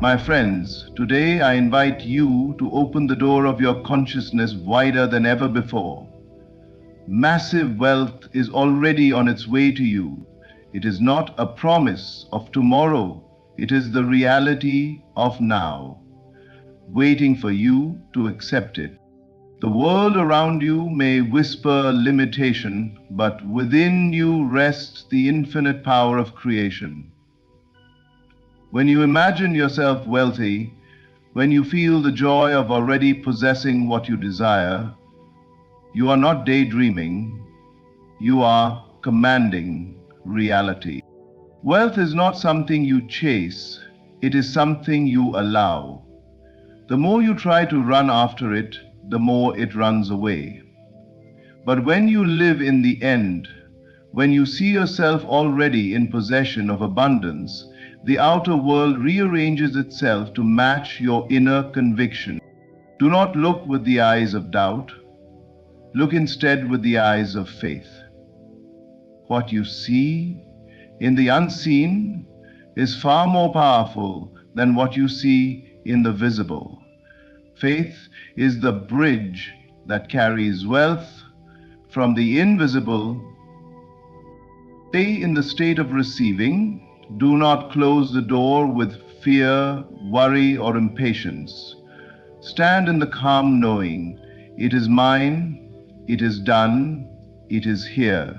My friends, today I invite you to open the door of your consciousness wider than ever before. Massive wealth is already on its way to you. It is not a promise of tomorrow, it is the reality of now, waiting for you to accept it. The world around you may whisper limitation, but within you rests the infinite power of creation. When you imagine yourself wealthy, when you feel the joy of already possessing what you desire, you are not daydreaming, you are commanding reality. Wealth is not something you chase, it is something you allow. The more you try to run after it, the more it runs away. But when you live in the end, when you see yourself already in possession of abundance, the outer world rearranges itself to match your inner conviction. Do not look with the eyes of doubt. Look instead with the eyes of faith. What you see in the unseen is far more powerful than what you see in the visible. Faith is the bridge that carries wealth from the invisible. Stay in the state of receiving. Do not close the door with fear, worry, or impatience. Stand in the calm knowing, it is mine, it is done, it is here.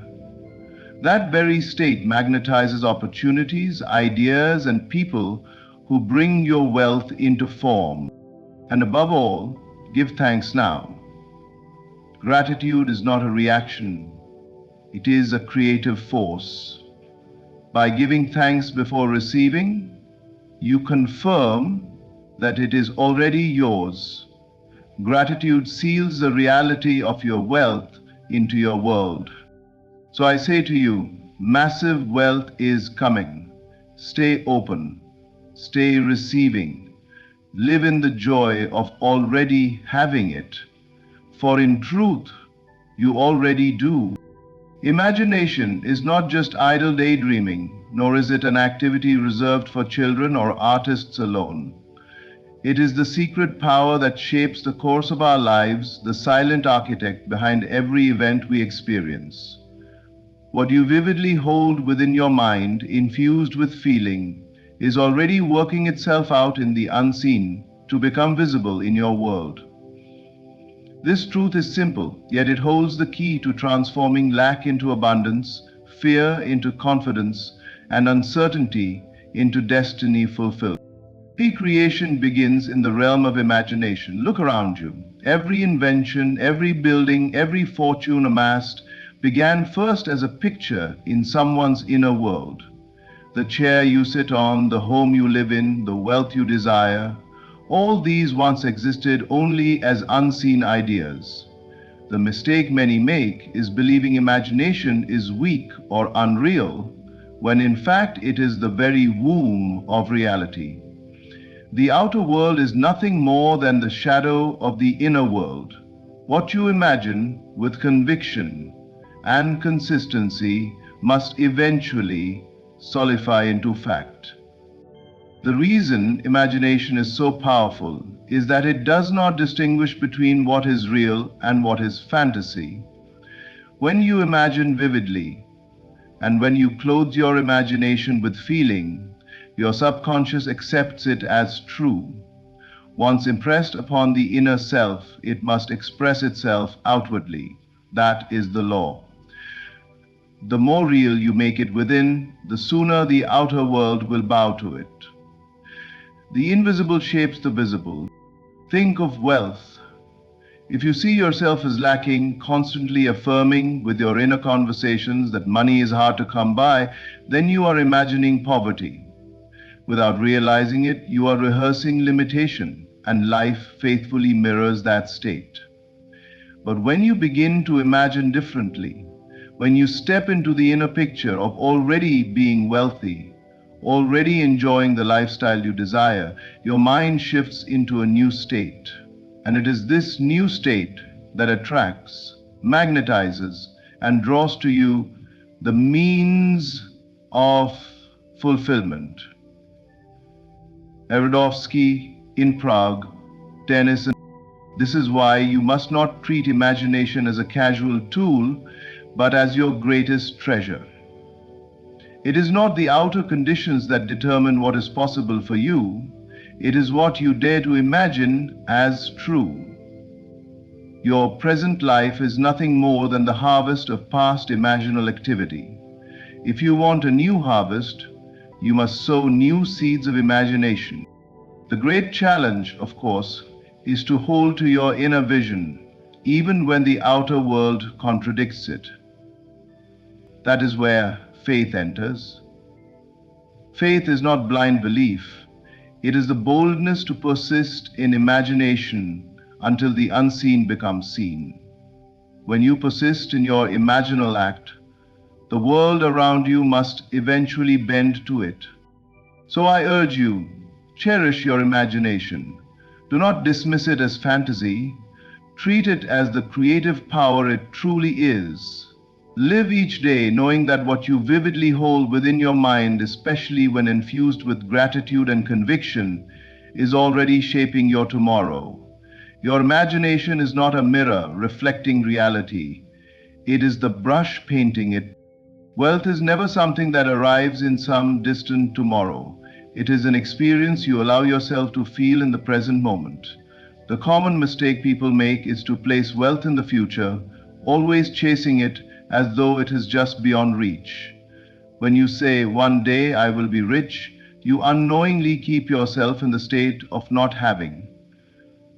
That very state magnetizes opportunities, ideas, and people who bring your wealth into form. And above all, give thanks now. Gratitude is not a reaction, it is a creative force. By giving thanks before receiving, you confirm that it is already yours. Gratitude seals the reality of your wealth into your world. So I say to you, massive wealth is coming. Stay open, stay receiving. Live in the joy of already having it. For in truth, you already do. Imagination is not just idle daydreaming, nor is it an activity reserved for children or artists alone. It is the secret power that shapes the course of our lives, the silent architect behind every event we experience. What you vividly hold within your mind, infused with feeling, is already working itself out in the unseen to become visible in your world. This truth is simple, yet it holds the key to transforming lack into abundance, fear into confidence, and uncertainty into destiny fulfilled. Every creation begins in the realm of imagination. Look around you. Every invention, every building, every fortune amassed began first as a picture in someone's inner world. The chair you sit on, the home you live in, the wealth you desire, all these once existed only as unseen ideas. The mistake many make is believing imagination is weak or unreal, when in fact it is the very womb of reality. The outer world is nothing more than the shadow of the inner world. What you imagine with conviction and consistency must eventually solidify into fact. The reason imagination is so powerful is that it does not distinguish between what is real and what is fantasy. When you imagine vividly, and when you clothe your imagination with feeling, your subconscious accepts it as true. Once impressed upon the inner self, it must express itself outwardly. That is the law. The more real you make it within, the sooner the outer world will bow to it. The invisible shapes the visible. Think of wealth. If you see yourself as lacking, constantly affirming with your inner conversations that money is hard to come by, then you are imagining poverty. Without realizing it, you are rehearsing limitation, and life faithfully mirrors that state. But when you begin to imagine differently, when you step into the inner picture of already being wealthy, already enjoying the lifestyle you desire, your mind shifts into a new state. And it is this new state that attracts, magnetizes, and draws to you the means of fulfillment. Erodovsky in Prague, tennis. This is why you must not treat imagination as a casual tool, but as your greatest treasure. It is not the outer conditions that determine what is possible for you, it is what you dare to imagine as true. Your present life is nothing more than the harvest of past imaginal activity. If you want a new harvest, you must sow new seeds of imagination. The great challenge, of course, is to hold to your inner vision, even when the outer world contradicts it. That is where faith enters. Faith is not blind belief. It is the boldness to persist in imagination until the unseen becomes seen. When you persist in your imaginal act, the world around you must eventually bend to it. So I urge you, cherish your imagination. Do not dismiss it as fantasy. Treat it as the creative power it truly is. Live each day knowing that what you vividly hold within your mind, especially when infused with gratitude and conviction, is already shaping your tomorrow. Your imagination is not a mirror reflecting reality. It is the brush painting it. Wealth is never something that arrives in some distant tomorrow. It is an experience you allow yourself to feel in the present moment. The common mistake people make is to place wealth in the future, always chasing it as though it is just beyond reach. When you say, "One day I will be rich," you unknowingly keep yourself in the state of not having.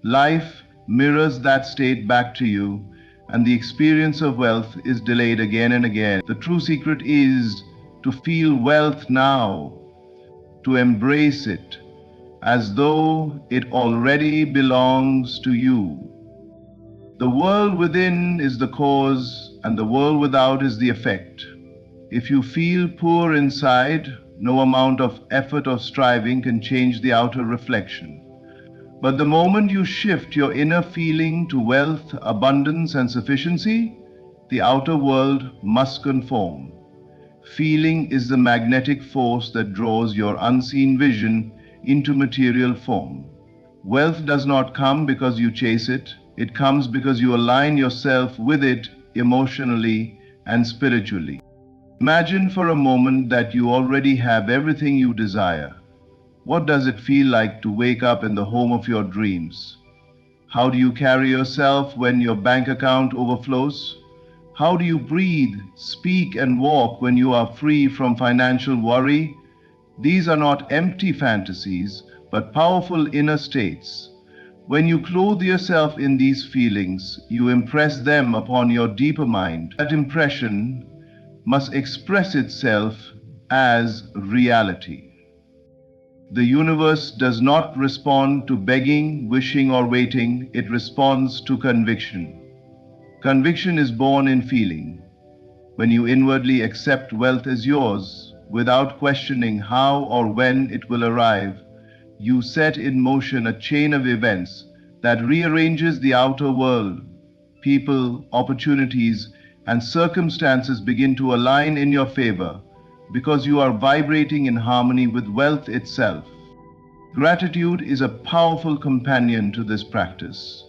Life mirrors that state back to you, and the experience of wealth is delayed again and again. The true secret is to feel wealth now, to embrace it as though it already belongs to you. The world within is the cause, and the world without is the effect. If you feel poor inside, no amount of effort or striving can change the outer reflection. But the moment you shift your inner feeling to wealth, abundance, and sufficiency, the outer world must conform. Feeling is the magnetic force that draws your unseen vision into material form. Wealth does not come because you chase it, it comes because you align yourself with it emotionally and spiritually. Imagine for a moment that you already have everything you desire. What does it feel like to wake up in the home of your dreams? How do you carry yourself when your bank account overflows? How do you breathe, speak, and walk when you are free from financial worry? These are not empty fantasies, but powerful inner states. When you clothe yourself in these feelings, you impress them upon your deeper mind. That impression must express itself as reality. The universe does not respond to begging, wishing, or waiting. It responds to conviction. Conviction is born in feeling. When you inwardly accept wealth as yours, without questioning how or when it will arrive, you set in motion a chain of events that rearranges the outer world. People, opportunities, and circumstances begin to align in your favor because you are vibrating in harmony with wealth itself. Gratitude is a powerful companion to this practice.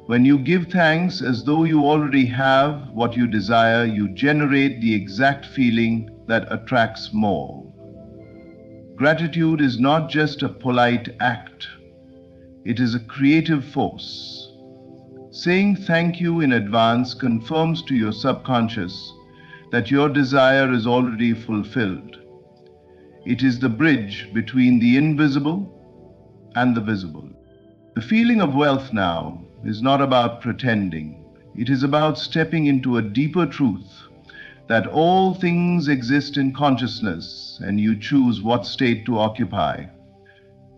When you give thanks as though you already have what you desire, you generate the exact feeling that attracts more. Gratitude is not just a polite act, it is a creative force. Saying thank you in advance confirms to your subconscious that your desire is already fulfilled. It is the bridge between the invisible and the visible. The feeling of wealth now is not about pretending. It is about stepping into a deeper truth that all things exist in consciousness and you choose what state to occupy.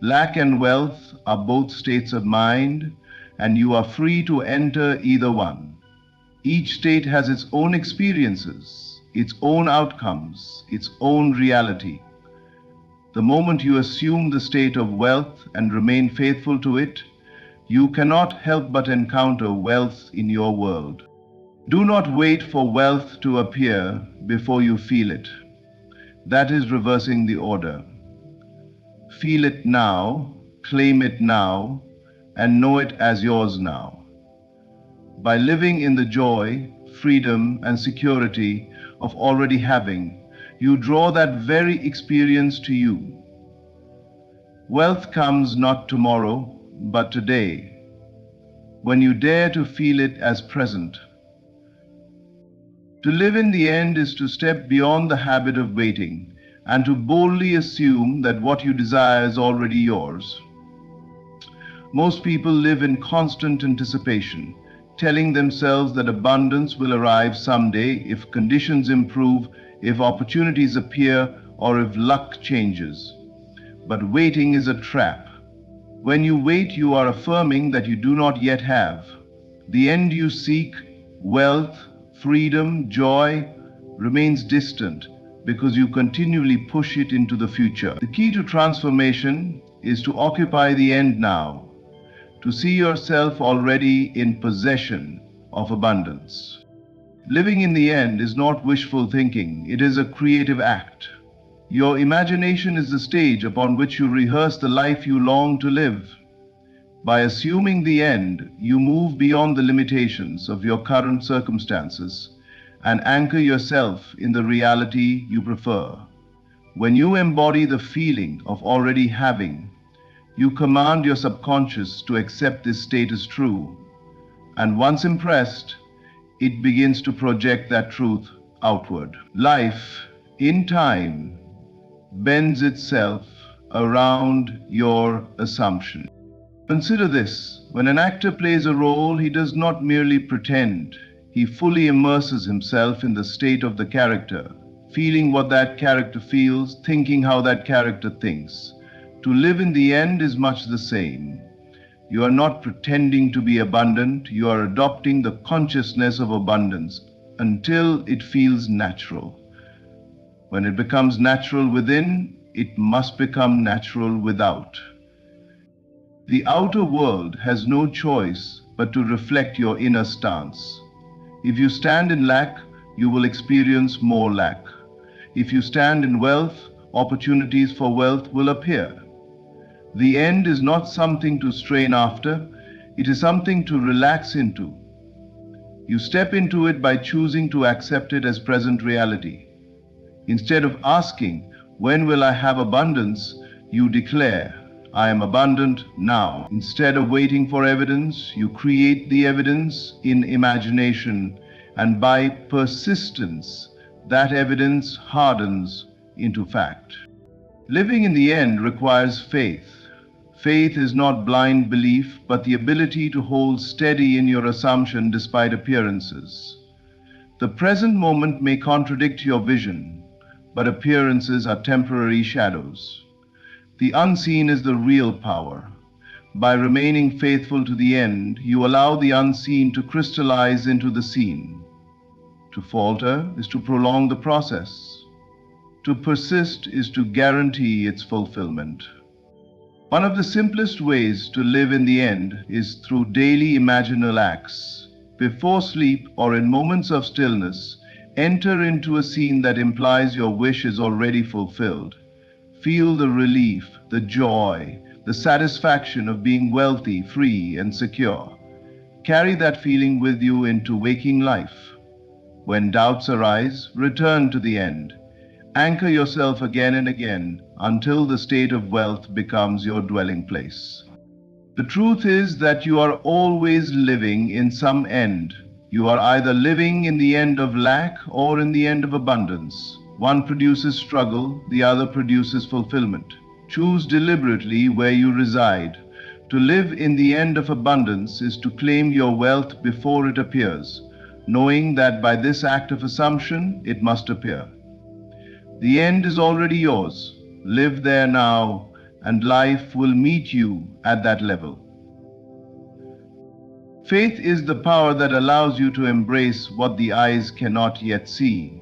Lack and wealth are both states of mind and you are free to enter either one. Each state has its own experiences, its own outcomes, its own reality. The moment you assume the state of wealth and remain faithful to it, you cannot help but encounter wealth in your world. Do not wait for wealth to appear before you feel it. That is reversing the order. feel it now, claim it now, and know it as yours now. By living in the joy, freedom, and security of already having, you draw that very experience to you. Wealth comes not tomorrow, but today, when you dare to feel it as present. To live in the end is to step beyond the habit of waiting and to boldly assume that what you desire is already yours. Most people live in constant anticipation, telling themselves that abundance will arrive someday if conditions improve, if opportunities appear, or if luck changes. But waiting is a trap. When you wait, you are affirming that you do not yet have. The end you seek, wealth, freedom, joy, remains distant because you continually push it into the future. The key to transformation is to occupy the end now, to see yourself already in possession of abundance. Living in the end is not wishful thinking, it is a creative act. Your imagination is the stage upon which you rehearse the life you long to live. By assuming the end, you move beyond the limitations of your current circumstances and anchor yourself in the reality you prefer. When you embody the feeling of already having, you command your subconscious to accept this state as true. And once impressed, it begins to project that truth outward. Life, in time, bends itself around your assumption. Consider this: when an actor plays a role, he does not merely pretend. He fully immerses himself in the state of the character, feeling what that character feels, thinking how that character thinks. To live in the end is much the same. You are not pretending to be abundant, you are adopting the consciousness of abundance until it feels natural. When it becomes natural within, it must become natural without. The outer world has no choice but to reflect your inner stance. If you stand in lack, you will experience more lack. If you stand in wealth, opportunities for wealth will appear. The end is not something to strain after, it is something to relax into. You step into it by choosing to accept it as present reality. Instead of asking, "When will I have abundance?" you declare, "I am abundant now." Instead of waiting for evidence, you create the evidence in imagination, and by persistence, that evidence hardens into fact. Living in the end requires faith. Faith is not blind belief, but the ability to hold steady in your assumption despite appearances. The present moment may contradict your vision, but appearances are temporary shadows. The unseen is the real power. By remaining faithful to the end, you allow the unseen to crystallize into the seen. To falter is to prolong the process. To persist is to guarantee its fulfillment. One of the simplest ways to live in the end is through daily imaginal acts. Before sleep or in moments of stillness, enter into a scene that implies your wish is already fulfilled. Feel the relief, the joy, the satisfaction of being wealthy, free, and secure. Carry that feeling with you into waking life. When doubts arise, return to the end. Anchor yourself again and again until the state of wealth becomes your dwelling place. The truth is that you are always living in some end. You are either living in the end of lack or in the end of abundance. One produces struggle, the other produces fulfillment. Choose deliberately where you reside. To live in the end of abundance is to claim your wealth before it appears, knowing that by this act of assumption, it must appear. The end is already yours. Live there now, and life will meet you at that level. Faith is the power that allows you to embrace what the eyes cannot yet see,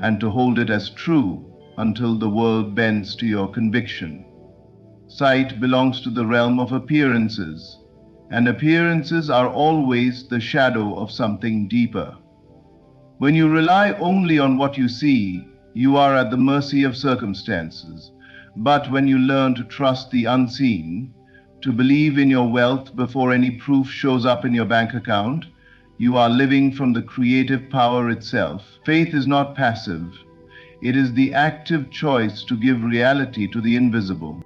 and to hold it as true until the world bends to your conviction. Sight belongs to the realm of appearances, and appearances are always the shadow of something deeper. When you rely only on what you see, you are at the mercy of circumstances. But when you learn to trust the unseen, to believe in your wealth before any proof shows up in your bank account, you are living from the creative power itself. Faith is not passive. It is the active choice to give reality to the invisible.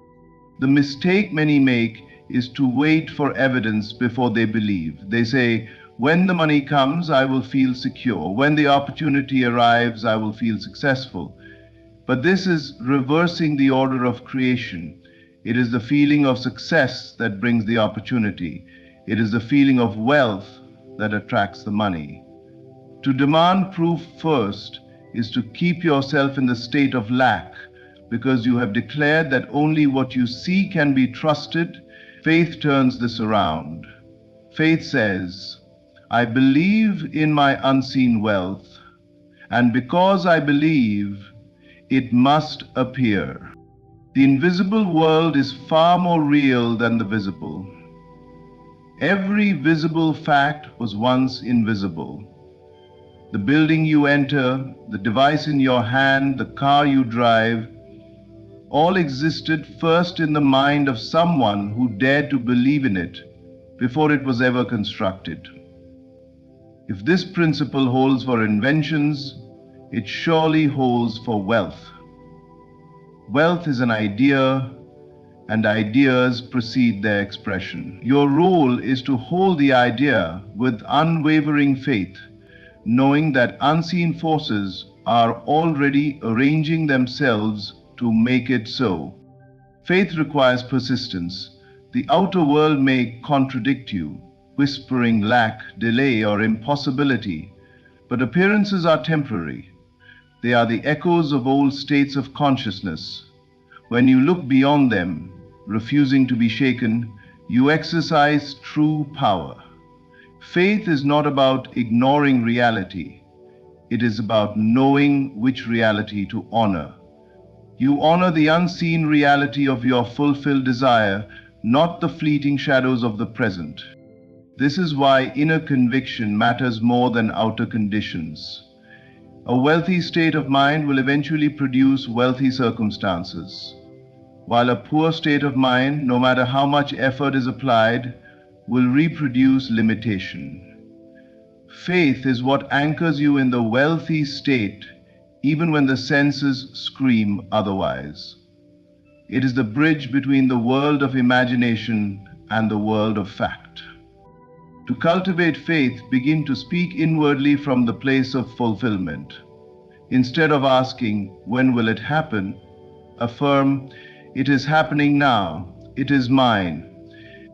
The mistake many make is to wait for evidence before they believe. They say, when the money comes, I will feel secure. When the opportunity arrives, I will feel successful. But this is reversing the order of creation. It is the feeling of success that brings the opportunity. It is the feeling of wealth that attracts the money. To demand proof first is to keep yourself in the state of lack, because you have declared that only what you see can be trusted. Faith turns this around. Faith says, I believe in my unseen wealth, and because I believe, it must appear. The invisible world is far more real than the visible. Every visible fact was once invisible. The building you enter, the device in your hand, the car you drive, all existed first in the mind of someone who dared to believe in it before it was ever constructed. If this principle holds for inventions, it surely holds for wealth. Wealth is an idea, and ideas precede their expression. Your role is to hold the idea with unwavering faith, knowing that unseen forces are already arranging themselves to make it so. Faith requires persistence. The outer world may contradict you, whispering lack, delay, or impossibility, but appearances are temporary. They are the echoes of old states of consciousness. When you look beyond them, refusing to be shaken, you exercise true power. Faith is not about ignoring reality. It is about knowing which reality to honor. You honor the unseen reality of your fulfilled desire, not the fleeting shadows of the present. This is why inner conviction matters more than outer conditions. A wealthy state of mind will eventually produce wealthy circumstances, while a poor state of mind, no matter how much effort is applied, will reproduce limitation. Faith is what anchors you in the wealthy state, even when the senses scream otherwise. It is the bridge between the world of imagination and the world of fact. To cultivate faith, begin to speak inwardly from the place of fulfillment. Instead of asking, when will it happen? Affirm, it is happening now. It is mine.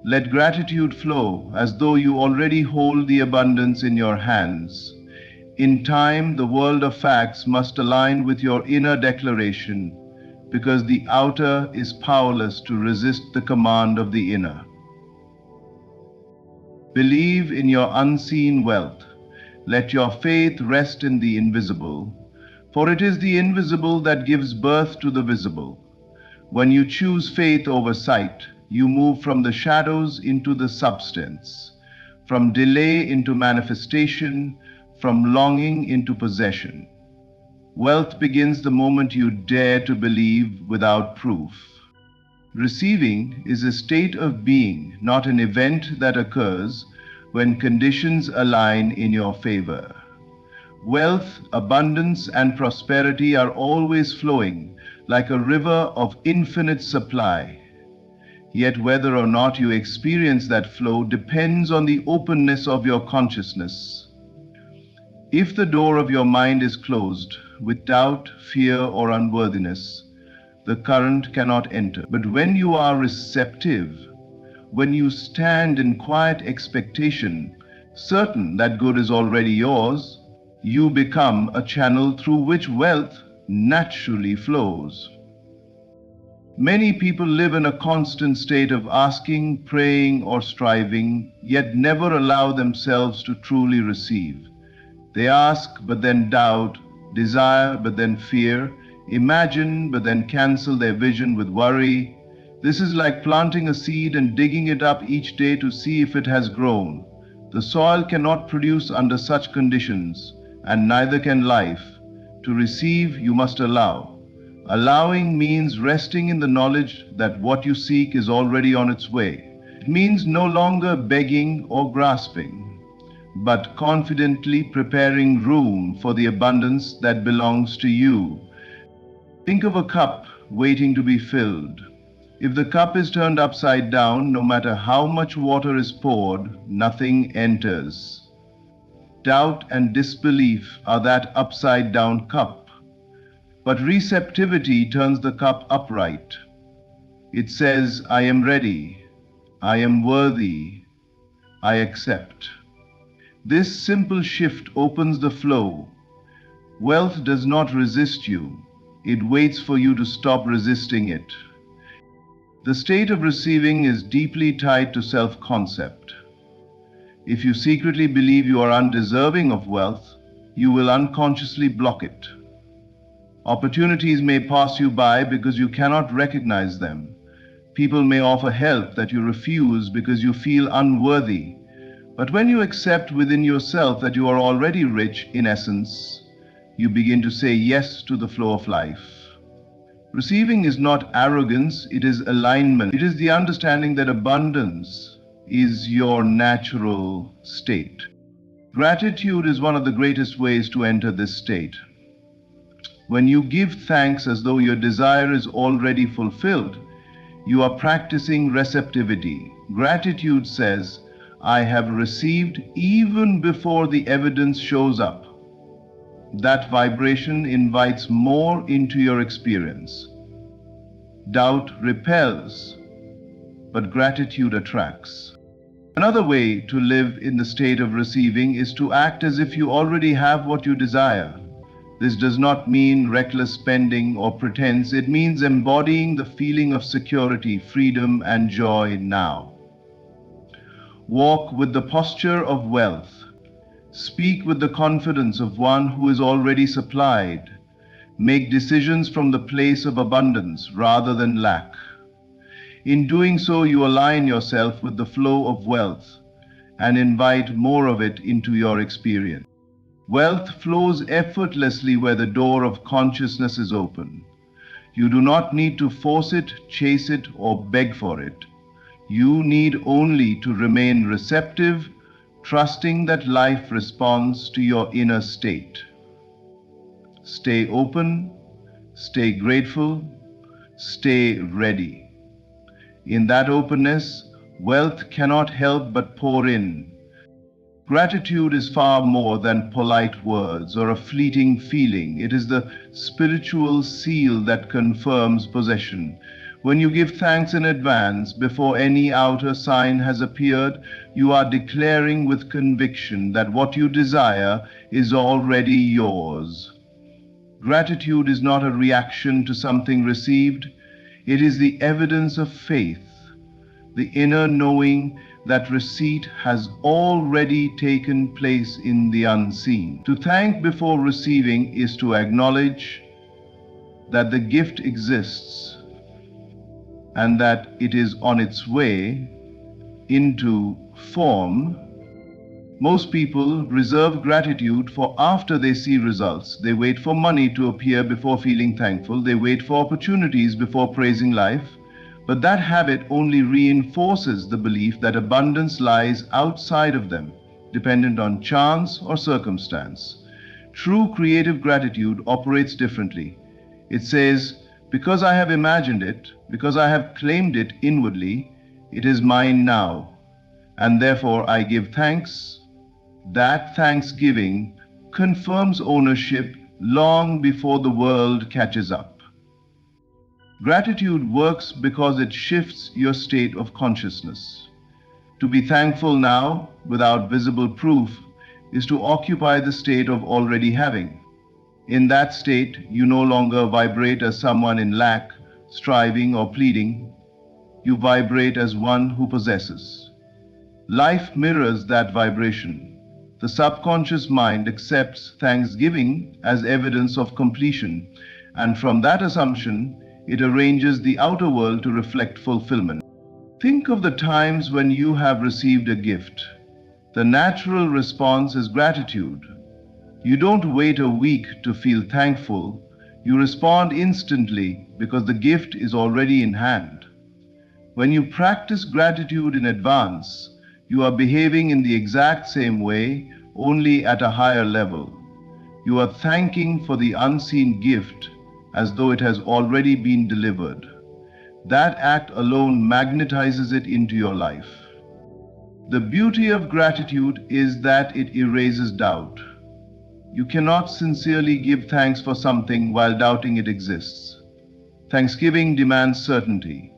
Let gratitude flow as though you already hold the abundance in your hands. In time, the world of facts must align with your inner declaration, because the outer is powerless to resist the command of the inner. Believe in your unseen wealth. Let your faith rest in the invisible, for it is the invisible that gives birth to the visible. When you choose faith over sight, you move from the shadows into the substance, from delay into manifestation, from longing into possession. Wealth begins the moment you dare to believe without proof. Receiving is a state of being, not an event that occurs when conditions align in your favor. Wealth, abundance, and prosperity are always flowing like a river of infinite supply. Yet whether or not you experience that flow depends on the openness of your consciousness. If the door of your mind is closed with doubt, fear, or unworthiness, the current cannot enter. But when you are receptive, when you stand in quiet expectation, certain that good is already yours, you become a channel through which wealth naturally flows. Many people live in a constant state of asking, praying, or striving, yet never allow themselves to truly receive. They ask, but then doubt, desire, but then fear, imagine, but then cancel their vision with worry. This is like planting a seed and digging it up each day to see if it has grown. The soil cannot produce under such conditions, and neither can life. To receive, you must allow. Allowing means resting in the knowledge that what you seek is already on its way. It means no longer begging or grasping, but confidently preparing room for the abundance that belongs to you. Think of a cup waiting to be filled. If the cup is turned upside down, no matter how much water is poured, nothing enters. Doubt and disbelief are that upside down cup. But receptivity turns the cup upright. It says, I am ready, I am worthy, I accept. This simple shift opens the flow. Wealth does not resist you. It waits for you to stop resisting it. The state of receiving is deeply tied to self-concept. If you secretly believe you are undeserving of wealth, you will unconsciously block it. Opportunities may pass you by because you cannot recognize them. People may offer help that you refuse because you feel unworthy. But when you accept within yourself that you are already rich in essence, you begin to say yes to the flow of life. Receiving is not arrogance, it is alignment. It is the understanding that abundance is your natural state. Gratitude is one of the greatest ways to enter this state. When you give thanks as though your desire is already fulfilled, you are practicing receptivity. Gratitude says, I have received even before the evidence shows up. That vibration invites more into your experience. Doubt repels, but gratitude attracts. Another way to live in the state of receiving is to act as if you already have what you desire. This does not mean reckless spending or pretense. It means embodying the feeling of security, freedom, and joy now. Walk with the posture of wealth. Speak with the confidence of one who is already supplied. Make decisions from the place of abundance rather than lack. In doing so, you align yourself with the flow of wealth and invite more of it into your experience. Wealth flows effortlessly where the door of consciousness is open. You do not need to force it, chase it, or beg for it. You need only to remain receptive, trusting that life responds to your inner state. Stay open, stay grateful, stay ready. In that openness, wealth cannot help but pour in. Gratitude is far more than polite words or a fleeting feeling. It is the spiritual seal that confirms possession. When you give thanks in advance, before any outer sign has appeared, you are declaring with conviction that what you desire is already yours. Gratitude is not a reaction to something received. It is the evidence of faith, the inner knowing that receipt has already taken place in the unseen. To thank before receiving is to acknowledge that the gift exists and that it is on its way into form. Most people reserve gratitude for after they see results. They wait for money to appear before feeling thankful. They wait for opportunities before praising life. But that habit only reinforces the belief that abundance lies outside of them, dependent on chance or circumstance. True creative gratitude operates differently. It says, because I have imagined it, because I have claimed it inwardly, it is mine now, and therefore I give thanks. That thanksgiving confirms ownership long before the world catches up. Gratitude works because it shifts your state of consciousness. To be thankful now, without visible proof, is to occupy the state of already having. In that state, you no longer vibrate as someone in lack, striving, or pleading. You vibrate as one who possesses. Life mirrors that vibration. The subconscious mind accepts thanksgiving as evidence of completion, and from that assumption, it arranges the outer world to reflect fulfillment. Think of the times when you have received a gift. The natural response is gratitude. You don't wait a week to feel thankful. You respond instantly because the gift is already in hand. When you practice gratitude in advance, you are behaving in the exact same way, only at a higher level. You are thanking for the unseen gift as though it has already been delivered. That act alone magnetizes it into your life. The beauty of gratitude is that it erases doubt. You cannot sincerely give thanks for something while doubting it exists. Thanksgiving demands certainty.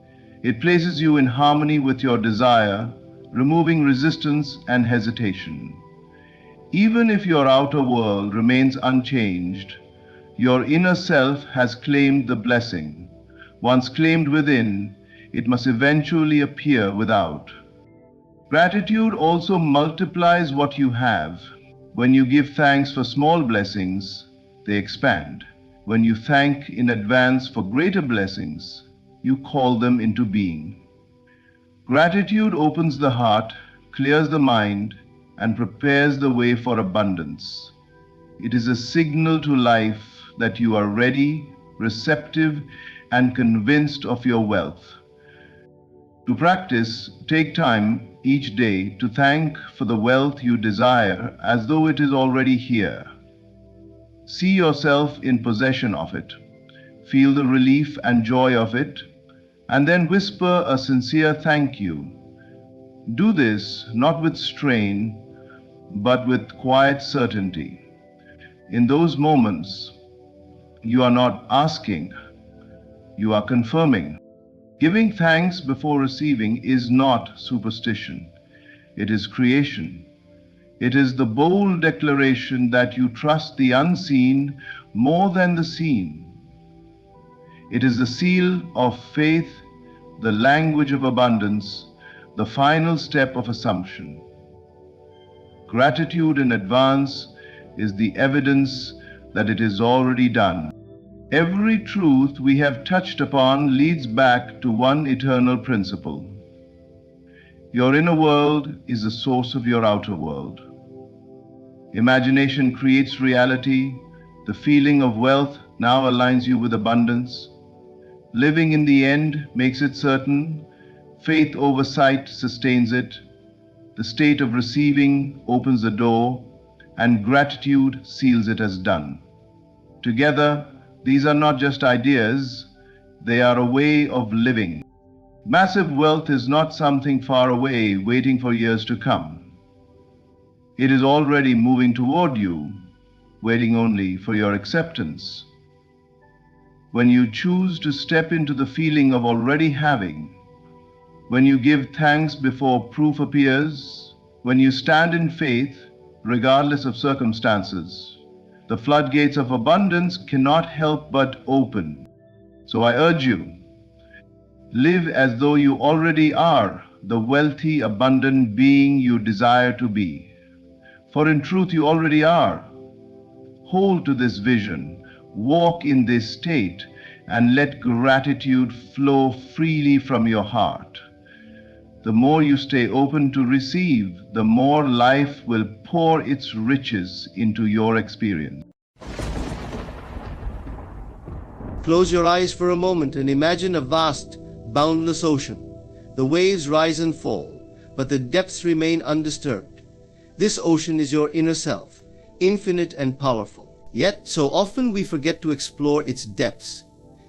It places you in harmony with your desire, removing resistance and hesitation. Even if your outer world remains unchanged, your inner self has claimed the blessing. Once claimed within, it must eventually appear without. Gratitude also multiplies what you have. When you give thanks for small blessings, they expand. When you thank in advance for greater blessings, you call them into being. Gratitude opens the heart, clears the mind, and prepares the way for abundance. It is a signal to life that you are ready, receptive, and convinced of your wealth. To practice, take time each day to thank for the wealth you desire as though it is already here. See yourself in possession of it. Feel the relief and joy of it, and then whisper a sincere thank you. Do this not with strain, but with quiet certainty. In those moments, you are not asking, you are confirming. Giving thanks before receiving is not superstition. It is creation. It is the bold declaration that you trust the unseen more than the seen. It is the seal of faith, the language of abundance, the final step of assumption. Gratitude in advance is the evidence that it is already done. Every truth we have touched upon leads back to one eternal principle. Your inner world is the source of your outer world. Imagination creates reality. The feeling of wealth now aligns you with abundance. Living in the end makes it certain. Faith over sight sustains it. The state of receiving opens the door, and gratitude seals it as done. Together, these are not just ideas, they are a way of living. Massive wealth is not something far away waiting for years to come. It is already moving toward you, waiting only for your acceptance. When you choose to step into the feeling of already having, when you give thanks before proof appears, when you stand in faith, regardless of circumstances, the floodgates of abundance cannot help but open. So I urge you, live as though you already are the wealthy, abundant being you desire to be. For in truth you already are. Hold to this vision, walk in this state, and let gratitude flow freely from your heart. The more you stay open to receive, the more life will pour its riches into your experience. Close your eyes for a moment and imagine a vast, boundless ocean. The waves rise and fall, but the depths remain undisturbed. This ocean is your inner self, infinite and powerful. Yet, so often we forget to explore its depths,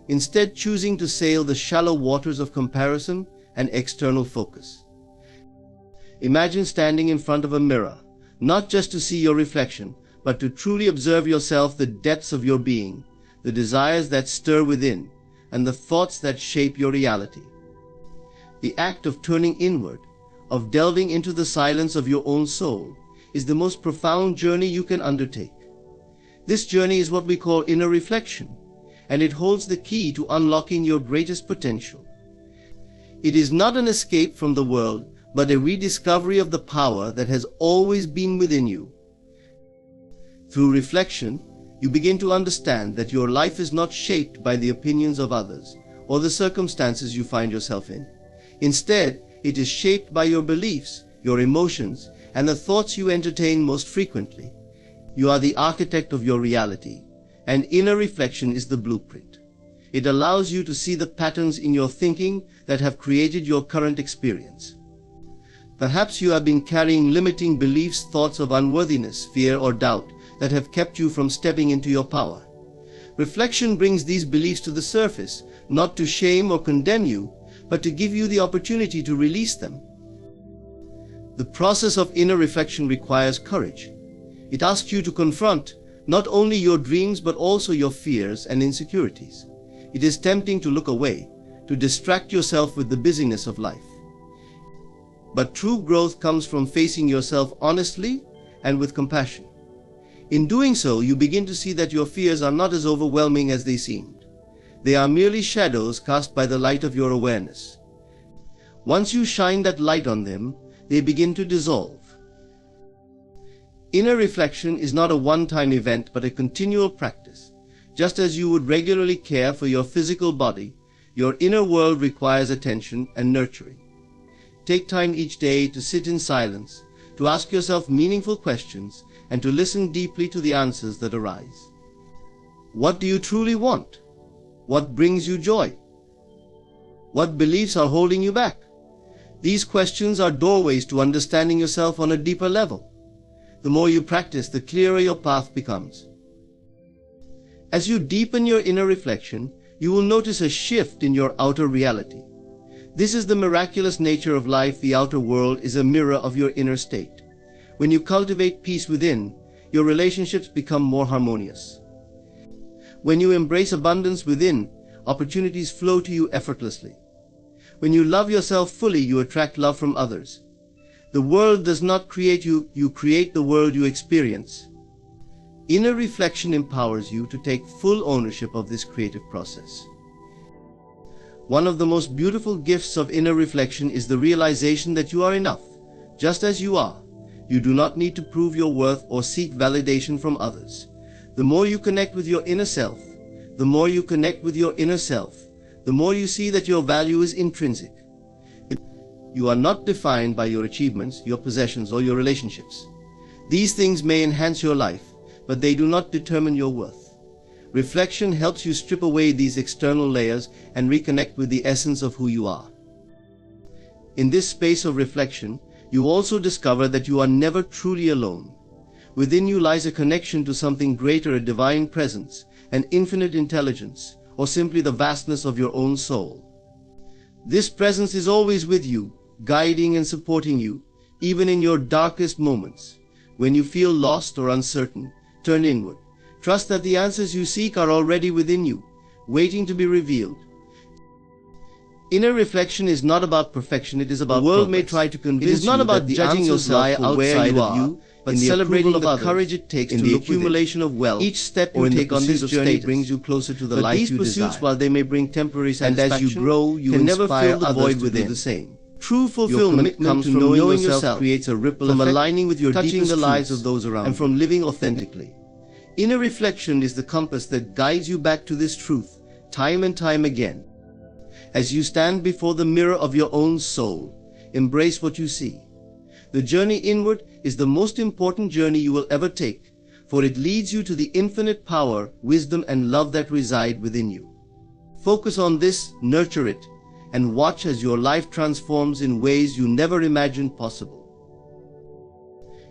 instead choosing to sail the shallow waters of comparison and external focus. Imagine standing in front of a mirror, not just to see your reflection, but to truly observe yourself, the depths of your being, the desires that stir within, and the thoughts that shape your reality. The act of turning inward, of delving into the silence of your own soul, is the most profound journey you can undertake. This journey is what we call inner reflection, and it holds the key to unlocking your greatest potential. It is not an escape from the world, but a rediscovery of the power that has always been within you. Through reflection, you begin to understand that your life is not shaped by the opinions of others or the circumstances you find yourself in. Instead, it is shaped by your beliefs, your emotions, and the thoughts you entertain most frequently. You are the architect of your reality. and inner reflection is the blueprint. It allows you to see the patterns in your thinking that have created your current experience. Perhaps you have been carrying limiting beliefs, thoughts of unworthiness, fear, or doubt that have kept you from stepping into your power. Reflection brings these beliefs to the surface, not to shame or condemn you, but to give you the opportunity to release them. The process of inner reflection requires courage. It asks you to confront not only your dreams but also your fears and insecurities. It is tempting to look away, to distract yourself with the busyness of life. But true growth comes from facing yourself honestly and with compassion. In doing so, you begin to see that your fears are not as overwhelming as they seemed. They are merely shadows cast by the light of your awareness. Once you shine that light on them, they begin to dissolve. Inner reflection is not a one-time event but a continual practice. Just as you would regularly care for your physical body, your inner world requires attention and nurturing. Take time each day to sit in silence, to ask yourself meaningful questions, and to listen deeply to the answers that arise. What do you truly want? What brings you joy? What beliefs are holding you back? These questions are doorways to understanding yourself on a deeper level. The more you practice, the clearer your path becomes. As you deepen your inner reflection, you will notice a shift in your outer reality. This is the miraculous nature of life. The outer world is a mirror of your inner state. When you cultivate peace within, your relationships become more harmonious. When you embrace abundance within, opportunities flow to you effortlessly. When you love yourself fully, you attract love from others. The world does not create you, you create the world you experience. Inner reflection empowers you to take full ownership of this creative process. One of the most beautiful gifts of inner reflection is the realization that you are enough, just as you are. You do not need to prove your worth or seek validation from others. The more you connect with your inner self, the more you see that your value is intrinsic. You are not defined by your achievements, your possessions, or your relationships. These things may enhance your life, but they do not determine your worth. Reflection helps you strip away these external layers and reconnect with the essence of who you are. In this space of reflection, you also discover that you are never truly alone. Within you lies a connection to something greater, a divine presence, an infinite intelligence, or simply the vastness of your own soul. This presence is always with you, guiding and supporting you, even in your darkest moments. When you feel lost or uncertain, turn inward. Trust that the answers you seek are already within you, waiting to be revealed. Inner reflection is not about perfection, it is about progress. The world may try to convince you. It is not about judging yourself for where you are, but celebrating the courage it takes to the accumulation of wealth. Each step you take on this journey brings you closer to the life you desire. These pursuits, while they may bring temporary satisfaction, and as you grow, you can never fill the void within. The same. True fulfillment comes from knowing yourself, creates a ripple effect, from aligning with your touching the lives of those around, and from living authentically. Inner reflection is the compass that guides you back to this truth, time and time again. As you stand before the mirror of your own soul, embrace what you see. The journey inward is the most important journey you will ever take, for it leads you to the infinite power, wisdom, and love that reside within you. Focus on this, nurture it, and watch as your life transforms in ways you never imagined possible.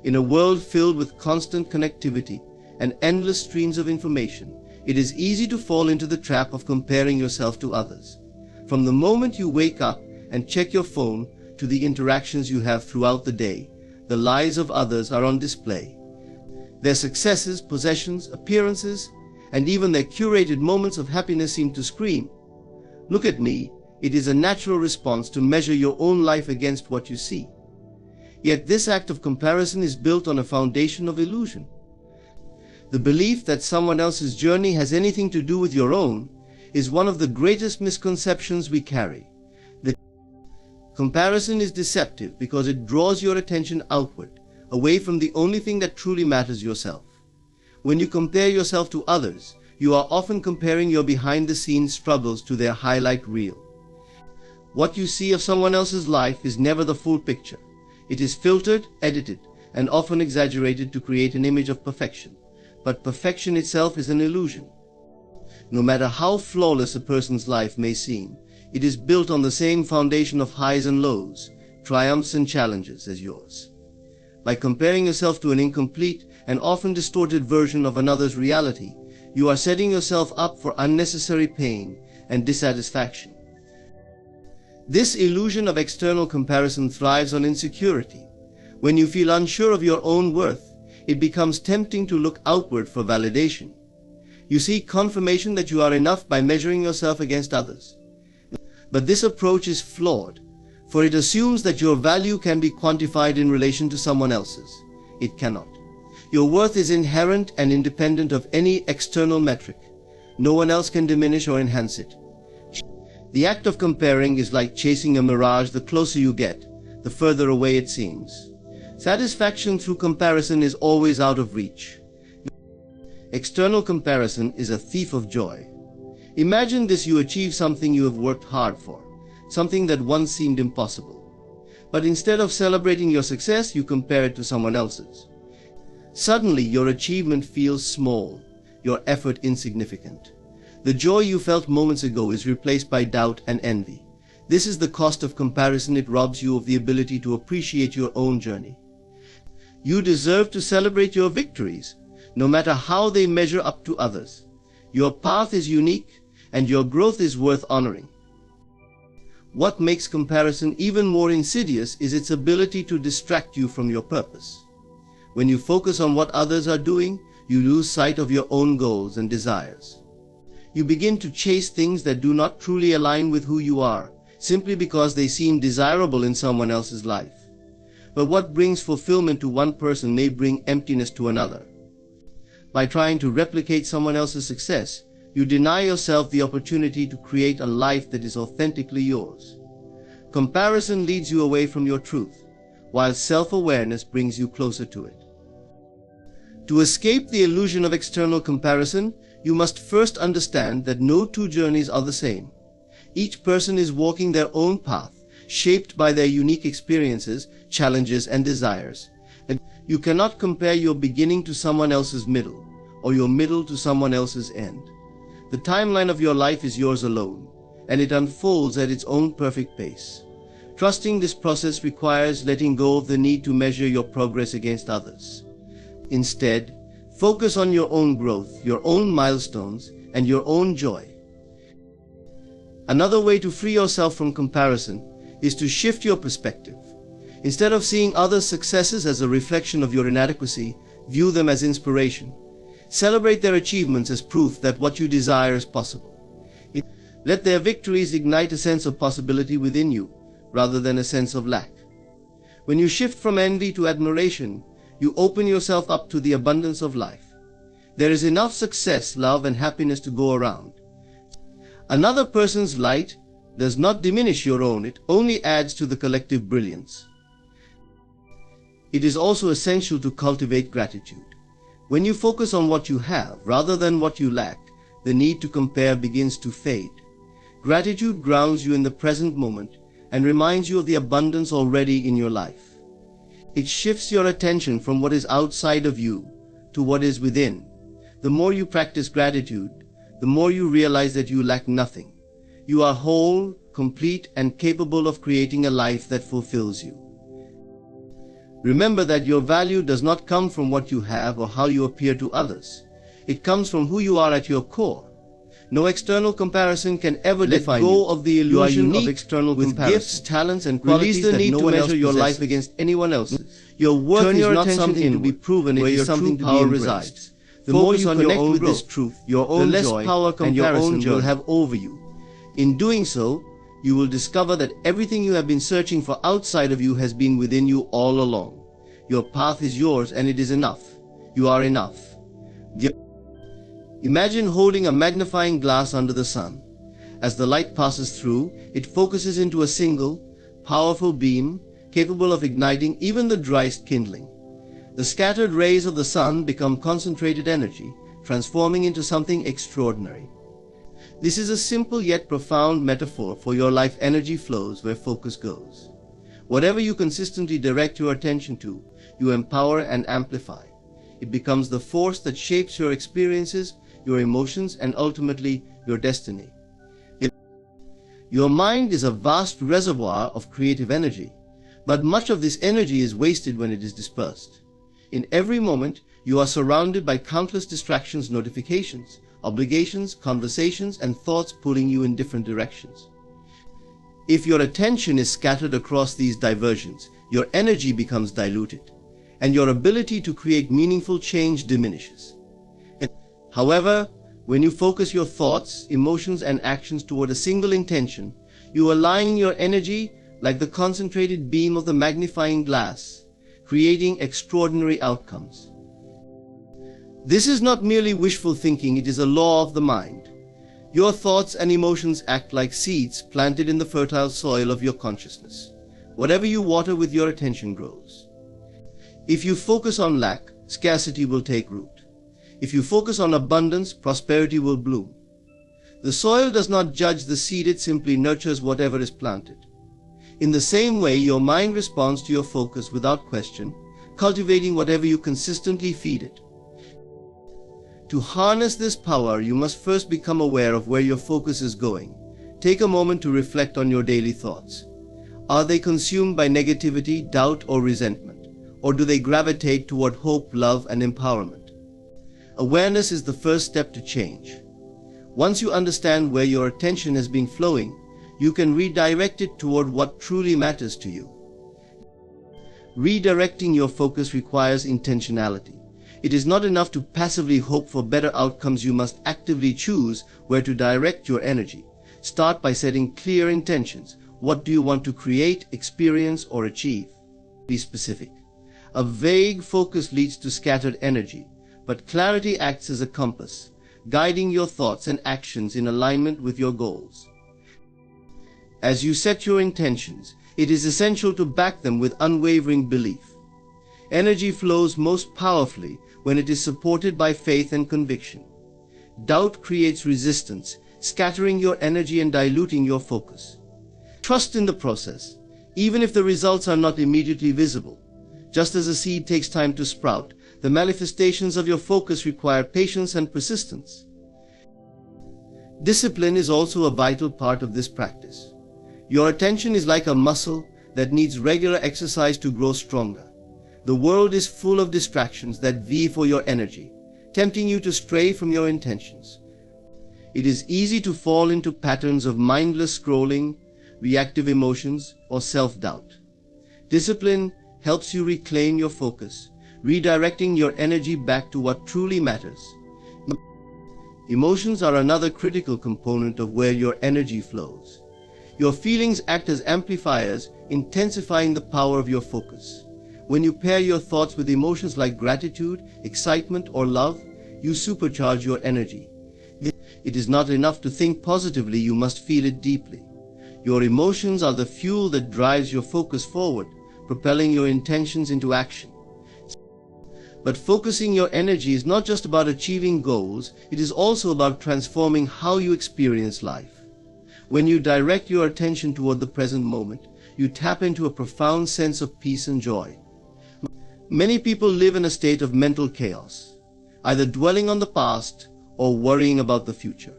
In a world filled with constant connectivity and endless streams of information, it is easy to fall into the trap of comparing yourself to others. From the moment you wake up and check your phone to the interactions you have throughout the day, the lives of others are on display. Their successes, possessions, appearances, and even their curated moments of happiness seem to scream, "Look at me." It is a natural response to measure your own life against what you see. Yet this act of comparison is built on a foundation of illusion. The belief that someone else's journey has anything to do with your own is one of the greatest misconceptions we carry. The comparison is deceptive because it draws your attention outward, away from the only thing that truly matters, yourself. When you compare yourself to others, you are often comparing your behind-the-scenes struggles to their highlight reel. What you see of someone else's life is never the full picture. It is filtered, edited, and often exaggerated to create an image of perfection. but perfection itself is an illusion. No matter how flawless a person's life may seem, it is built on the same foundation of highs and lows, triumphs and challenges as yours. By comparing yourself to an incomplete and often distorted version of another's reality, you are setting yourself up for unnecessary pain and dissatisfaction. This illusion of external comparison thrives on insecurity. When you feel unsure of your own worth, it becomes tempting to look outward for validation. You seek confirmation that you are enough by measuring yourself against others. But this approach is flawed, for it assumes that your value can be quantified in relation to someone else's. It cannot. Your worth is inherent and independent of any external metric. No one else can diminish or enhance it. The act of comparing is like chasing a mirage. The closer you get, the further away it seems. Satisfaction through comparison is always out of reach. External comparison is a thief of joy. Imagine this: you achieve something you have worked hard for, something that once seemed impossible. But instead of celebrating your success, you compare it to someone else's. Suddenly, your achievement feels small, your effort insignificant. The joy you felt moments ago is replaced by doubt and envy. This is the cost of comparison. It robs you of the ability to appreciate your own journey. You deserve to celebrate your victories, no matter how they measure up to others. Your path is unique, and your growth is worth honoring. What makes comparison even more insidious is its ability to distract you from your purpose. When you focus on what others are doing, you lose sight of your own goals and desires. You begin to chase things that do not truly align with who you are, simply because they seem desirable in someone else's life. But what brings fulfillment to one person may bring emptiness to another. By trying to replicate someone else's success, you deny yourself the opportunity to create a life that is authentically yours. Comparison leads you away from your truth, while self-awareness brings you closer to it. To escape the illusion of external comparison, you must first understand that no two journeys are the same. Each person is walking their own path, shaped by their unique experiences, challenges, and desires. And you cannot compare your beginning to someone else's middle, or your middle to someone else's end. The timeline of your life is yours alone, and it unfolds at its own perfect pace. Trusting this process requires letting go of the need to measure your progress against others. Instead, focus on your own growth, your own milestones, and your own joy. Another way to free yourself from comparison is to shift your perspective. Instead of seeing others' successes as a reflection of your inadequacy, view them as inspiration. Celebrate their achievements as proof that what you desire is possible. Let their victories ignite a sense of possibility within you, rather than a sense of lack. When you shift from envy to admiration, you open yourself up to the abundance of life. There is enough success, love, and happiness to go around. Another person's light does not diminish your own, it only adds to the collective brilliance. It is also essential to cultivate gratitude. When you focus on what you have rather than what you lack, the need to compare begins to fade. Gratitude grounds you in the present moment and reminds you of the abundance already in your life. It shifts your attention from what is outside of you to what is within. The more you practice gratitude, the more you realize that you lack nothing. You are whole, complete, and capable of creating a life that fulfills you. Remember that your value does not come from what you have or how you appear to others. It comes from who you are at your core. No external comparison can ever define you. Let go of the illusion of external comparison. With gifts, talents, and qualities that no one else possesses. Release the need to measure your life against anyone else's. Your worth is not something to be proven, it is something to be embraced. The more you connect with this truth, the less power comparison will have over you. In doing so, you will discover that everything you have been searching for outside of you has been within you all along. Your path is yours and it is enough. You are enough. Imagine holding a magnifying glass under the sun. As the light passes through, it focuses into a single, powerful beam capable of igniting even the driest kindling. The scattered rays of the sun become concentrated energy, transforming into something extraordinary. This is a simple yet profound metaphor for your life. Energy flows where focus goes. Whatever you consistently direct your attention to, you empower and amplify. It becomes the force that shapes your experiences, your emotions, and ultimately your destiny. Your mind is a vast reservoir of creative energy, but much of this energy is wasted when it is dispersed. In every moment, you are surrounded by countless distractions, notifications, obligations, conversations, and thoughts pulling you in different directions. If your attention is scattered across these diversions, your energy becomes diluted, and your ability to create meaningful change diminishes. However, when you focus your thoughts, emotions, and actions toward a single intention, you align your energy like the concentrated beam of the magnifying glass, creating extraordinary outcomes. This is not merely wishful thinking, it is a law of the mind. Your thoughts and emotions act like seeds planted in the fertile soil of your consciousness. Whatever you water with your attention grows. If you focus on lack, scarcity will take root. If you focus on abundance, prosperity will bloom. The soil does not judge the seed, it simply nurtures whatever is planted. In the same way, your mind responds to your focus without question, cultivating whatever you consistently feed it. To harness this power, you must first become aware of where your focus is going. Take a moment to reflect on your daily thoughts. Are they consumed by negativity, doubt, or resentment? Or do they gravitate toward hope, love, and empowerment? Awareness is the first step to change. Once you understand where your attention has been flowing, you can redirect it toward what truly matters to you. Redirecting your focus requires intentionality. It is not enough to passively hope for better outcomes. You must actively choose where to direct your energy. Start by setting clear intentions. What do you want to create, experience, or achieve? Be specific. A vague focus leads to scattered energy, but clarity acts as a compass, guiding your thoughts and actions in alignment with your goals. As you set your intentions, it is essential to back them with unwavering belief. Energy flows most powerfully when it is supported by faith and conviction. Doubt creates resistance, scattering your energy and diluting your focus. Trust in the process, even if the results are not immediately visible. Just as a seed takes time to sprout, the manifestations of your focus require patience and persistence. Discipline is also a vital part of this practice. Your attention is like a muscle that needs regular exercise to grow stronger. The world is full of distractions that vie for your energy, tempting you to stray from your intentions. It is easy to fall into patterns of mindless scrolling, reactive emotions, or self-doubt. Discipline helps you reclaim your focus, redirecting your energy back to what truly matters. Emotions are another critical component of where your energy flows. Your feelings act as amplifiers, intensifying the power of your focus. When you pair your thoughts with emotions like gratitude, excitement, or love, you supercharge your energy. It is not enough to think positively, you must feel it deeply. Your emotions are the fuel that drives your focus forward, propelling your intentions into action. But focusing your energy is not just about achieving goals, it is also about transforming how you experience life. When you direct your attention toward the present moment, you tap into a profound sense of peace and joy. Many people live in a state of mental chaos, either dwelling on the past or worrying about the future.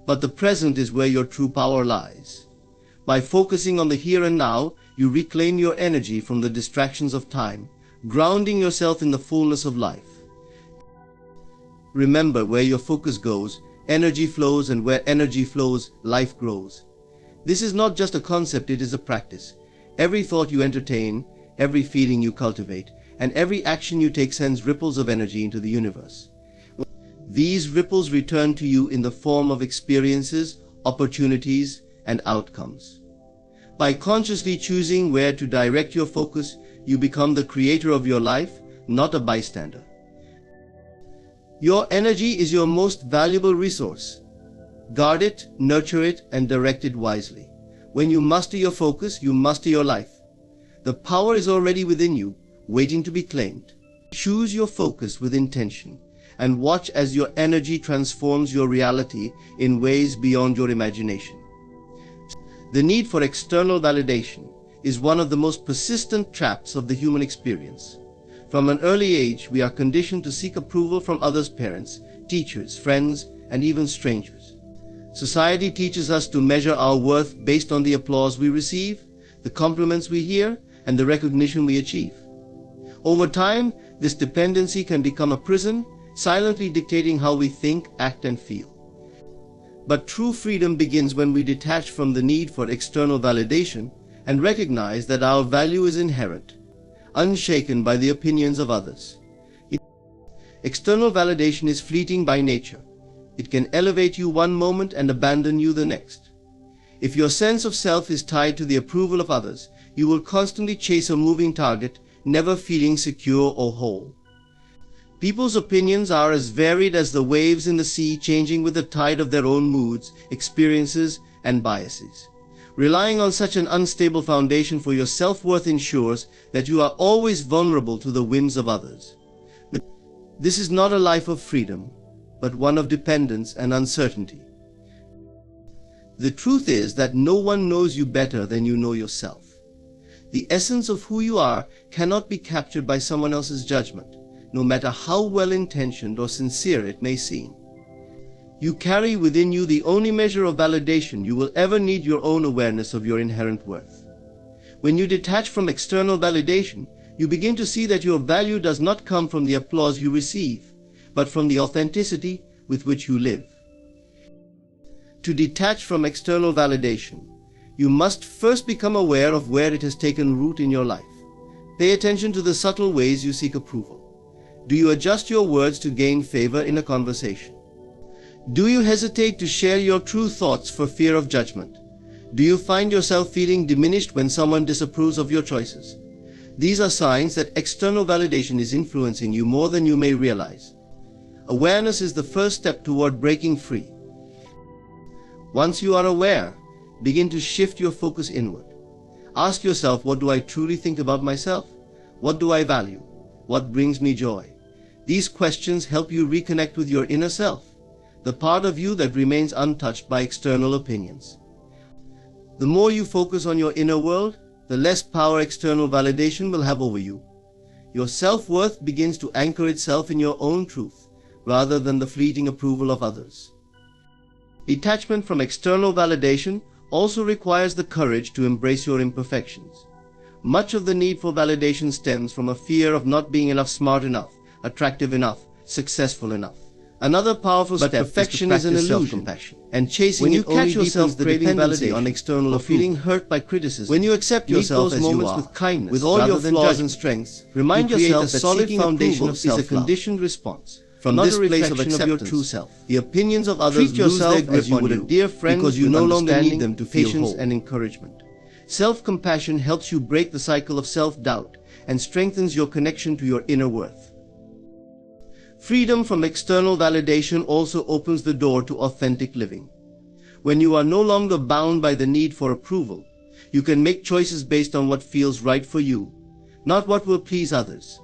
But the present is where your true power lies. By focusing on the here and now, you reclaim your energy from the distractions of time, grounding yourself in the fullness of life. Remember, where your focus goes, energy flows, and where energy flows, life grows. This is not just a concept, it is a practice. Every thought you entertain, every feeling you cultivate, and every action you take sends ripples of energy into the universe. These ripples return to you in the form of experiences, opportunities, and outcomes. By consciously choosing where to direct your focus, you become the creator of your life, not a bystander. Your energy is your most valuable resource. Guard it, nurture it, and direct it wisely. When you master your focus, you master your life. The power is already within you, waiting to be claimed. Choose your focus with intention, and watch as your energy transforms your reality in ways beyond your imagination. The need for external validation is one of the most persistent traps of the human experience. From an early age, we are conditioned to seek approval from others' parents, teachers, friends, and even strangers. Society teaches us to measure our worth based on the applause we receive, the compliments we hear, and the recognition we achieve. Over time, this dependency can become a prison, silently dictating how we think, act, and feel. But true freedom begins when we detach from the need for external validation and recognize that our value is inherent, unshaken by the opinions of others. External validation is fleeting by nature. It can elevate you one moment and abandon you the next. If your sense of self is tied to the approval of others, you will constantly chase a moving target, never feeling secure or whole. People's opinions are as varied as the waves in the sea, changing with the tide of their own moods, experiences, and biases. Relying on such an unstable foundation for your self-worth ensures that you are always vulnerable to the whims of others. This is not a life of freedom, but one of dependence and uncertainty. The truth is that no one knows you better than you know yourself. The essence of who you are cannot be captured by someone else's judgment, no matter how well-intentioned or sincere it may seem. You carry within you the only measure of validation you will ever need: your own awareness of your inherent worth. When you detach from external validation, you begin to see that your value does not come from the applause you receive, but from the authenticity with which you live. To detach from external validation, you must first become aware of where it has taken root in your life. Pay attention to the subtle ways you seek approval. Do you adjust your words to gain favor in a conversation? Do you hesitate to share your true thoughts for fear of judgment? Do you find yourself feeling diminished when someone disapproves of your choices? These are signs that external validation is influencing you more than you may realize. Awareness is the first step toward breaking free. Once you are aware, begin to shift your focus inward. Ask yourself, what do I truly think about myself? What do I value? What brings me joy? These questions help you reconnect with your inner self, the part of you that remains untouched by external opinions. The more you focus on your inner world, the less power external validation will have over you. Your self-worth begins to anchor itself in your own truth, rather than the fleeting approval of others. Detachment from external validation also requires the courage to embrace your imperfections. Much of the need for validation stems from a fear of not being enough, smart enough, attractive enough, successful enough. Another powerful step perfection is an illusion, and chasing when you catch yourself craving validation on external or feeling hurt by criticism. When you accept yourself as you are, with kindness, with all your flaws and strengths, remind yourself that solid foundation of self is a conditioned response. From this place of acceptance of your true self, the opinions of others treat yourself lose their grip as you would a dear friend, because you no longer need them to feel patience and encouragement. Self-compassion helps you break the cycle of self-doubt and strengthens your connection to your inner worth. Freedom from external validation also opens the door to authentic living. When you are no longer bound by the need for approval, you can make choices based on what feels right for you, not what will please others.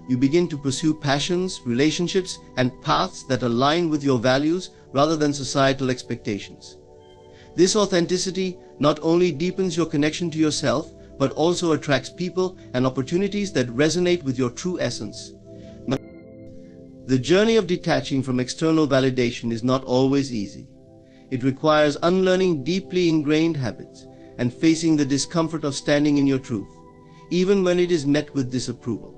You begin to pursue passions, relationships, and paths that align with your values rather than societal expectations. This authenticity not only deepens your connection to yourself, but also attracts people and opportunities that resonate with your true essence. The journey of detaching from external validation is not always easy. It requires unlearning deeply ingrained habits and facing the discomfort of standing in your truth, even when it is met with disapproval.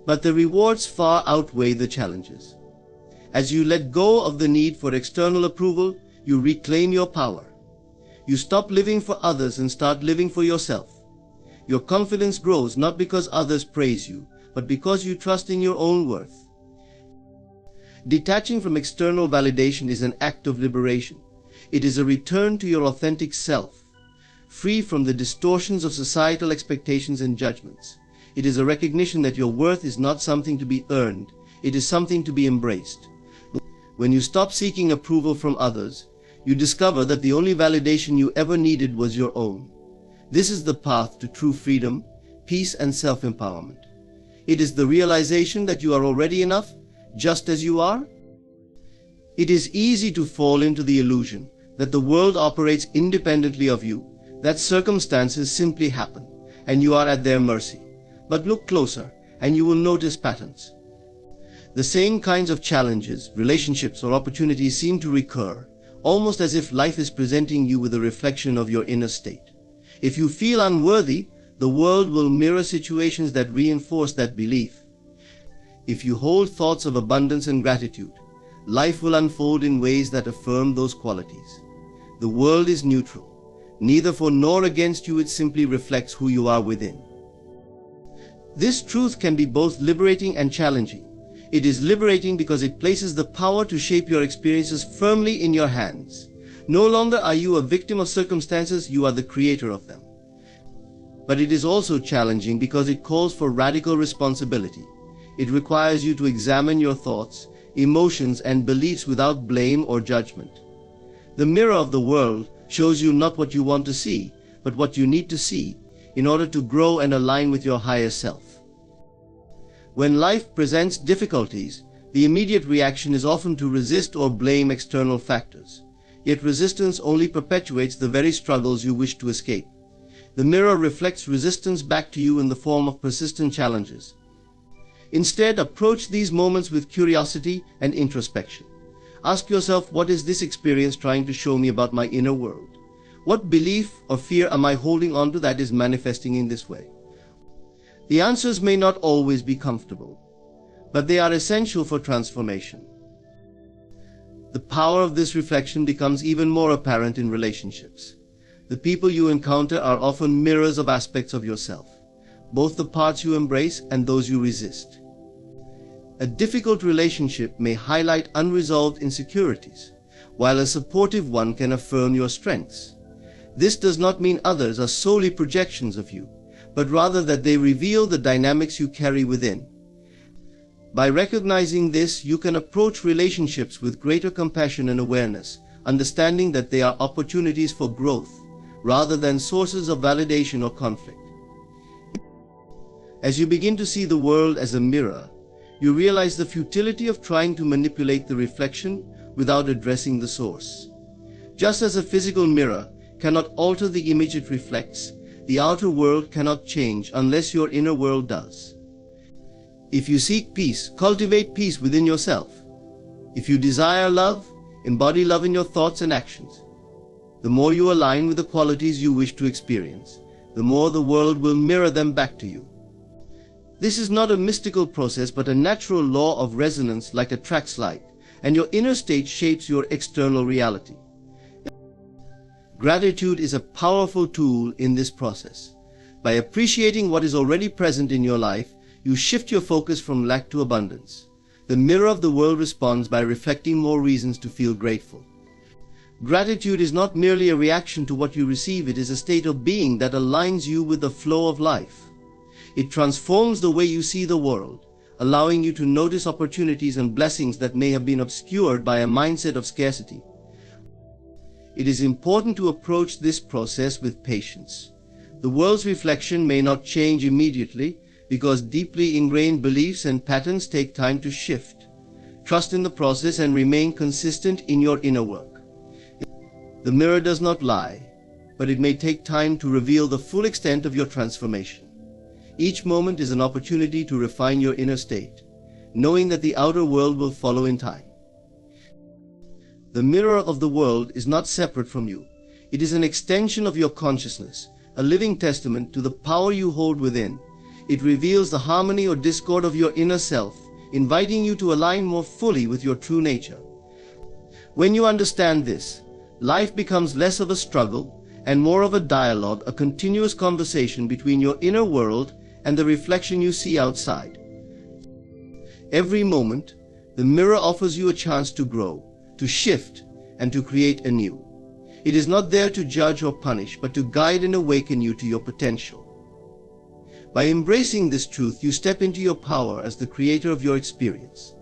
But the rewards far outweigh the challenges. As you let go of the need for external approval, you reclaim your power. You stop living for others and start living for yourself. Your confidence grows not because others praise you, but because you trust in your own worth. Detaching from external validation is an act of liberation. It is a return to your authentic self, free from the distortions of societal expectations and judgments. It is a recognition that your worth is not something to be earned, it is something to be embraced. When you stop seeking approval from others, you discover that the only validation you ever needed was your own. This is the path to true freedom, peace, and self-empowerment. It is the realization that you are already enough, just as you are. It is easy to fall into the illusion that the world operates independently of you, that circumstances simply happen, and you are at their mercy. but look closer and you will notice patterns. The same kinds of challenges, relationships, or opportunities seem to recur, almost as if life is presenting you with a reflection of your inner state. If you feel unworthy, the world will mirror situations that reinforce that belief. If you hold thoughts of abundance and gratitude, life will unfold in ways that affirm those qualities. The world is neutral. Neither for nor against you, it simply reflects who you are within. This truth can be both liberating and challenging. It is liberating because it places the power to shape your experiences firmly in your hands. No longer are you a victim of circumstances, you are the creator of them. But it is also challenging because it calls for radical responsibility. It requires you to examine your thoughts, emotions, and beliefs without blame or judgment. The mirror of the world shows you not what you want to see, but what you need to see in order to grow and align with your higher self. When life presents difficulties, the immediate reaction is often to resist or blame external factors. Yet resistance only perpetuates the very struggles you wish to escape. The mirror reflects resistance back to you in the form of persistent challenges. Instead, approach these moments with curiosity and introspection. Ask yourself, what is this experience trying to show me about my inner world? What belief or fear am I holding on to that is manifesting in this way? The answers may not always be comfortable, but they are essential for transformation. The power of this reflection becomes even more apparent in relationships. The people you encounter are often mirrors of aspects of yourself, both the parts you embrace and those you resist. A difficult relationship may highlight unresolved insecurities, while a supportive one can affirm your strengths. This does not mean others are solely projections of you, but rather that they reveal the dynamics you carry within. By recognizing this, you can approach relationships with greater compassion and awareness, understanding that they are opportunities for growth, rather than sources of validation or conflict. As you begin to see the world as a mirror, you realize the futility of trying to manipulate the reflection without addressing the source. Just as a physical mirror cannot alter the image it reflects, the outer world cannot change unless your inner world does. If you seek peace, cultivate peace within yourself. If you desire love, embody love in your thoughts and actions. The more you align with the qualities you wish to experience, the more the world will mirror them back to you. This is not a mystical process, but a natural law of resonance, like attracts like, and your inner state shapes your external reality. Gratitude is a powerful tool in this process. By appreciating what is already present in your life, you shift your focus from lack to abundance. The mirror of the world responds by reflecting more reasons to feel grateful. Gratitude is not merely a reaction to what you receive, it is a state of being that aligns you with the flow of life. It transforms the way you see the world, allowing you to notice opportunities and blessings that may have been obscured by a mindset of scarcity. It is important to approach this process with patience. The world's reflection may not change immediately because deeply ingrained beliefs and patterns take time to shift. Trust in the process and remain consistent in your inner work. The mirror does not lie, but it may take time to reveal the full extent of your transformation. Each moment is an opportunity to refine your inner state, knowing that the outer world will follow in time. The mirror of the world is not separate from you. It is an extension of your consciousness, a living testament to the power you hold within. It reveals the harmony or discord of your inner self, inviting you to align more fully with your true nature. When you understand this, life becomes less of a struggle and more of a dialogue, a continuous conversation between your inner world and the reflection you see outside. Every moment, the mirror offers you a chance to grow, to shift, and to create anew. It is not there to judge or punish, but to guide and awaken you to your potential. By embracing this truth, you step into your power as the creator of your experience.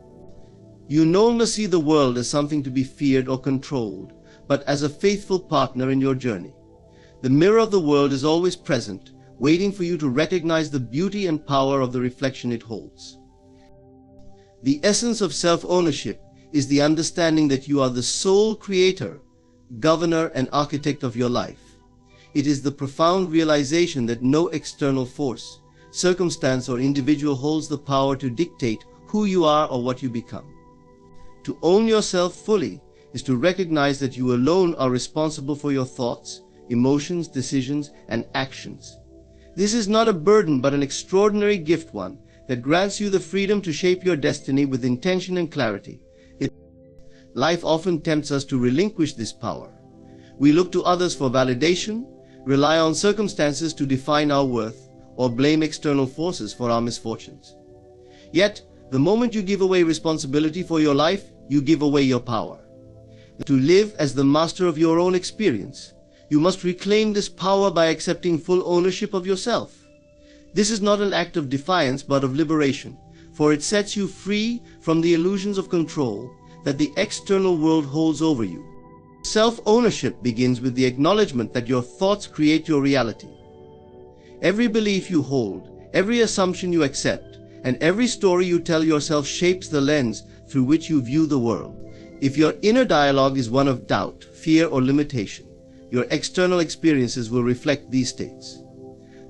You no longer see the world as something to be feared or controlled, but as a faithful partner in your journey. The mirror of the world is always present, waiting for you to recognize the beauty and power of the reflection it holds. The essence of self-ownership is the understanding that you are the sole creator, governor, and architect of your life. It is the profound realization that no external force, circumstance, or individual holds the power to dictate who you are or what you become. To own yourself fully is to recognize that you alone are responsible for your thoughts, emotions, decisions, and actions. This is not a burden but an extraordinary gift, one that grants you the freedom to shape your destiny with intention and clarity. Life often tempts us to relinquish this power. We look to others for validation, rely on circumstances to define our worth, or blame external forces for our misfortunes. Yet, the moment you give away responsibility for your life, you give away your power. To live as the master of your own experience, you must reclaim this power by accepting full ownership of yourself. This is not an act of defiance but of liberation, for it sets you free from the illusions of control that the external world holds over you. Self-ownership begins with the acknowledgement that your thoughts create your reality. Every belief you hold, every assumption you accept, and every story you tell yourself shapes the lens through which you view the world. If your inner dialogue is one of doubt, fear, or limitation, your external experiences will reflect these states.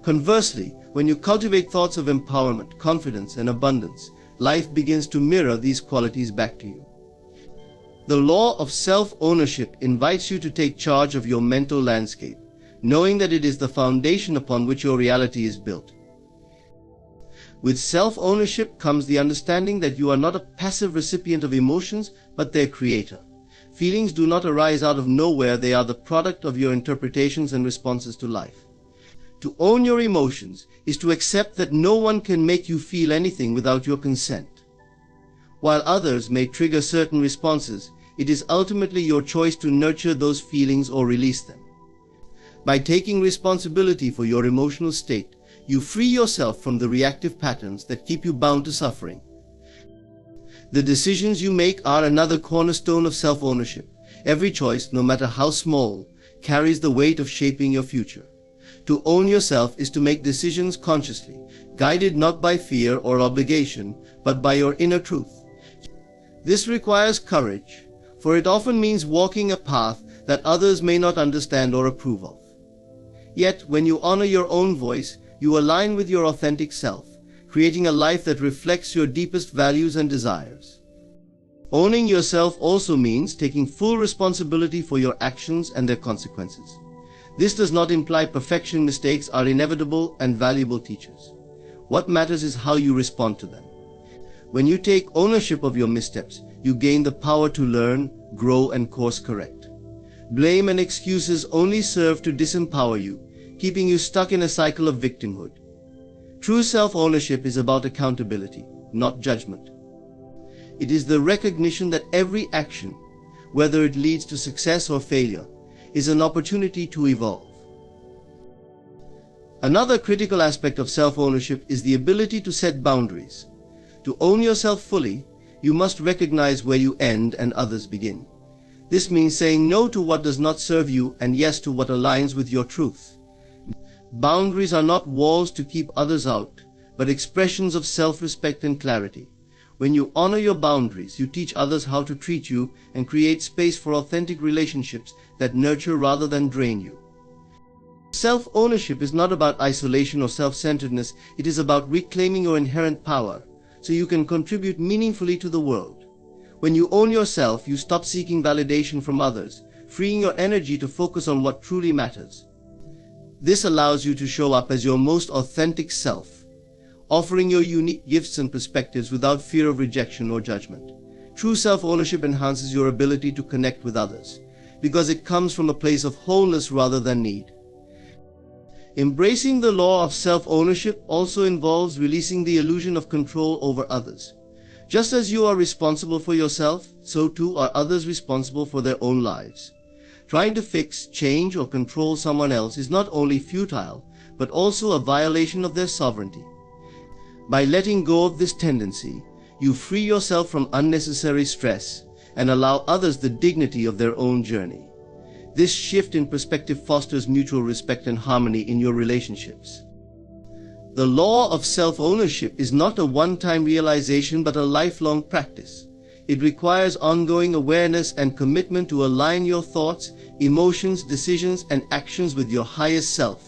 Conversely, when you cultivate thoughts of empowerment, confidence, and abundance, life begins to mirror these qualities back to you. The law of self-ownership invites you to take charge of your mental landscape, knowing that it is the foundation upon which your reality is built. With self-ownership comes the understanding that you are not a passive recipient of emotions, but their creator. Feelings do not arise out of nowhere, they are the product of your interpretations and responses to life. To own your emotions is to accept that no one can make you feel anything without your consent. While others may trigger certain responses, it is ultimately your choice to nurture those feelings or release them. By taking responsibility for your emotional state, you free yourself from the reactive patterns that keep you bound to suffering. The decisions you make are another cornerstone of self-ownership. Every choice, no matter how small, carries the weight of shaping your future. To own yourself is to make decisions consciously, guided not by fear or obligation, but by your inner truth. This requires courage, for it often means walking a path that others may not understand or approve of. Yet, when you honor your own voice, you align with your authentic self, creating a life that reflects your deepest values and desires. Owning yourself also means taking full responsibility for your actions and their consequences. This does not imply perfection. Mistakes are inevitable and valuable teachers. What matters is how you respond to them. When you take ownership of your missteps, you gain the power to learn, grow, and course correct. Blame and excuses only serve to disempower you, keeping you stuck in a cycle of victimhood. True self-ownership is about accountability, not judgment. It is the recognition that every action, whether it leads to success or failure, is an opportunity to evolve. Another critical aspect of self-ownership is the ability to set boundaries. To own yourself fully, you must recognize where you end and others begin. This means saying no to what does not serve you and yes to what aligns with your truth. Boundaries are not walls to keep others out, but expressions of self-respect and clarity. When you honor your boundaries, you teach others how to treat you and create space for authentic relationships that nurture rather than drain you. Self-ownership is not about isolation or self-centeredness. It is about reclaiming your inherent power, so you can contribute meaningfully to the world. When you own yourself, you stop seeking validation from others, freeing your energy to focus on what truly matters. This allows you to show up as your most authentic self, offering your unique gifts and perspectives without fear of rejection or judgment. True self-ownership enhances your ability to connect with others, because it comes from a place of wholeness rather than need. Embracing the law of self-ownership also involves releasing the illusion of control over others. Just as you are responsible for yourself, so too are others responsible for their own lives. Trying to fix, change, or control someone else is not only futile, but also a violation of their sovereignty. By letting go of this tendency, you free yourself from unnecessary stress and allow others the dignity of their own journey. This shift in perspective fosters mutual respect and harmony in your relationships. The law of self-ownership is not a one-time realization but a lifelong practice. It requires ongoing awareness and commitment to align your thoughts, emotions, decisions, and actions with your highest self.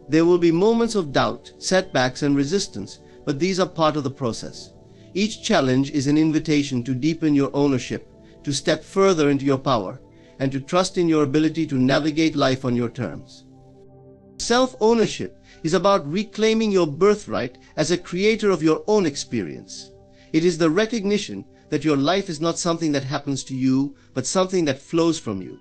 There will be moments of doubt, setbacks, and resistance, but these are part of the process. Each challenge is an invitation to deepen your ownership, to step further into your power, and to trust in your ability to navigate life on your terms. Self-ownership is about reclaiming your birthright as a creator of your own experience. It is the recognition that your life is not something that happens to you, but something that flows from you.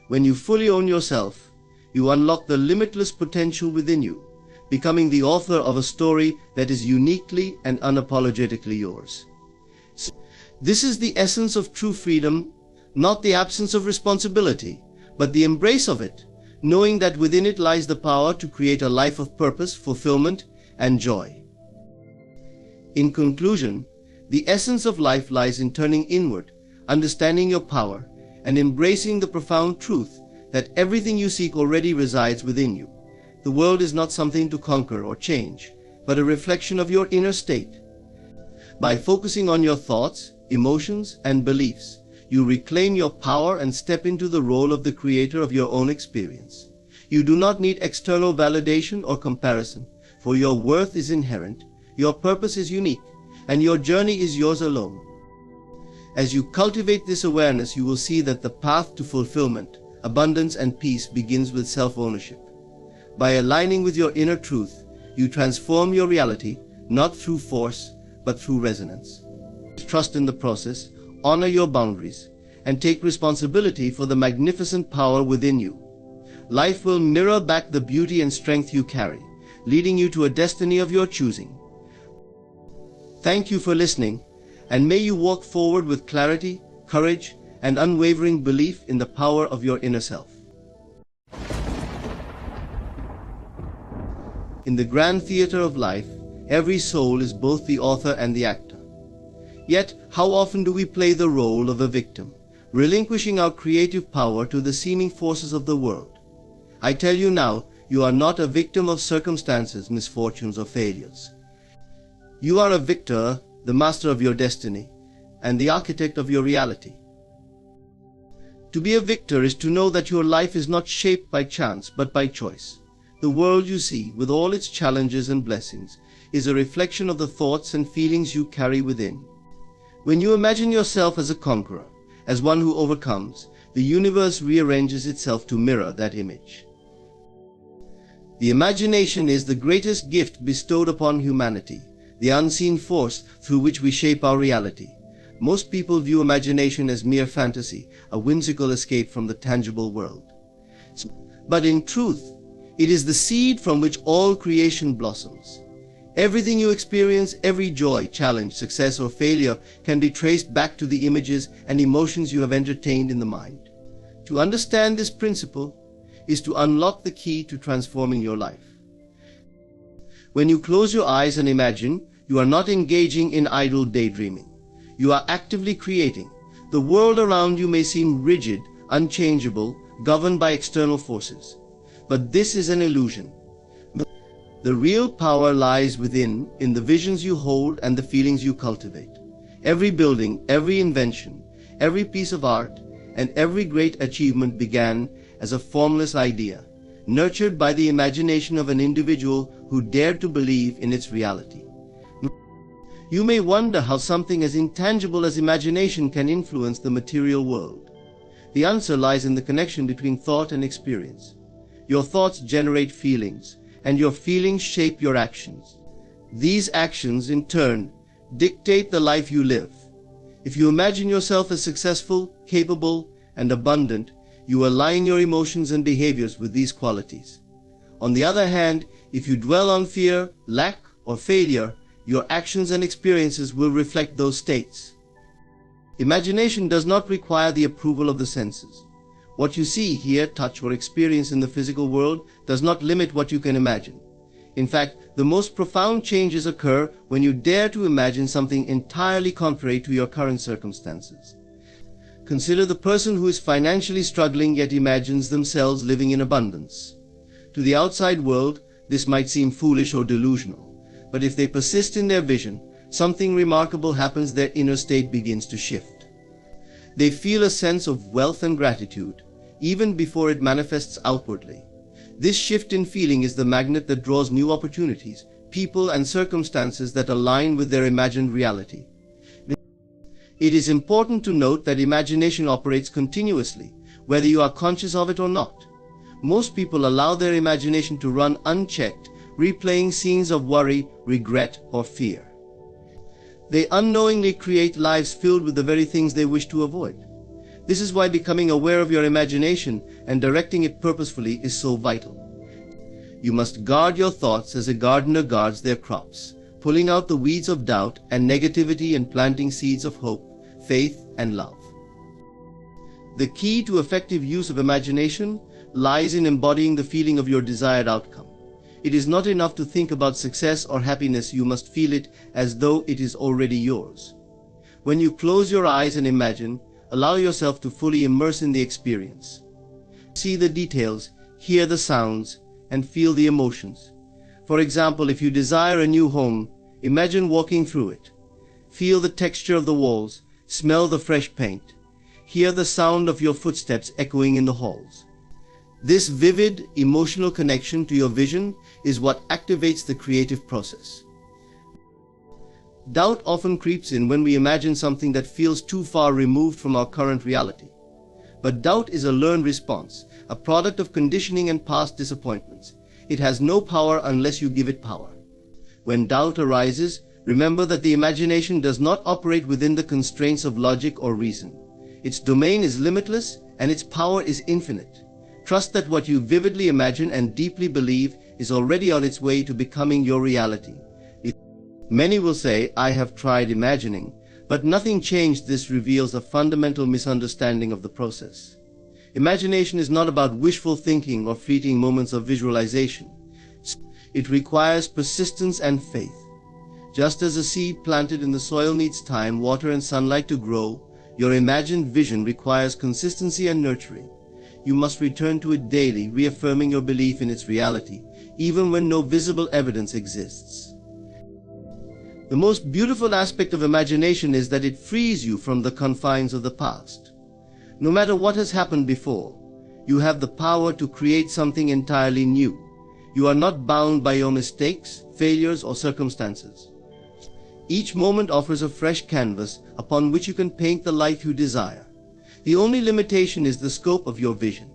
When you fully own yourself, you unlock the limitless potential within you, becoming the author of a story that is uniquely and unapologetically yours. This is the essence of true freedom, not the absence of responsibility, but the embrace of it, knowing that within it lies the power to create a life of purpose, fulfillment, and joy. In conclusion, the essence of life lies in turning inward, understanding your power, and embracing the profound truth that everything you seek already resides within you. The world is not something to conquer or change, but a reflection of your inner state. By focusing on your thoughts, emotions, and beliefs, you reclaim your power and step into the role of the creator of your own experience. You do not need external validation or comparison, for your worth is inherent, your purpose is unique, and your journey is yours alone. As you cultivate this awareness, you will see that the path to fulfillment, abundance, and peace begins with self-ownership. By aligning with your inner truth, you transform your reality, not through force, but through resonance. Trust in the process, honor your boundaries, and take responsibility for the magnificent power within you. Life will mirror back the beauty and strength you carry, leading you to a destiny of your choosing. Thank you for listening, and may you walk forward with clarity, courage, and unwavering belief in the power of your inner self. In the grand theater of life, every soul is both the author and the actor. Yet, how often do we play the role of a victim, relinquishing our creative power to the seeming forces of the world? I tell you now, you are not a victim of circumstances, misfortunes, or failures. You are a victor, the master of your destiny, and the architect of your reality. To be a victor is to know that your life is not shaped by chance, but by choice. The world you see, with all its challenges and blessings, is a reflection of the thoughts and feelings you carry within. When you imagine yourself as a conqueror, as one who overcomes, the universe rearranges itself to mirror that image. The imagination is the greatest gift bestowed upon humanity, the unseen force through which we shape our reality. Most people view imagination as mere fantasy, a whimsical escape from the tangible world. But in truth, it is the seed from which all creation blossoms. Everything you experience, every joy, challenge, success, or failure can be traced back to the images and emotions you have entertained in the mind. To understand this principle is to unlock the key to transforming your life. When you close your eyes and imagine, you are not engaging in idle daydreaming. You are actively creating. The world around you may seem rigid, unchangeable, governed by external forces. But this is an illusion. The real power lies within, in the visions you hold and the feelings you cultivate. Every building, every invention, every piece of art, and every great achievement began as a formless idea, nurtured by the imagination of an individual who dared to believe in its reality. You may wonder how something as intangible as imagination can influence the material world. The answer lies in the connection between thought and experience. Your thoughts generate feelings, and your feelings shape your actions. These actions, in turn, dictate the life you live. If you imagine yourself as successful, capable, and abundant, you align your emotions and behaviors with these qualities. On the other hand, if you dwell on fear, lack, or failure, your actions and experiences will reflect those states. Imagination does not require the approval of the senses. What you see, hear, touch, or experience in the physical world does not limit what you can imagine. In fact, the most profound changes occur when you dare to imagine something entirely contrary to your current circumstances. Consider the person who is financially struggling yet imagines themselves living in abundance. To the outside world, this might seem foolish or delusional, but if they persist in their vision, something remarkable happens. Their inner state begins to shift. They feel a sense of wealth and gratitude, even before it manifests outwardly. This shift in feeling is the magnet that draws new opportunities, people and circumstances that align with their imagined reality. It is important to note that imagination operates continuously, whether you are conscious of it or not. Most people allow their imagination to run unchecked, replaying scenes of worry, regret, or fear. They unknowingly create lives filled with the very things they wish to avoid. This is why becoming aware of your imagination and directing it purposefully is so vital. You must guard your thoughts as a gardener guards their crops, pulling out the weeds of doubt and negativity and planting seeds of hope, faith, and love. The key to effective use of imagination lies in embodying the feeling of your desired outcome. It is not enough to think about success or happiness, you must feel it as though it is already yours. When you close your eyes and imagine, allow yourself to fully immerse in the experience. See the details, hear the sounds, and feel the emotions. For example, if you desire a new home, imagine walking through it. Feel the texture of the walls, smell the fresh paint, hear the sound of your footsteps echoing in the halls. This vivid, emotional connection to your vision is what activates the creative process. Doubt often creeps in when we imagine something that feels too far removed from our current reality. But doubt is a learned response, a product of conditioning and past disappointments. It has no power unless you give it power. When doubt arises, remember that the imagination does not operate within the constraints of logic or reason. Its domain is limitless and its power is infinite. Trust that what you vividly imagine and deeply believe is already on its way to becoming your reality. Many will say, I have tried imagining, but nothing changed. This reveals a fundamental misunderstanding of the process. Imagination is not about wishful thinking or fleeting moments of visualization. It requires persistence and faith. Just as a seed planted in the soil needs time, water, and sunlight to grow, your imagined vision requires consistency and nurturing. You must return to it daily, reaffirming your belief in its reality, even when no visible evidence exists. The most beautiful aspect of imagination is that it frees you from the confines of the past. No matter what has happened before, you have the power to create something entirely new. You are not bound by your mistakes, failures, or circumstances. Each moment offers a fresh canvas upon which you can paint the life you desire. The only limitation is the scope of your vision.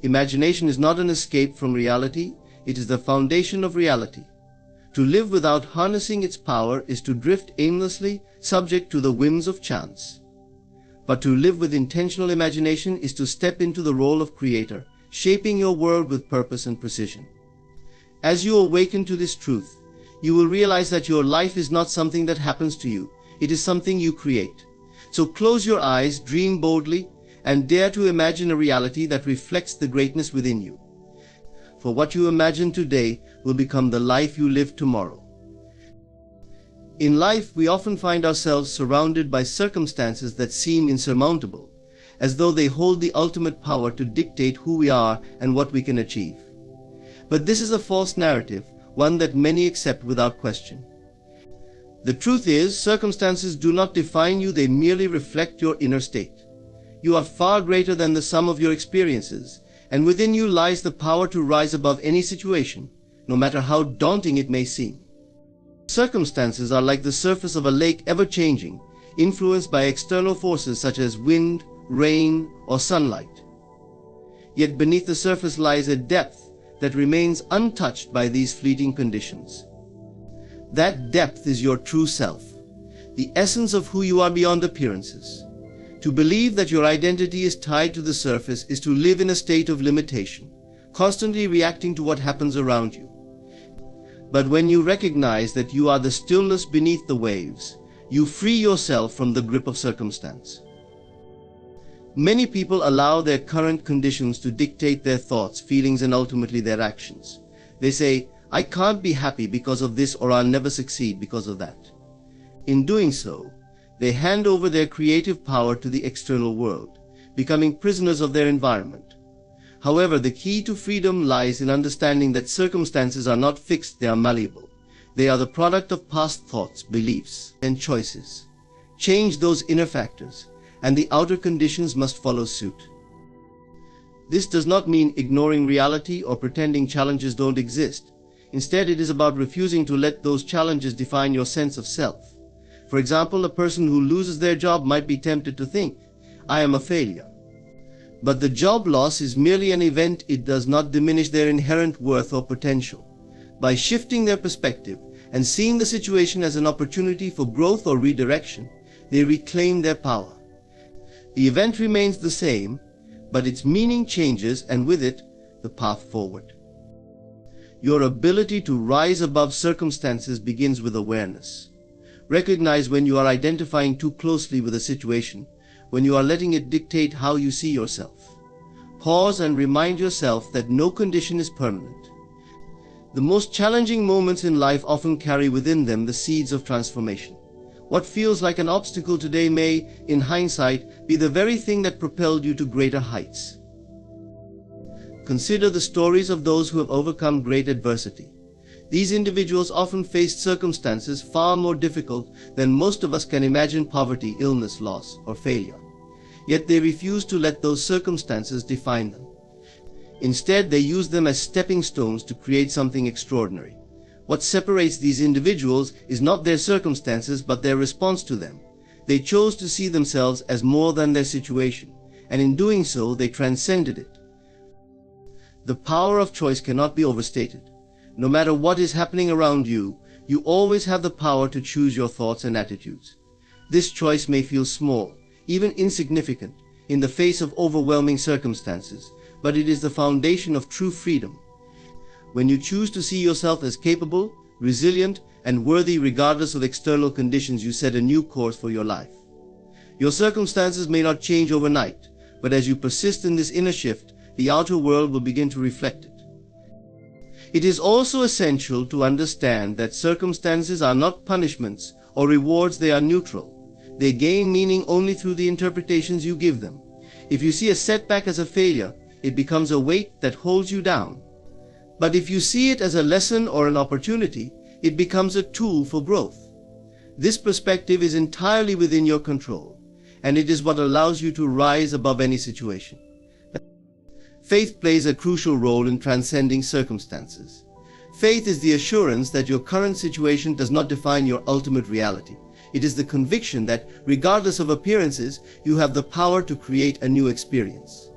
Imagination is not an escape from reality, it is the foundation of reality. To live without harnessing its power is to drift aimlessly, subject to the whims of chance. But to live with intentional imagination is to step into the role of creator, shaping your world with purpose and precision. As you awaken to this truth, you will realize that your life is not something that happens to you, it is something you create. So close your eyes, dream boldly, and dare to imagine a reality that reflects the greatness within you. For what you imagine today will become the life you live tomorrow. In life, we often find ourselves surrounded by circumstances that seem insurmountable, as though they hold the ultimate power to dictate who we are and what we can achieve. But this is a false narrative, one that many accept without question. The truth is, circumstances do not define you, they merely reflect your inner state. You are far greater than the sum of your experiences, and within you lies the power to rise above any situation, no matter how daunting it may seem. Circumstances are like the surface of a lake, ever changing, influenced by external forces such as wind, rain, or sunlight. Yet beneath the surface lies a depth that remains untouched by these fleeting conditions. That depth is your true self, the essence of who you are beyond appearances. To believe that your identity is tied to the surface is to live in a state of limitation, constantly reacting to what happens around you. But when you recognize that you are the stillness beneath the waves, you free yourself from the grip of circumstance. Many people allow their current conditions to dictate their thoughts, feelings, and ultimately their actions. They say, I can't be happy because of this, or I'll never succeed because of that. In doing so, they hand over their creative power to the external world, becoming prisoners of their environment. However, the key to freedom lies in understanding that circumstances are not fixed, they are malleable. They are the product of past thoughts, beliefs, and choices. Change those inner factors, and the outer conditions must follow suit. This does not mean ignoring reality or pretending challenges don't exist. Instead, it is about refusing to let those challenges define your sense of self. For example, a person who loses their job might be tempted to think, "I am a failure." But the job loss is merely an event. It does not diminish their inherent worth or potential. By shifting their perspective and seeing the situation as an opportunity for growth or redirection, they reclaim their power. The event remains the same, but its meaning changes, and with it, the path forward. Your ability to rise above circumstances begins with awareness. Recognize when you are identifying too closely with a situation, when you are letting it dictate how you see yourself. Pause and remind yourself that no condition is permanent. The most challenging moments in life often carry within them the seeds of transformation. What feels like an obstacle today may, in hindsight, be the very thing that propelled you to greater heights. Consider the stories of those who have overcome great adversity. These individuals often faced circumstances far more difficult than most of us can imagine: poverty, illness, loss, or failure. Yet they refused to let those circumstances define them. Instead, they used them as stepping stones to create something extraordinary. What separates these individuals is not their circumstances, but their response to them. They chose to see themselves as more than their situation, and in doing so, they transcended it. The power of choice cannot be overstated. No matter what is happening around you, you always have the power to choose your thoughts and attitudes. This choice may feel small, even insignificant, in the face of overwhelming circumstances, but it is the foundation of true freedom. When you choose to see yourself as capable, resilient, and worthy regardless of external conditions, you set a new course for your life. Your circumstances may not change overnight, but as you persist in this inner shift, the outer world will begin to reflect it. It is also essential to understand that circumstances are not punishments or rewards. They are neutral. They gain meaning only through the interpretations you give them. If you see a setback as a failure, it becomes a weight that holds you down. But if you see it as a lesson or an opportunity, it becomes a tool for growth. This perspective is entirely within your control, and it is what allows you to rise above any situation. Faith plays a crucial role in transcending circumstances. Faith is the assurance that your current situation does not define your ultimate reality. It is the conviction that, regardless of appearances, you have the power to create a new experience.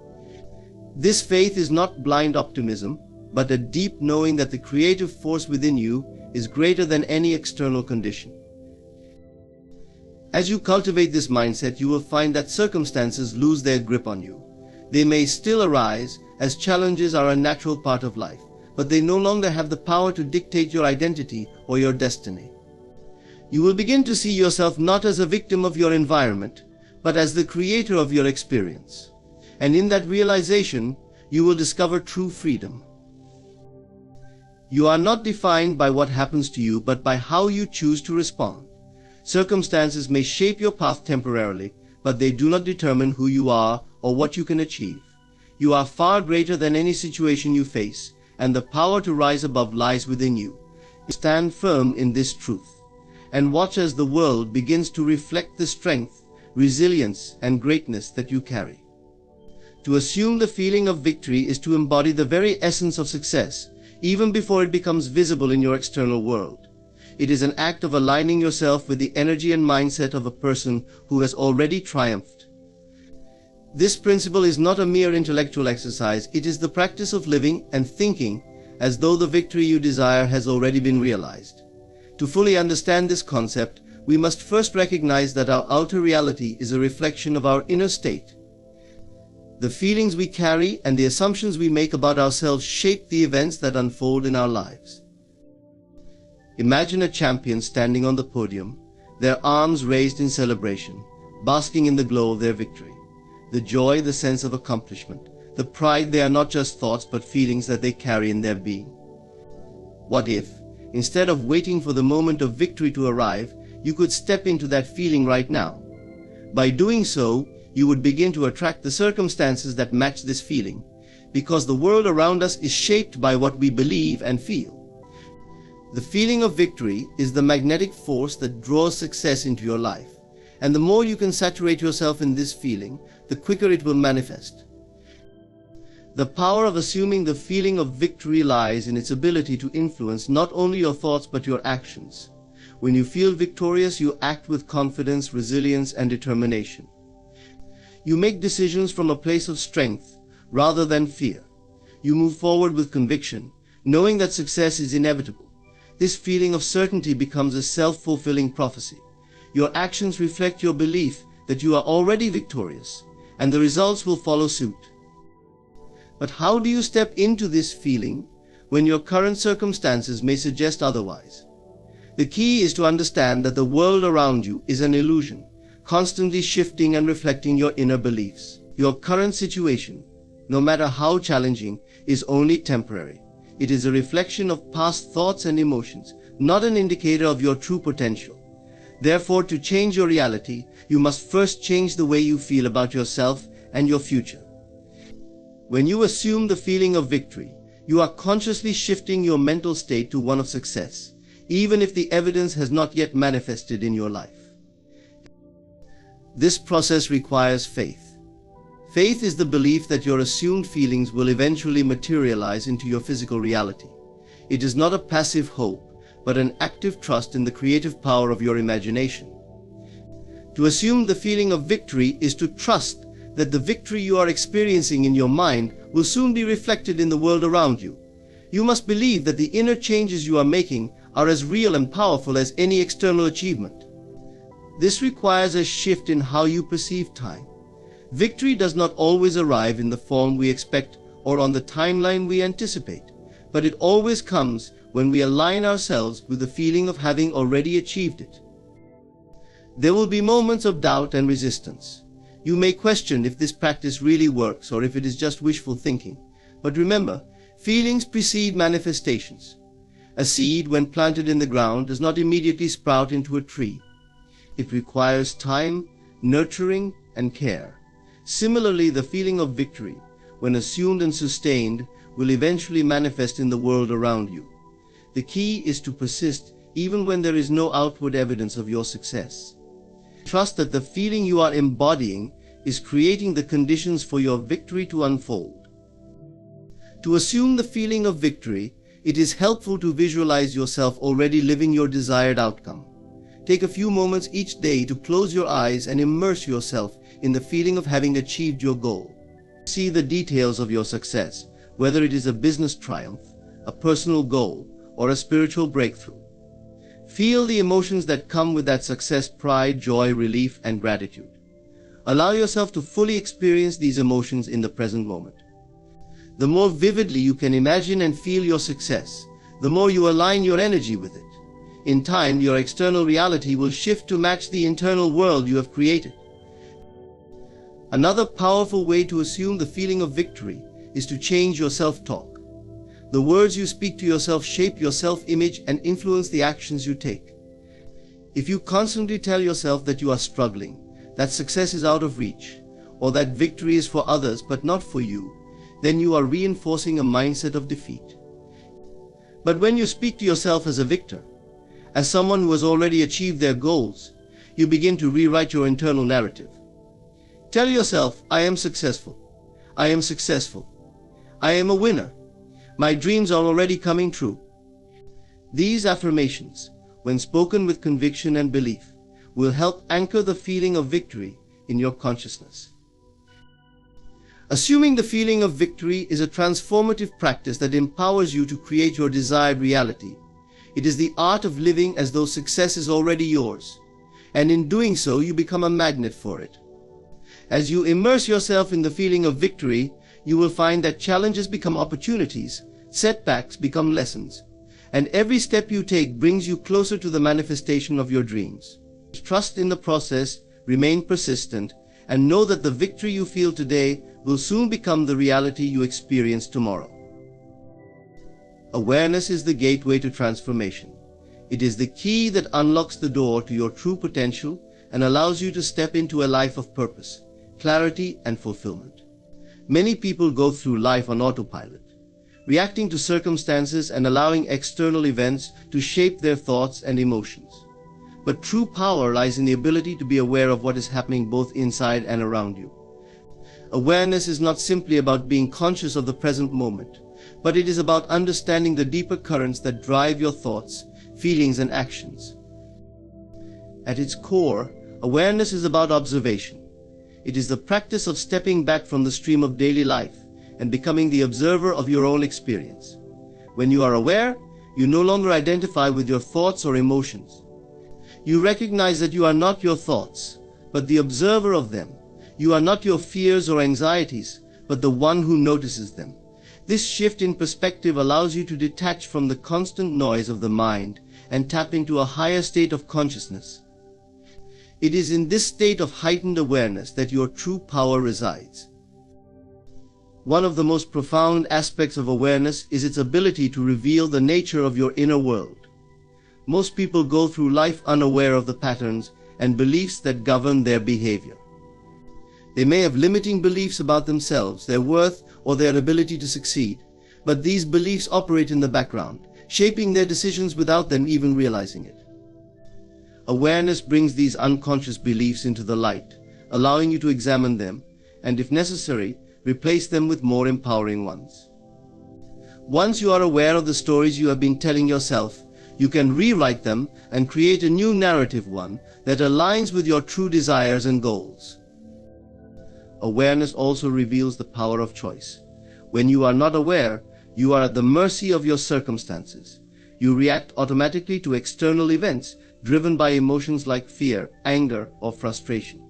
This faith is not blind optimism, but a deep knowing that the creative force within you is greater than any external condition. As you cultivate this mindset, you will find that circumstances lose their grip on you. They may still arise, as challenges are a natural part of life, but they no longer have the power to dictate your identity or your destiny. You will begin to see yourself not as a victim of your environment, but as the creator of your experience. And in that realization, you will discover true freedom. You are not defined by what happens to you, but by how you choose to respond. Circumstances may shape your path temporarily, but they do not determine who you are or what you can achieve. You are far greater than any situation you face, and the power to rise above lies within you. Stand firm in this truth, and watch as the world begins to reflect the strength, resilience, and greatness that you carry. To assume the feeling of victory is to embody the very essence of success, even before it becomes visible in your external world. It is an act of aligning yourself with the energy and mindset of a person who has already triumphed. This principle is not a mere intellectual exercise. It is the practice of living and thinking as though the victory you desire has already been realized. To fully understand this concept, we must first recognize that our outer reality is a reflection of our inner state. The feelings we carry and the assumptions we make about ourselves shape the events that unfold in our lives. Imagine a champion standing on the podium, their arms raised in celebration, basking in the glow of their victory. The joy, the sense of accomplishment, the pride, they are not just thoughts but feelings that they carry in their being. What if, instead of waiting for the moment of victory to arrive, you could step into that feeling right now? By doing so, you would begin to attract the circumstances that match this feeling, because the world around us is shaped by what we believe and feel. The feeling of victory is the magnetic force that draws success into your life, and the more you can saturate yourself in this feeling, the quicker it will manifest. The power of assuming the feeling of victory lies in its ability to influence not only your thoughts but your actions. When you feel victorious, you act with confidence, resilience, and determination. You make decisions from a place of strength rather than fear. You move forward with conviction, knowing that success is inevitable. This feeling of certainty becomes a self-fulfilling prophecy. Your actions reflect your belief that you are already victorious, and the results will follow suit. But how do you step into this feeling when your current circumstances may suggest otherwise? The key is to understand that the world around you is an illusion, constantly shifting and reflecting your inner beliefs. Your current situation, no matter how challenging, is only temporary. It is a reflection of past thoughts and emotions, not an indicator of your true potential. Therefore, to change your reality, you must first change the way you feel about yourself and your future. When you assume the feeling of victory, you are consciously shifting your mental state to one of success, even if the evidence has not yet manifested in your life. This process requires faith. Faith is the belief that your assumed feelings will eventually materialize into your physical reality. It is not a passive hope, but an active trust in the creative power of your imagination. To assume the feeling of victory is to trust that the victory you are experiencing in your mind will soon be reflected in the world around you. You must believe that the inner changes you are making are as real and powerful as any external achievement. This requires a shift in how you perceive time. Victory does not always arrive in the form we expect or on the timeline we anticipate, but it always comes when we align ourselves with the feeling of having already achieved it. There will be moments of doubt and resistance. You may question if this practice really works or if it is just wishful thinking. But remember, feelings precede manifestations. A seed, when planted in the ground, does not immediately sprout into a tree. It requires time, nurturing, and care. Similarly, the feeling of victory, when assumed and sustained, will eventually manifest in the world around you. The key is to persist even when there is no outward evidence of your success. Trust that the feeling you are embodying is creating the conditions for your victory to unfold. To assume the feeling of victory, it is helpful to visualize yourself already living your desired outcome. Take a few moments each day to close your eyes and immerse yourself in the feeling of having achieved your goal. See the details of your success, whether it is a business triumph, a personal goal, or a spiritual breakthrough. Feel the emotions that come with that success: pride, joy, relief, and gratitude. Allow yourself to fully experience these emotions in the present moment. The more vividly you can imagine and feel your success, the more you align your energy with it. In time, your external reality will shift to match the internal world you have created. Another powerful way to assume the feeling of victory is to change your self-talk. The words you speak to yourself shape your self-image and influence the actions you take. If you constantly tell yourself that you are struggling, that success is out of reach, or that victory is for others but not for you, then you are reinforcing a mindset of defeat. But when you speak to yourself as a victor, as someone who has already achieved their goals, you begin to rewrite your internal narrative. Tell yourself, I am successful. I am successful. I am a winner. My dreams are already coming true. These affirmations, when spoken with conviction and belief, will help anchor the feeling of victory in your consciousness. Assuming the feeling of victory is a transformative practice that empowers you to create your desired reality. It is the art of living as though success is already yours, and in doing so you become a magnet for it. As you immerse yourself in the feeling of victory, you will find that challenges become opportunities, setbacks become lessons, and every step you take brings you closer to the manifestation of your dreams. Trust in the process, remain persistent, and know that the victory you feel today will soon become the reality you experience tomorrow. Awareness is the gateway to transformation. It is the key that unlocks the door to your true potential and allows you to step into a life of purpose, clarity, and fulfillment. Many people go through life on autopilot, reacting to circumstances and allowing external events to shape their thoughts and emotions. But true power lies in the ability to be aware of what is happening both inside and around you. Awareness is not simply about being conscious of the present moment, but it is about understanding the deeper currents that drive your thoughts, feelings, and actions. At its core, awareness is about observation. It is the practice of stepping back from the stream of daily life and becoming the observer of your own experience. When you are aware, you no longer identify with your thoughts or emotions. You recognize that you are not your thoughts, but the observer of them. You are not your fears or anxieties, but the one who notices them. This shift in perspective allows you to detach from the constant noise of the mind and tap into a higher state of consciousness. It is in this state of heightened awareness that your true power resides. One of the most profound aspects of awareness is its ability to reveal the nature of your inner world. Most people go through life unaware of the patterns and beliefs that govern their behavior. They may have limiting beliefs about themselves, their worth, or their ability to succeed, but these beliefs operate in the background, shaping their decisions without them even realizing it. Awareness brings these unconscious beliefs into the light, allowing you to examine them, and if necessary, replace them with more empowering ones. Once you are aware of the stories you have been telling yourself, you can rewrite them and create a new narrative one that aligns with your true desires and goals. Awareness also reveals the power of choice. When you are not aware, you are at the mercy of your circumstances. You react automatically to external events driven by emotions like fear, anger, or frustration.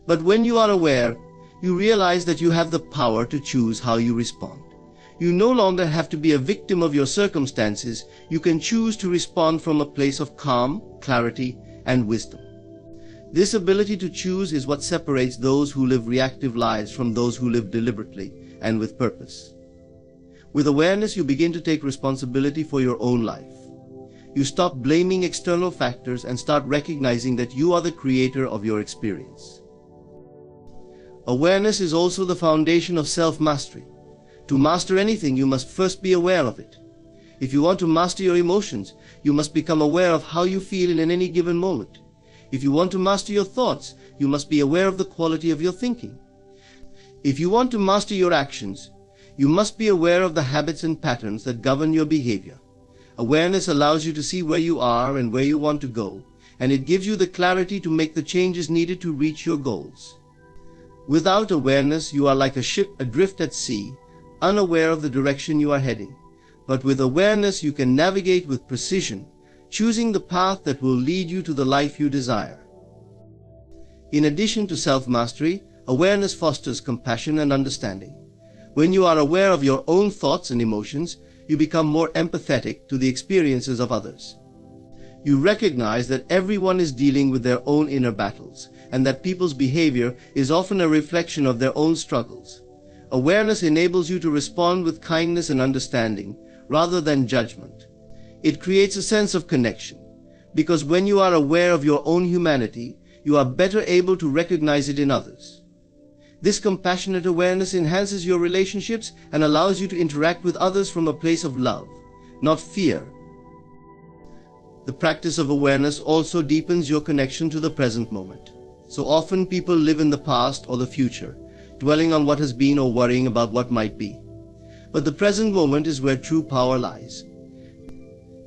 But when you are aware, you realize that you have the power to choose how you respond. You no longer have to be a victim of your circumstances. You can choose to respond from a place of calm, clarity, and wisdom. This ability to choose is what separates those who live reactive lives from those who live deliberately and with purpose. With awareness, you begin to take responsibility for your own life. You stop blaming external factors and start recognizing that you are the creator of your experience. Awareness is also the foundation of self-mastery. To master anything, you must first be aware of it. If you want to master your emotions, you must become aware of how you feel in any given moment. If you want to master your thoughts, you must be aware of the quality of your thinking. If you want to master your actions, you must be aware of the habits and patterns that govern your behavior. Awareness allows you to see where you are and where you want to go, and it gives you the clarity to make the changes needed to reach your goals. Without awareness, you are like a ship adrift at sea, unaware of the direction you are heading. But with awareness, you can navigate with precision, choosing the path that will lead you to the life you desire. In addition to self-mastery, awareness fosters compassion and understanding. When you are aware of your own thoughts and emotions, you become more empathetic to the experiences of others. You recognize that everyone is dealing with their own inner battles, and that people's behavior is often a reflection of their own struggles. Awareness enables you to respond with kindness and understanding, rather than judgment. It creates a sense of connection, because when you are aware of your own humanity, you are better able to recognize it in others. This compassionate awareness enhances your relationships and allows you to interact with others from a place of love, not fear. The practice of awareness also deepens your connection to the present moment. So often people live in the past or the future, dwelling on what has been or worrying about what might be. But the present moment is where true power lies.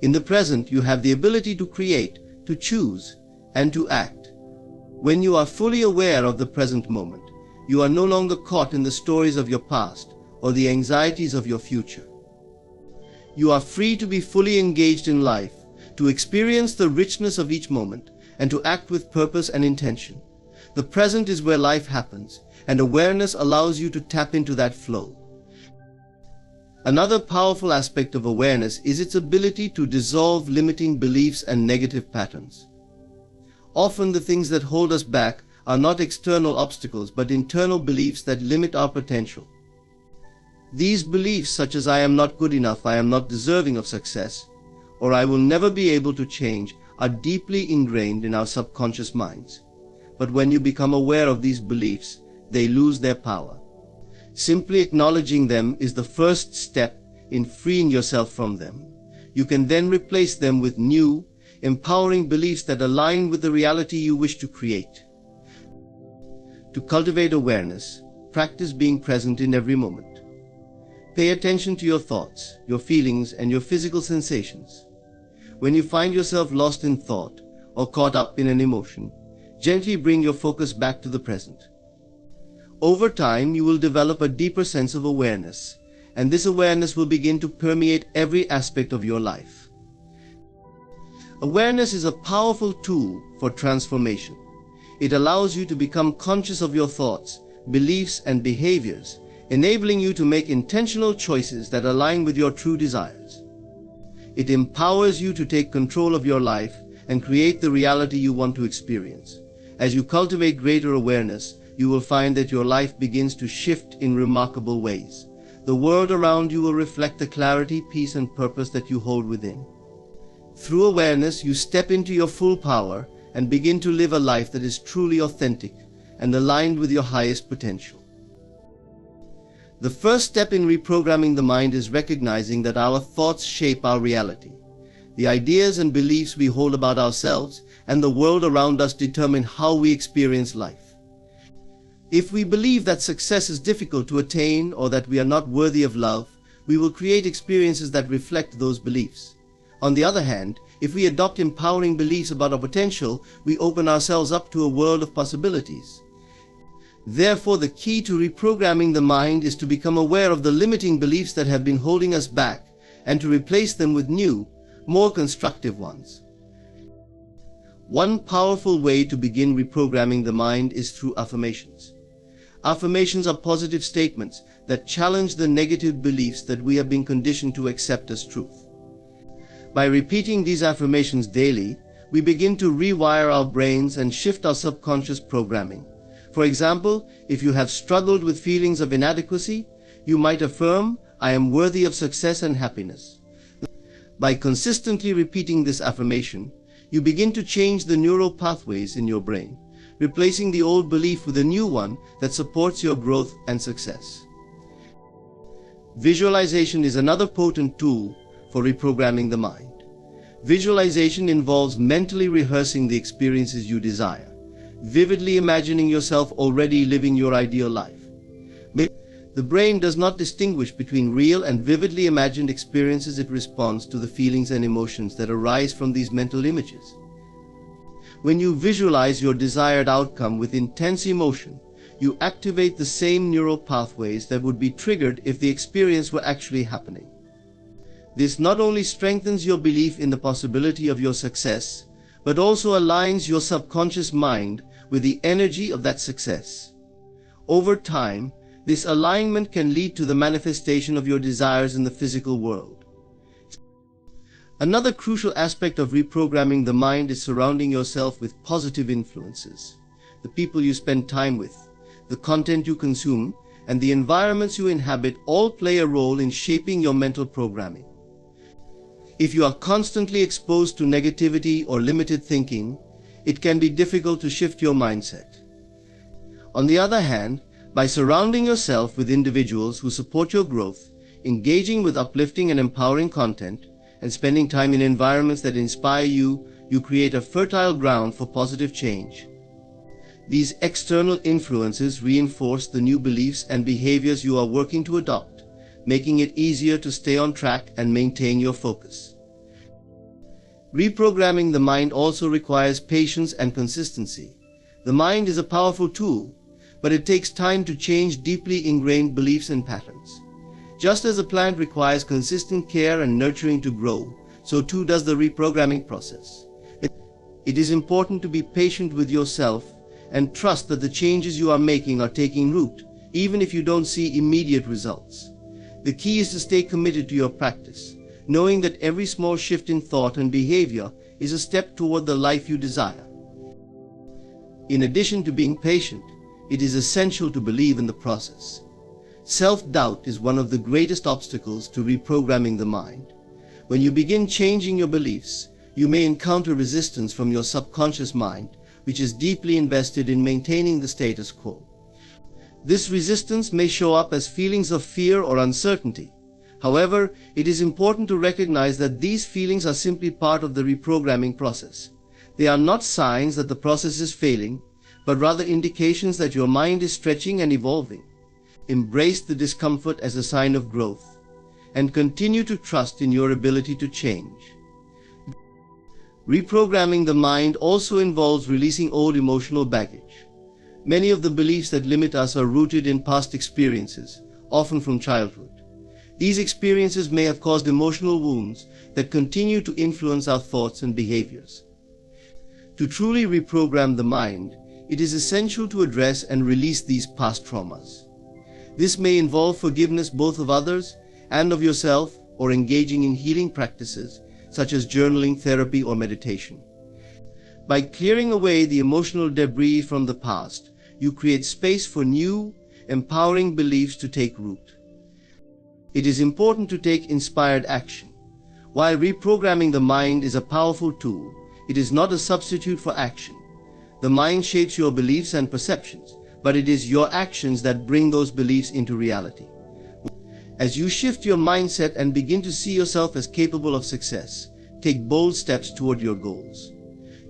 In the present, you have the ability to create, to choose, and to act. When you are fully aware of the present moment, you are no longer caught in the stories of your past or the anxieties of your future. You are free to be fully engaged in life, to experience the richness of each moment, and to act with purpose and intention. The present is where life happens, and awareness allows you to tap into that flow. Another powerful aspect of awareness is its ability to dissolve limiting beliefs and negative patterns. Often the things that hold us back are not external obstacles but internal beliefs that limit our potential. These beliefs, such as I am not good enough, I am not deserving of success, or I will never be able to change, are deeply ingrained in our subconscious minds. But when you become aware of these beliefs, they lose their power. Simply acknowledging them is the first step in freeing yourself from them. You can then replace them with new, empowering beliefs that align with the reality you wish to create. To cultivate awareness, practice being present in every moment. Pay attention to your thoughts, your feelings, and your physical sensations. When you find yourself lost in thought or caught up in an emotion, gently bring your focus back to the present. Over time, you will develop a deeper sense of awareness, and this awareness will begin to permeate every aspect of your life. Awareness is a powerful tool for transformation. It allows you to become conscious of your thoughts, beliefs, and behaviors, enabling you to make intentional choices that align with your true desires. It empowers you to take control of your life and create the reality you want to experience. As you cultivate greater awareness, you will find that your life begins to shift in remarkable ways. The world around you will reflect the clarity, peace, and purpose that you hold within. Through awareness, you step into your full power and begin to live a life that is truly authentic and aligned with your highest potential. The first step in reprogramming the mind is recognizing that our thoughts shape our reality. The ideas and beliefs we hold about ourselves and the world around us determine how we experience life. If we believe that success is difficult to attain or that we are not worthy of love, we will create experiences that reflect those beliefs. On the other hand, if we adopt empowering beliefs about our potential, we open ourselves up to a world of possibilities. Therefore, the key to reprogramming the mind is to become aware of the limiting beliefs that have been holding us back and to replace them with new, more constructive ones. One powerful way to begin reprogramming the mind is through affirmations. Affirmations are positive statements that challenge the negative beliefs that we have been conditioned to accept as truth. By repeating these affirmations daily, we begin to rewire our brains and shift our subconscious programming. For example, if you have struggled with feelings of inadequacy, you might affirm, "I am worthy of success and happiness." By consistently repeating this affirmation, you begin to change the neural pathways in your brain, replacing the old belief with a new one that supports your growth and success. Visualization is another potent tool for reprogramming the mind. Visualization involves mentally rehearsing the experiences you desire, vividly imagining yourself already living your ideal life. The brain does not distinguish between real and vividly imagined experiences. It responds to the feelings and emotions that arise from these mental images. When you visualize your desired outcome with intense emotion, you activate the same neural pathways that would be triggered if the experience were actually happening. This not only strengthens your belief in the possibility of your success, but also aligns your subconscious mind with the energy of that success. Over time, this alignment can lead to the manifestation of your desires in the physical world. Another crucial aspect of reprogramming the mind is surrounding yourself with positive influences. The people you spend time with, the content you consume, and the environments you inhabit all play a role in shaping your mental programming. If you are constantly exposed to negativity or limited thinking, it can be difficult to shift your mindset. On the other hand, by surrounding yourself with individuals who support your growth, engaging with uplifting and empowering content, and spending time in environments that inspire you, you create a fertile ground for positive change. These external influences reinforce the new beliefs and behaviors you are working to adopt, making it easier to stay on track and maintain your focus. Reprogramming the mind also requires patience and consistency. The mind is a powerful tool, but it takes time to change deeply ingrained beliefs and patterns. Just as a plant requires consistent care and nurturing to grow, so too does the reprogramming process. It is important to be patient with yourself and trust that the changes you are making are taking root, even if you don't see immediate results. The key is to stay committed to your practice, knowing that every small shift in thought and behavior is a step toward the life you desire. In addition to being patient, it is essential to believe in the process. Self-doubt is one of the greatest obstacles to reprogramming the mind. When you begin changing your beliefs, you may encounter resistance from your subconscious mind, which is deeply invested in maintaining the status quo. This resistance may show up as feelings of fear or uncertainty. However, it is important to recognize that these feelings are simply part of the reprogramming process. They are not signs that the process is failing, but rather indications that your mind is stretching and evolving. Embrace the discomfort as a sign of growth, and continue to trust in your ability to change. Reprogramming the mind also involves releasing old emotional baggage. Many of the beliefs that limit us are rooted in past experiences, often from childhood. These experiences may have caused emotional wounds that continue to influence our thoughts and behaviors. To truly reprogram the mind, it is essential to address and release these past traumas. This may involve forgiveness both of others and of yourself, or engaging in healing practices such as journaling, therapy, or meditation. By clearing away the emotional debris from the past, you create space for new, empowering beliefs to take root. It is important to take inspired action. While reprogramming the mind is a powerful tool, it is not a substitute for action. The mind shapes your beliefs and perceptions, but it is your actions that bring those beliefs into reality. As you shift your mindset and begin to see yourself as capable of success, take bold steps toward your goals.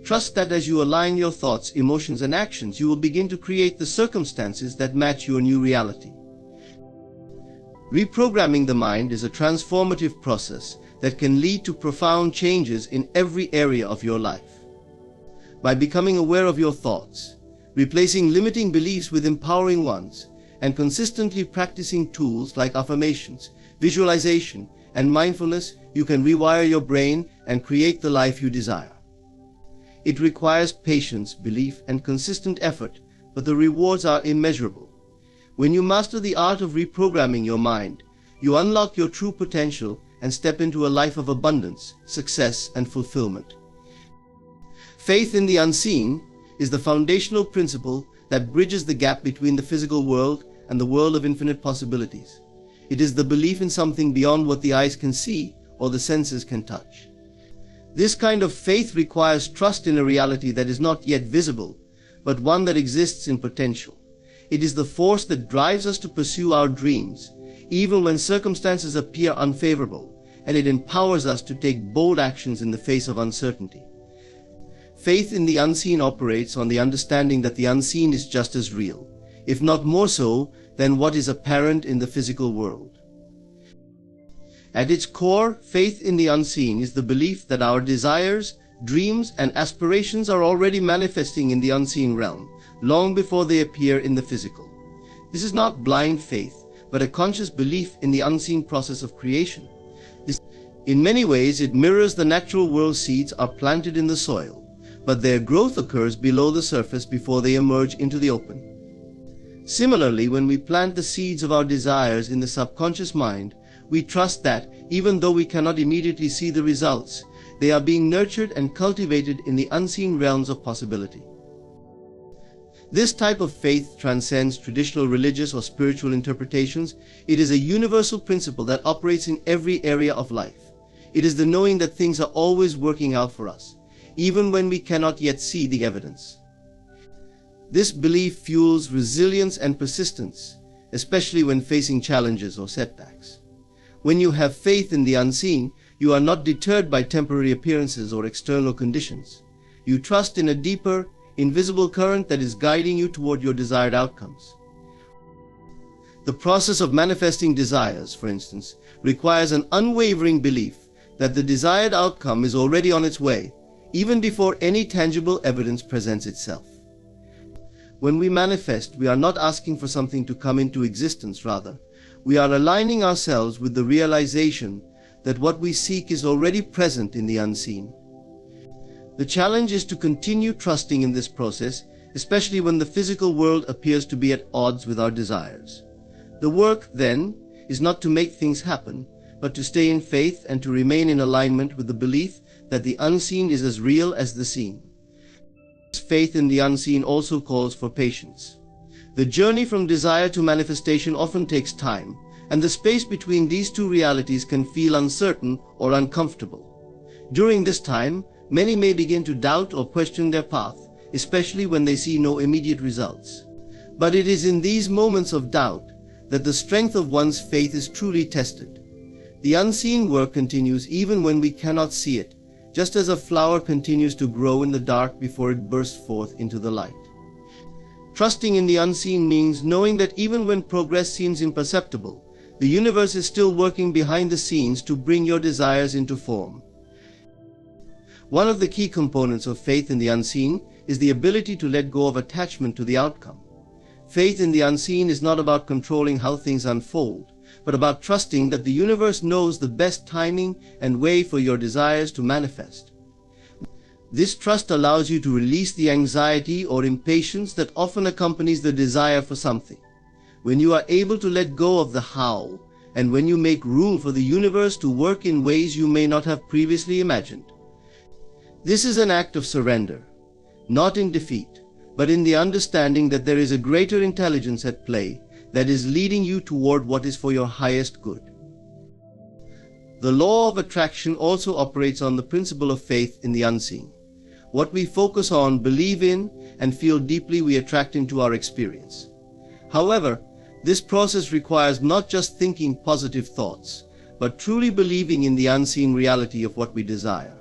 Trust that as you align your thoughts, emotions, and actions, you will begin to create the circumstances that match your new reality. Reprogramming the mind is a transformative process that can lead to profound changes in every area of your life. By becoming aware of your thoughts, replacing limiting beliefs with empowering ones, and consistently practicing tools like affirmations, visualization, and mindfulness, you can rewire your brain and create the life you desire. It requires patience, belief, and consistent effort, but the rewards are immeasurable. When you master the art of reprogramming your mind, you unlock your true potential and step into a life of abundance, success, and fulfillment. Faith in the unseen is the foundational principle that bridges the gap between the physical world and the world of infinite possibilities. It is the belief in something beyond what the eyes can see or the senses can touch. This kind of faith requires trust in a reality that is not yet visible, but one that exists in potential. It is the force that drives us to pursue our dreams, even when circumstances appear unfavorable, and it empowers us to take bold actions in the face of uncertainty. Faith in the unseen operates on the understanding that the unseen is just as real, if not more so, than what is apparent in the physical world. At its core, faith in the unseen is the belief that our desires, dreams, and aspirations are already manifesting in the unseen realm, long before they appear in the physical. This is not blind faith, but a conscious belief in the unseen process of creation. In many ways, it mirrors the natural world. Seeds are planted in the soil, but their growth occurs below the surface before they emerge into the open. Similarly, when we plant the seeds of our desires in the subconscious mind, we trust that, even though we cannot immediately see the results, they are being nurtured and cultivated in the unseen realms of possibility. This type of faith transcends traditional religious or spiritual interpretations. It is a universal principle that operates in every area of life. It is the knowing that things are always working out for us, even when we cannot yet see the evidence. This belief fuels resilience and persistence, especially when facing challenges or setbacks. When you have faith in the unseen, you are not deterred by temporary appearances or external conditions. You trust in a deeper, invisible current that is guiding you toward your desired outcomes. The process of manifesting desires, for instance, requires an unwavering belief that the desired outcome is already on its way, even before any tangible evidence presents itself. When we manifest, we are not asking for something to come into existence. Rather, we are aligning ourselves with the realization that what we seek is already present in the unseen. The challenge is to continue trusting in this process, especially when the physical world appears to be at odds with our desires. The work, then, is not to make things happen, but to stay in faith and to remain in alignment with the belief that the unseen is as real as the seen. Faith in the unseen also calls for patience. The journey from desire to manifestation often takes time, and the space between these two realities can feel uncertain or uncomfortable. During this time, many may begin to doubt or question their path, especially when they see no immediate results. But it is in these moments of doubt that the strength of one's faith is truly tested. The unseen work continues even when we cannot see it, just as a flower continues to grow in the dark before it bursts forth into the light. Trusting in the unseen means knowing that even when progress seems imperceptible, the universe is still working behind the scenes to bring your desires into form. One of the key components of faith in the unseen is the ability to let go of attachment to the outcome. Faith in the unseen is not about controlling how things unfold, but about trusting that the universe knows the best timing and way for your desires to manifest. This trust allows you to release the anxiety or impatience that often accompanies the desire for something. When you are able to let go of the how, and when you make room for the universe to work in ways you may not have previously imagined. This is an act of surrender, not in defeat, but in the understanding that there is a greater intelligence at play that is leading you toward what is for your highest good. The law of attraction also operates on the principle of faith in the unseen. What we focus on, believe in, and feel deeply we attract into our experience. However, this process requires not just thinking positive thoughts, but truly believing in the unseen reality of what we desire.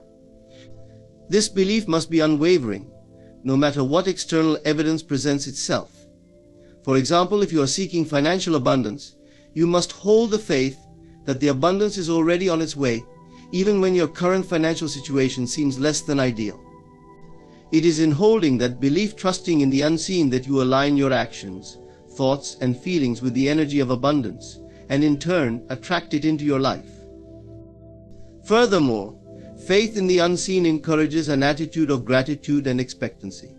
This belief must be unwavering, no matter what external evidence presents itself. For example, if you are seeking financial abundance, you must hold the faith that the abundance is already on its way, even when your current financial situation seems less than ideal. It is in holding that belief, trusting in the unseen, that you align your actions, thoughts, and feelings with the energy of abundance, and in turn attract it into your life. Furthermore, faith in the unseen encourages an attitude of gratitude and expectancy.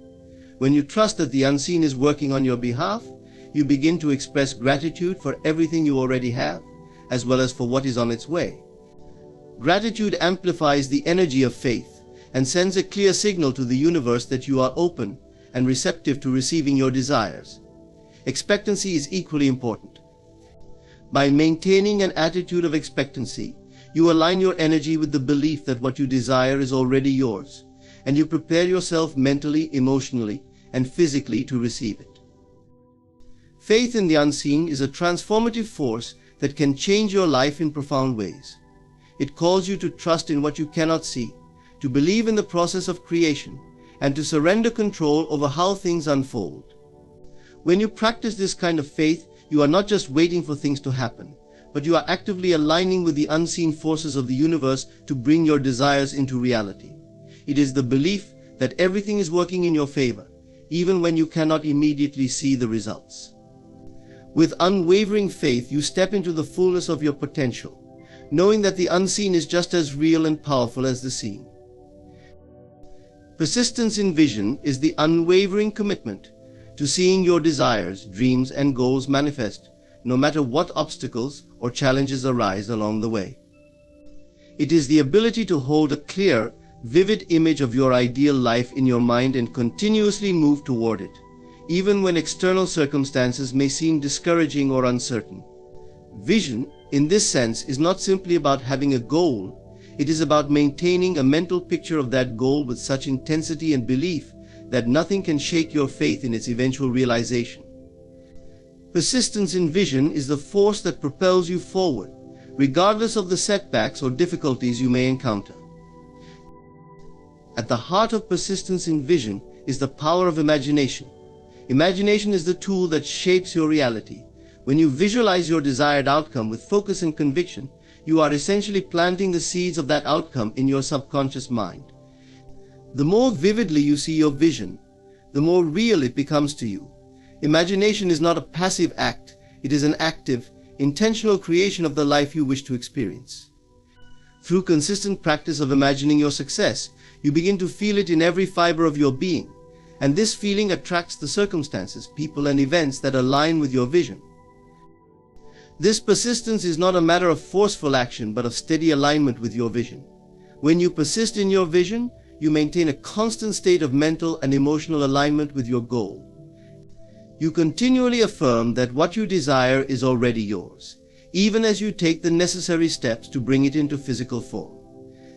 When you trust that the unseen is working on your behalf, you begin to express gratitude for everything you already have, as well as for what is on its way. Gratitude amplifies the energy of faith and sends a clear signal to the universe that you are open and receptive to receiving your desires. Expectancy is equally important. By maintaining an attitude of expectancy, you align your energy with the belief that what you desire is already yours, and you prepare yourself mentally, emotionally, and physically to receive it. Faith in the unseen is a transformative force that can change your life in profound ways. It calls you to trust in what you cannot see, to believe in the process of creation, and to surrender control over how things unfold. When you practice this kind of faith, you are not just waiting for things to happen, but you are actively aligning with the unseen forces of the universe to bring your desires into reality. It is the belief that everything is working in your favor, even when you cannot immediately see the results. With unwavering faith, you step into the fullness of your potential, knowing that the unseen is just as real and powerful as the seen. Persistence in vision is the unwavering commitment to seeing your desires, dreams, and goals manifest, no matter what obstacles or challenges arise along the way. It is the ability to hold a clear, vivid image of your ideal life in your mind and continuously move toward it, even when external circumstances may seem discouraging or uncertain. Vision, in this sense, is not simply about having a goal. It is about maintaining a mental picture of that goal with such intensity and belief that nothing can shake your faith in its eventual realization. Persistence in vision is the force that propels you forward, regardless of the setbacks or difficulties you may encounter. At the heart of persistence in vision is the power of imagination. Imagination is the tool that shapes your reality. When you visualize your desired outcome with focus and conviction, you are essentially planting the seeds of that outcome in your subconscious mind. The more vividly you see your vision, the more real it becomes to you. Imagination is not a passive act, it is an active, intentional creation of the life you wish to experience. Through consistent practice of imagining your success, you begin to feel it in every fiber of your being, and this feeling attracts the circumstances, people, and events that align with your vision. This persistence is not a matter of forceful action, but of steady alignment with your vision. When you persist in your vision, you maintain a constant state of mental and emotional alignment with your goal. You continually affirm that what you desire is already yours, even as you take the necessary steps to bring it into physical form.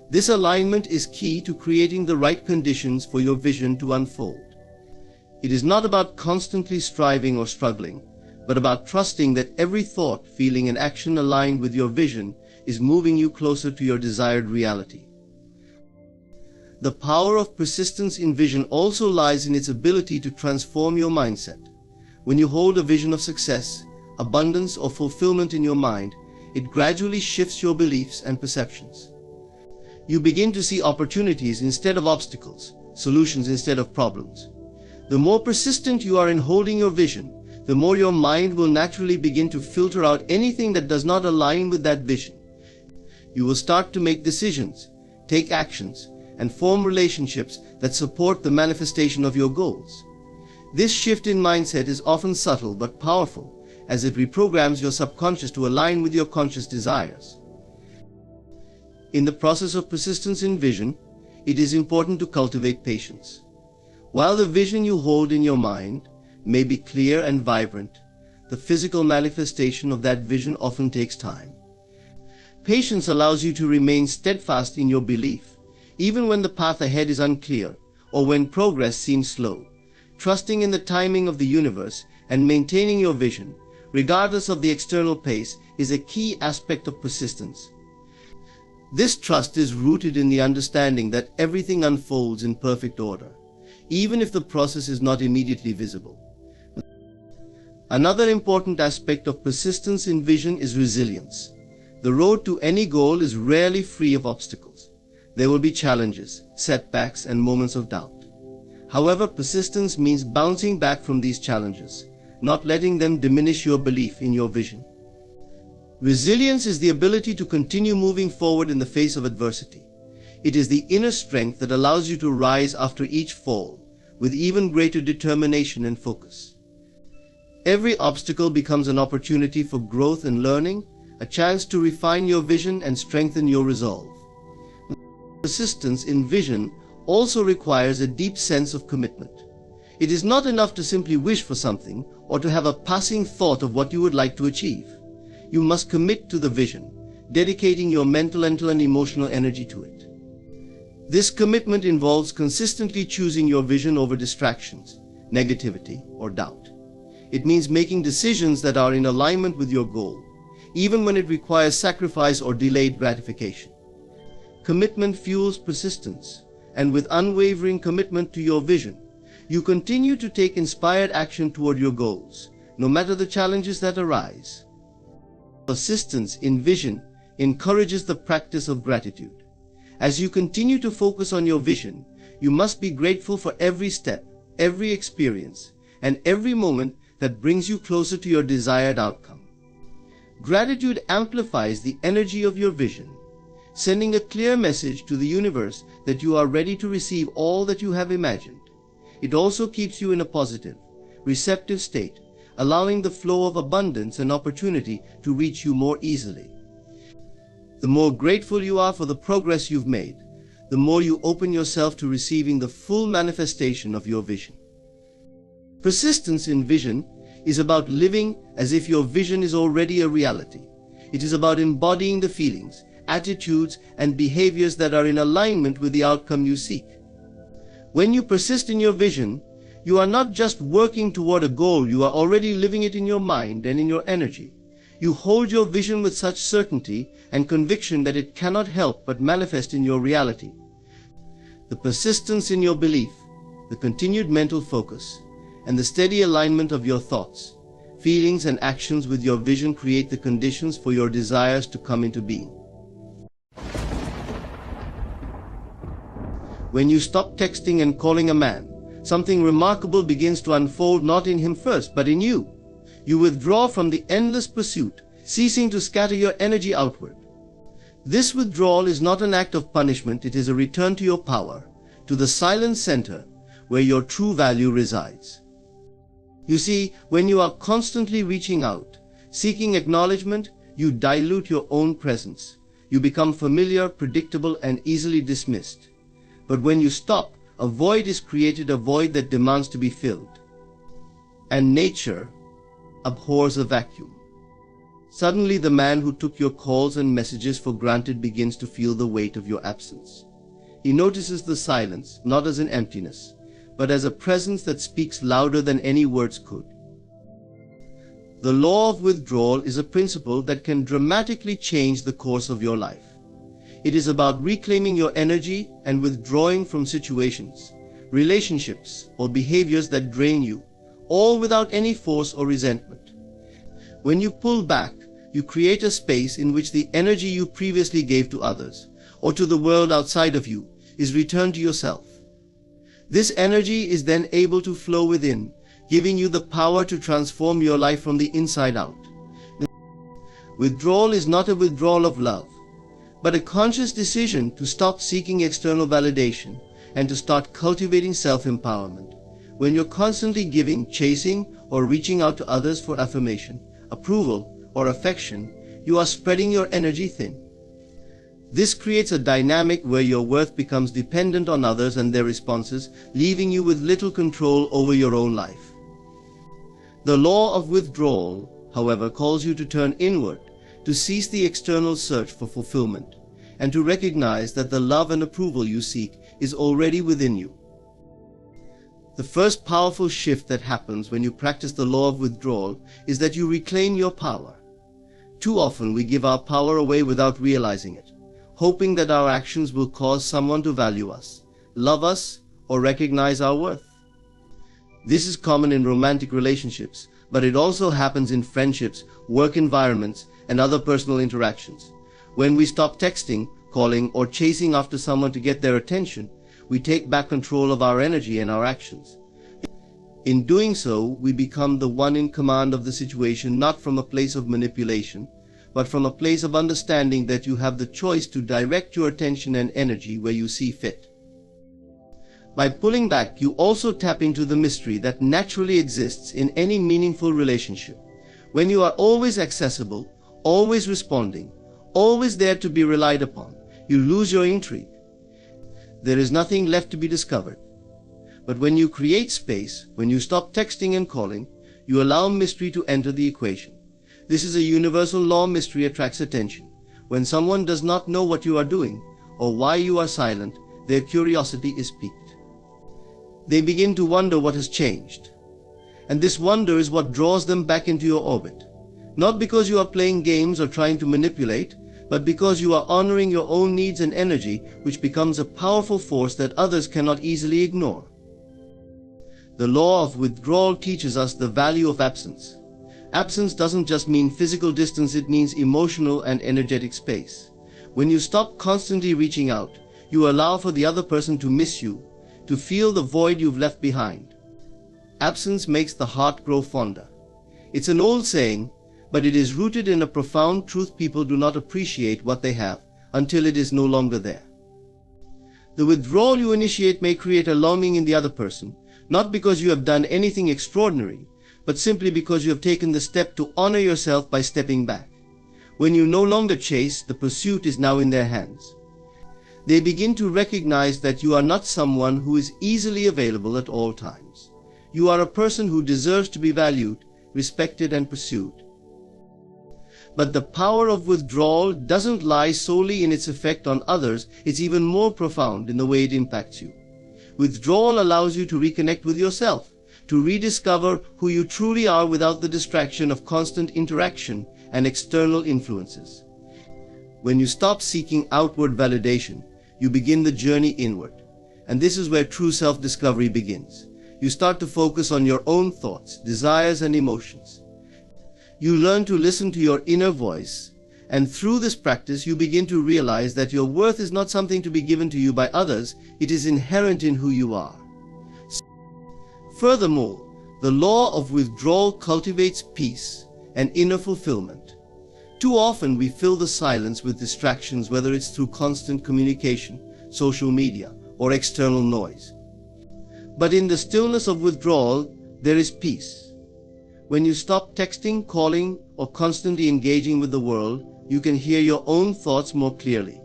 This alignment is key to creating the right conditions for your vision to unfold. It is not about constantly striving or struggling, but about trusting that every thought, feeling, and action aligned with your vision is moving you closer to your desired reality. The power of persistence in vision also lies in its ability to transform your mindset. When you hold a vision of success, abundance, or fulfillment in your mind, it gradually shifts your beliefs and perceptions. You begin to see opportunities instead of obstacles, solutions instead of problems. The more persistent you are in holding your vision, the more your mind will naturally begin to filter out anything that does not align with that vision. You will start to make decisions, take actions, and form relationships that support the manifestation of your goals. This shift in mindset is often subtle but powerful, as it reprograms your subconscious to align with your conscious desires. In the process of persistence in vision, it is important to cultivate patience. While the vision you hold in your mind may be clear and vibrant, the physical manifestation of that vision often takes time. Patience allows you to remain steadfast in your belief, even when the path ahead is unclear or when progress seems slow. Trusting in the timing of the universe and maintaining your vision, regardless of the external pace, is a key aspect of persistence. This trust is rooted in the understanding that everything unfolds in perfect order, even if the process is not immediately visible. Another important aspect of persistence in vision is resilience. The road to any goal is rarely free of obstacles. There will be challenges, setbacks, and moments of doubt. However, persistence means bouncing back from these challenges, not letting them diminish your belief in your vision. Resilience is the ability to continue moving forward in the face of adversity. It is the inner strength that allows you to rise after each fall, with even greater determination and focus. Every obstacle becomes an opportunity for growth and learning, a chance to refine your vision and strengthen your resolve. Persistence in vision also requires a deep sense of commitment. It is not enough to simply wish for something or to have a passing thought of what you would like to achieve. You must commit to the vision, dedicating your mental and emotional energy to it. This commitment involves consistently choosing your vision over distractions, negativity, or doubt. It means making decisions that are in alignment with your goal, even when it requires sacrifice or delayed gratification. Commitment fuels persistence, and with unwavering commitment to your vision, you continue to take inspired action toward your goals, no matter the challenges that arise. Persistence in vision encourages the practice of gratitude. As you continue to focus on your vision, you must be grateful for every step, every experience, and every moment that brings you closer to your desired outcome. Gratitude amplifies the energy of your vision, sending a clear message to the universe that you are ready to receive all that you have imagined. It also keeps you in a positive, receptive state, allowing the flow of abundance and opportunity to reach you more easily. The more grateful you are for the progress you've made, the more you open yourself to receiving the full manifestation of your vision. Persistence in vision is about living as if your vision is already a reality. It is about embodying the feelings, attitudes, and behaviors that are in alignment with the outcome you seek. When you persist in your vision, you are not just working toward a goal, you are already living it in your mind and in your energy. You hold your vision with such certainty and conviction that it cannot help but manifest in your reality. The persistence in your belief, the continued mental focus, and the steady alignment of your thoughts, feelings, and actions with your vision create the conditions for your desires to come into being. When you stop texting and calling a man, something remarkable begins to unfold, not in him first, but in you. You withdraw from the endless pursuit, ceasing to scatter your energy outward. This withdrawal is not an act of punishment, it is a return to your power, to the silent center where your true value resides. You see, when you are constantly reaching out, seeking acknowledgement, you dilute your own presence. You become familiar, predictable, and easily dismissed. But when you stop, a void is created, a void that demands to be filled. And nature abhors a vacuum. Suddenly, the man who took your calls and messages for granted begins to feel the weight of your absence. He notices the silence, not as an emptiness, but as a presence that speaks louder than any words could. The law of withdrawal is a principle that can dramatically change the course of your life. It is about reclaiming your energy and withdrawing from situations, relationships, or behaviors that drain you, all without any force or resentment. When you pull back, you create a space in which the energy you previously gave to others, or to the world outside of you, is returned to yourself. This energy is then able to flow within, giving you the power to transform your life from the inside out. Withdrawal is not a withdrawal of love, but a conscious decision to stop seeking external validation and to start cultivating self-empowerment. When you're constantly giving, chasing, or reaching out to others for affirmation, approval, or affection, you are spreading your energy thin. This creates a dynamic where your worth becomes dependent on others and their responses, leaving you with little control over your own life. The law of withdrawal, however, calls you to turn inward, to cease the external search for fulfillment, and to recognize that the love and approval you seek is already within you. The first powerful shift that happens when you practice the law of withdrawal is that you reclaim your power. Too often we give our power away without realizing it, hoping that our actions will cause someone to value us, love us, or recognize our worth. This is common in romantic relationships, but it also happens in friendships, work environments, and other personal interactions. When we stop texting, calling, or chasing after someone to get their attention, we take back control of our energy and our actions. In doing so, we become the one in command of the situation, not from a place of manipulation, but from a place of understanding that you have the choice to direct your attention and energy where you see fit. By pulling back, you also tap into the mystery that naturally exists in any meaningful relationship. When you are always accessible, always responding, always there to be relied upon, you lose your intrigue. There is nothing left to be discovered. But when you create space, when you stop texting and calling, you allow mystery to enter the equation. This is a universal law: mystery attracts attention. When someone does not know what you are doing or why you are silent, their curiosity is piqued. They begin to wonder what has changed. And this wonder is what draws them back into your orbit. Not because you are playing games or trying to manipulate, but because you are honoring your own needs and energy, which becomes a powerful force that others cannot easily ignore. The law of withdrawal teaches us the value of absence. Absence doesn't just mean physical distance, it means emotional and energetic space. When you stop constantly reaching out, you allow for the other person to miss you, to feel the void you've left behind. Absence makes the heart grow fonder. It's an old saying, but it is rooted in a profound truth: people do not appreciate what they have until it is no longer there. The withdrawal you initiate may create a longing in the other person, not because you have done anything extraordinary, but simply because you have taken the step to honor yourself by stepping back. When you no longer chase, the pursuit is now in their hands. They begin to recognize that you are not someone who is easily available at all times. You are a person who deserves to be valued, respected, and pursued. But the power of withdrawal doesn't lie solely in its effect on others, it's even more profound in the way it impacts you. Withdrawal allows you to reconnect with yourself, to rediscover who you truly are without the distraction of constant interaction and external influences. When you stop seeking outward validation, you begin the journey inward. And this is where true self-discovery begins. You start to focus on your own thoughts, desires, and emotions. You learn to listen to your inner voice, and through this practice you begin to realize that your worth is not something to be given to you by others, it is inherent in who you are. Furthermore, the law of withdrawal cultivates peace and inner fulfillment. Too often we fill the silence with distractions, whether it's through constant communication, social media, or external noise. But in the stillness of withdrawal, there is peace. When you stop texting, calling, or constantly engaging with the world, you can hear your own thoughts more clearly.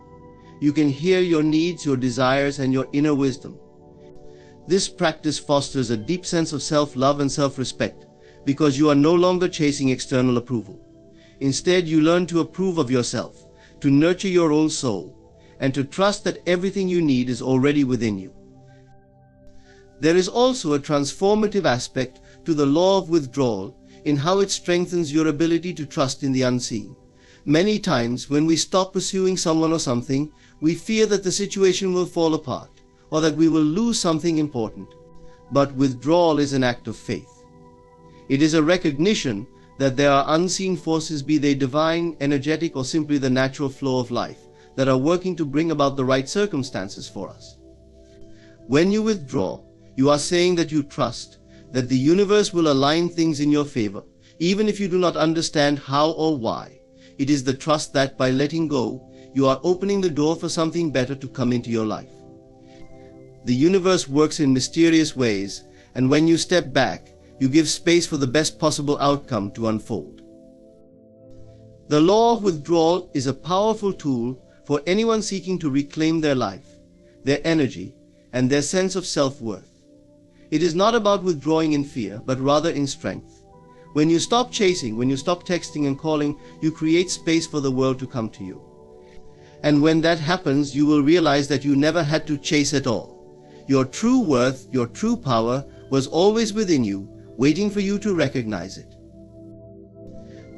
You can hear your needs, your desires, and your inner wisdom. This practice fosters a deep sense of self-love and self-respect because you are no longer chasing external approval. Instead, you learn to approve of yourself, to nurture your own soul, and to trust that everything you need is already within you. There is also a transformative aspect to the law of withdrawal in how it strengthens your ability to trust in the unseen. Many times when we stop pursuing someone or something, We fear that the situation will fall apart, or that we will lose something important. But withdrawal is an act of faith. It is a recognition that there are unseen forces, be they divine, energetic, or simply the natural flow of life, that are working to bring about the right circumstances for us. When you withdraw, you are saying that you trust that the universe will align things in your favor, even if you do not understand how or why. It is the trust that by letting go, you are opening the door for something better to come into your life. The universe works in mysterious ways, and when you step back, you give space for the best possible outcome to unfold. The law of withdrawal is a powerful tool for anyone seeking to reclaim their life, their energy, and their sense of self-worth. It is not about withdrawing in fear, but rather in strength. When you stop chasing, when you stop texting and calling, you create space for the world to come to you. And when that happens, you will realize that you never had to chase at all. Your true worth, your true power, was always within you, waiting for you to recognize it.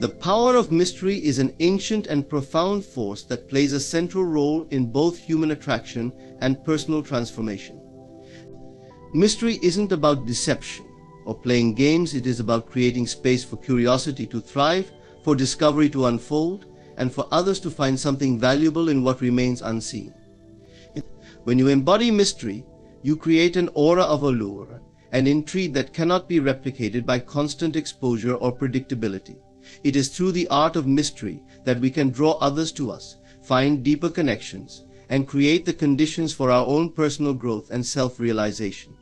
The power of mystery is an ancient and profound force that plays a central role in both human attraction and personal transformation. Mystery isn't about deception or playing games. It is about creating space for curiosity to thrive, for discovery to unfold, and for others to find something valuable in what remains unseen. When you embody mystery, you create an aura of allure, an intrigue that cannot be replicated by constant exposure or predictability. It is through the art of mystery that we can draw others to us, find deeper connections, and create the conditions for our own personal growth and self-realization.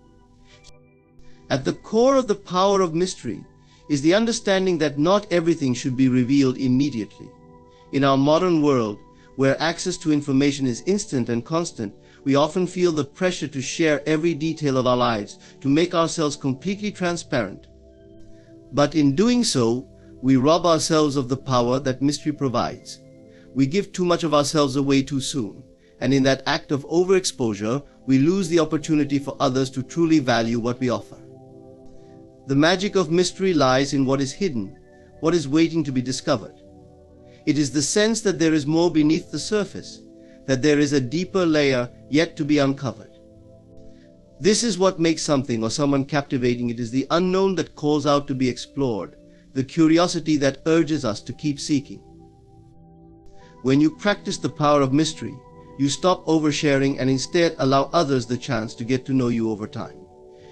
At the core of the power of mystery is the understanding that not everything should be revealed immediately. In our modern world, where access to information is instant and constant, we often feel the pressure to share every detail of our lives, to make ourselves completely transparent. But in doing so, we rob ourselves of the power that mystery provides. We give too much of ourselves away too soon, and in that act of overexposure, we lose the opportunity for others to truly value what we offer. The magic of mystery lies in what is hidden, what is waiting to be discovered. It is the sense that there is more beneath the surface, that there is a deeper layer yet to be uncovered. This is what makes something or someone captivating. It is the unknown that calls out to be explored, the curiosity that urges us to keep seeking. When you practice the power of mystery, you stop oversharing and instead allow others the chance to get to know you over time.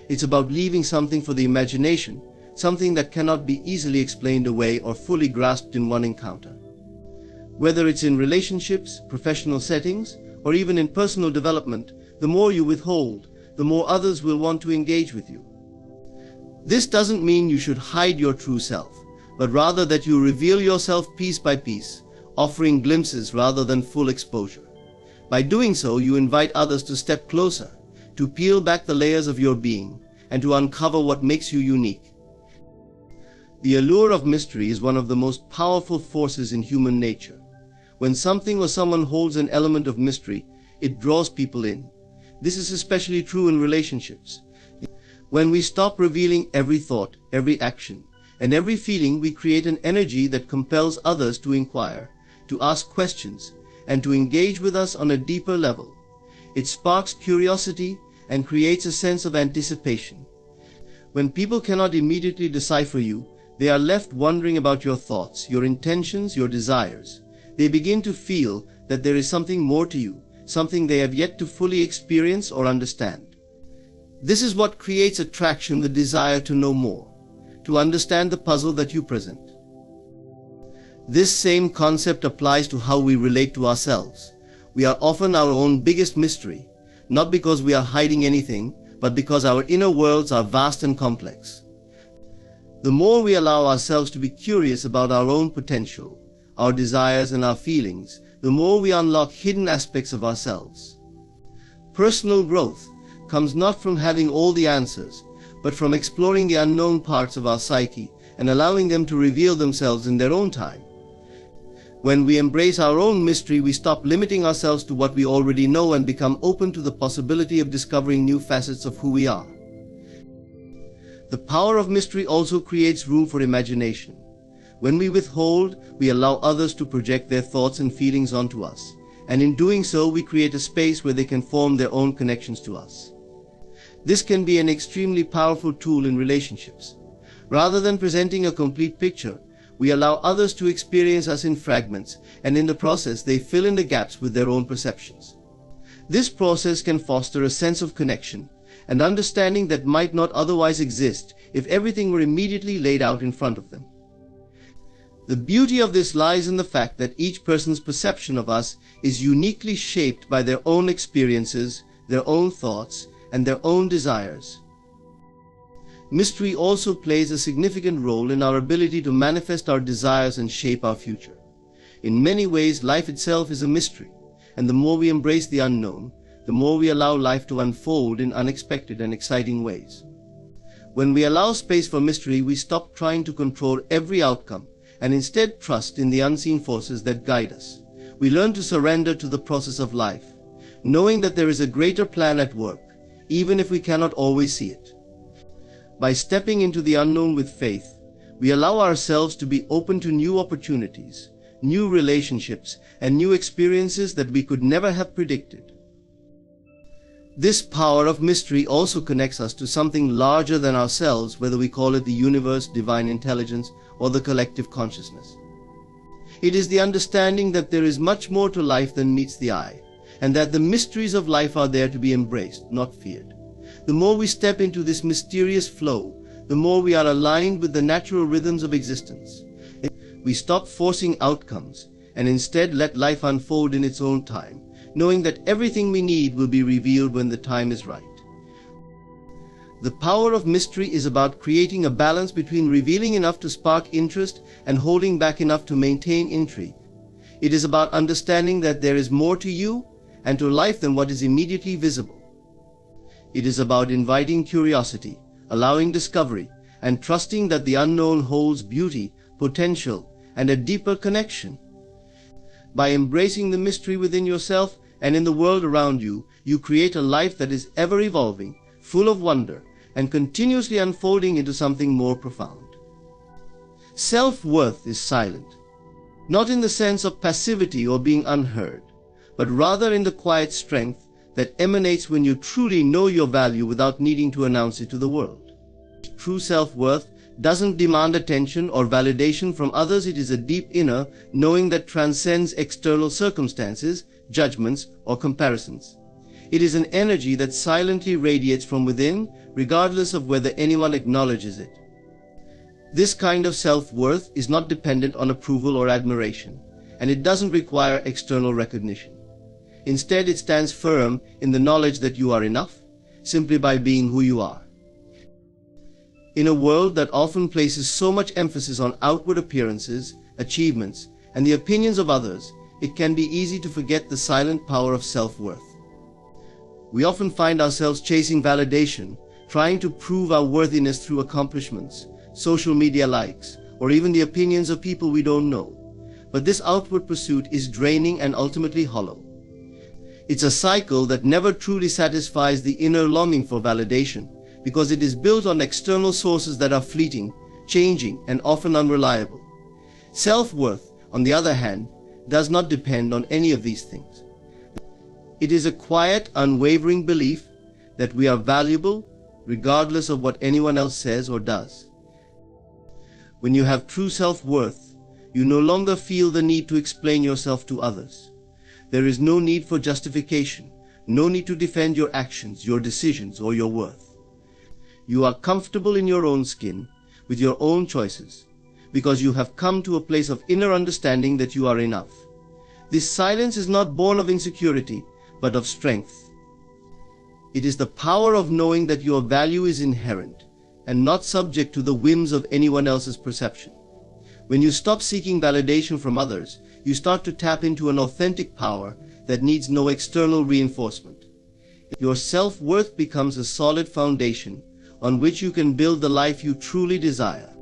It's about leaving something for the imagination, something that cannot be easily explained away or fully grasped in one encounter. Whether it's in relationships, professional settings, or even in personal development, the more you withhold, the more others will want to engage with you. This doesn't mean you should hide your true self, but rather that you reveal yourself piece by piece, offering glimpses rather than full exposure. By doing so, you invite others to step closer, to peel back the layers of your being, and to uncover what makes you unique. The allure of mystery is one of the most powerful forces in human nature. When something or someone holds an element of mystery, it draws people in. This is especially true in relationships. When we stop revealing every thought, every action, and every feeling, we create an energy that compels others to inquire, to ask questions, and to engage with us on a deeper level. It sparks curiosity and creates a sense of anticipation. When people cannot immediately decipher you, they are left wondering about your thoughts, your intentions, your desires. They begin to feel that there is something more to you, something they have yet to fully experience or understand. This is what creates attraction, the desire to know more, to understand the puzzle that you present. This same concept applies to how we relate to ourselves. We are often our own biggest mystery, not because we are hiding anything, but because our inner worlds are vast and complex. The more we allow ourselves to be curious about our own potential, our desires and our feelings, the more we unlock hidden aspects of ourselves. Personal growth comes not from having all the answers, but from exploring the unknown parts of our psyche and allowing them to reveal themselves in their own time. When we embrace our own mystery, we stop limiting ourselves to what we already know and become open to the possibility of discovering new facets of who we are. The power of mystery also creates room for imagination. When we withhold, we allow others to project their thoughts and feelings onto us, and in doing so we create a space where they can form their own connections to us. This can be an extremely powerful tool in relationships. Rather than presenting a complete picture, we allow others to experience us in fragments, and in the process they fill in the gaps with their own perceptions. This process can foster a sense of connection and understanding that might not otherwise exist if everything were immediately laid out in front of them. The beauty of this lies in the fact that each person's perception of us is uniquely shaped by their own experiences, their own thoughts, and their own desires. Mystery also plays a significant role in our ability to manifest our desires and shape our future. In many ways, life itself is a mystery, and the more we embrace the unknown, the more we allow life to unfold in unexpected and exciting ways. When we allow space for mystery, we stop trying to control every outcome and instead trust in the unseen forces that guide us. We learn to surrender to the process of life, knowing that there is a greater plan at work, even if we cannot always see it. By stepping into the unknown with faith, we allow ourselves to be open to new opportunities, new relationships, and new experiences that we could never have predicted. This power of mystery also connects us to something larger than ourselves, whether we call it the universe, divine intelligence, or the collective consciousness. It is the understanding that there is much more to life than meets the eye, and that the mysteries of life are there to be embraced, not feared. The more we step into this mysterious flow, the more we are aligned with the natural rhythms of existence. We stop forcing outcomes and instead let life unfold in its own time, knowing that everything we need will be revealed when the time is right. The power of mystery is about creating a balance between revealing enough to spark interest and holding back enough to maintain intrigue. It is about understanding that there is more to you and to life than what is immediately visible. It is about inviting curiosity, allowing discovery, and trusting that the unknown holds beauty, potential, and a deeper connection. By embracing the mystery within yourself and in the world around you, you create a life that is ever evolving, full of wonder, and continuously unfolding into something more profound. Self-worth is silent, not in the sense of passivity or being unheard, but rather in the quiet strength that emanates when you truly know your value without needing to announce it to the world. True self-worth doesn't demand attention or validation from others. It is a deep inner knowing that transcends external circumstances, judgments, or comparisons. It is an energy that silently radiates from within, regardless of whether anyone acknowledges it. This kind of self-worth is not dependent on approval or admiration, and it doesn't require external recognition. Instead, it stands firm in the knowledge that you are enough, simply by being who you are. In a world that often places so much emphasis on outward appearances, achievements, and the opinions of others, it can be easy to forget the silent power of self-worth. We often find ourselves chasing validation, trying to prove our worthiness through accomplishments, social media likes, or even the opinions of people we don't know. But this outward pursuit is draining and ultimately hollow. It's a cycle that never truly satisfies the inner longing for validation, because it is built on external sources that are fleeting, changing, and often unreliable. Self-worth, on the other hand, does not depend on any of these things. It is a quiet, unwavering belief that we are valuable regardless of what anyone else says or does. When you have true self-worth, you no longer feel the need to explain yourself to others. There is no need for justification, no need to defend your actions, your decisions, or your worth. You are comfortable in your own skin, with your own choices, because you have come to a place of inner understanding that you are enough. This silence is not born of insecurity, but of strength. It is the power of knowing that your value is inherent and not subject to the whims of anyone else's perception. When you stop seeking validation from others, you start to tap into an authentic power that needs no external reinforcement. Your self-worth becomes a solid foundation on which you can build the life you truly desire.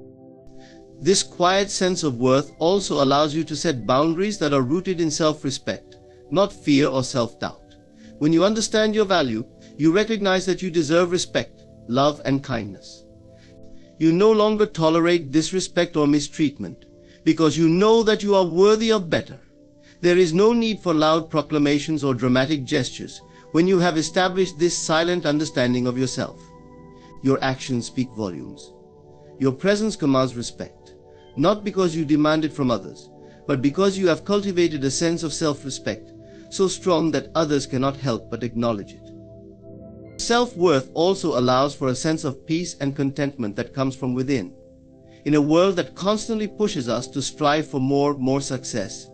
This quiet sense of worth also allows you to set boundaries that are rooted in self-respect, not fear or self-doubt. When you understand your value, you recognize that you deserve respect, love, and kindness. You no longer tolerate disrespect or mistreatment, because you know that you are worthy of better. There is no need for loud proclamations or dramatic gestures when you have established this silent understanding of yourself. Your actions speak volumes. Your presence commands respect, not because you demand it from others, but because you have cultivated a sense of self-respect so strong that others cannot help but acknowledge it. Self-worth also allows for a sense of peace and contentment that comes from within. In a world that constantly pushes us to strive for more success,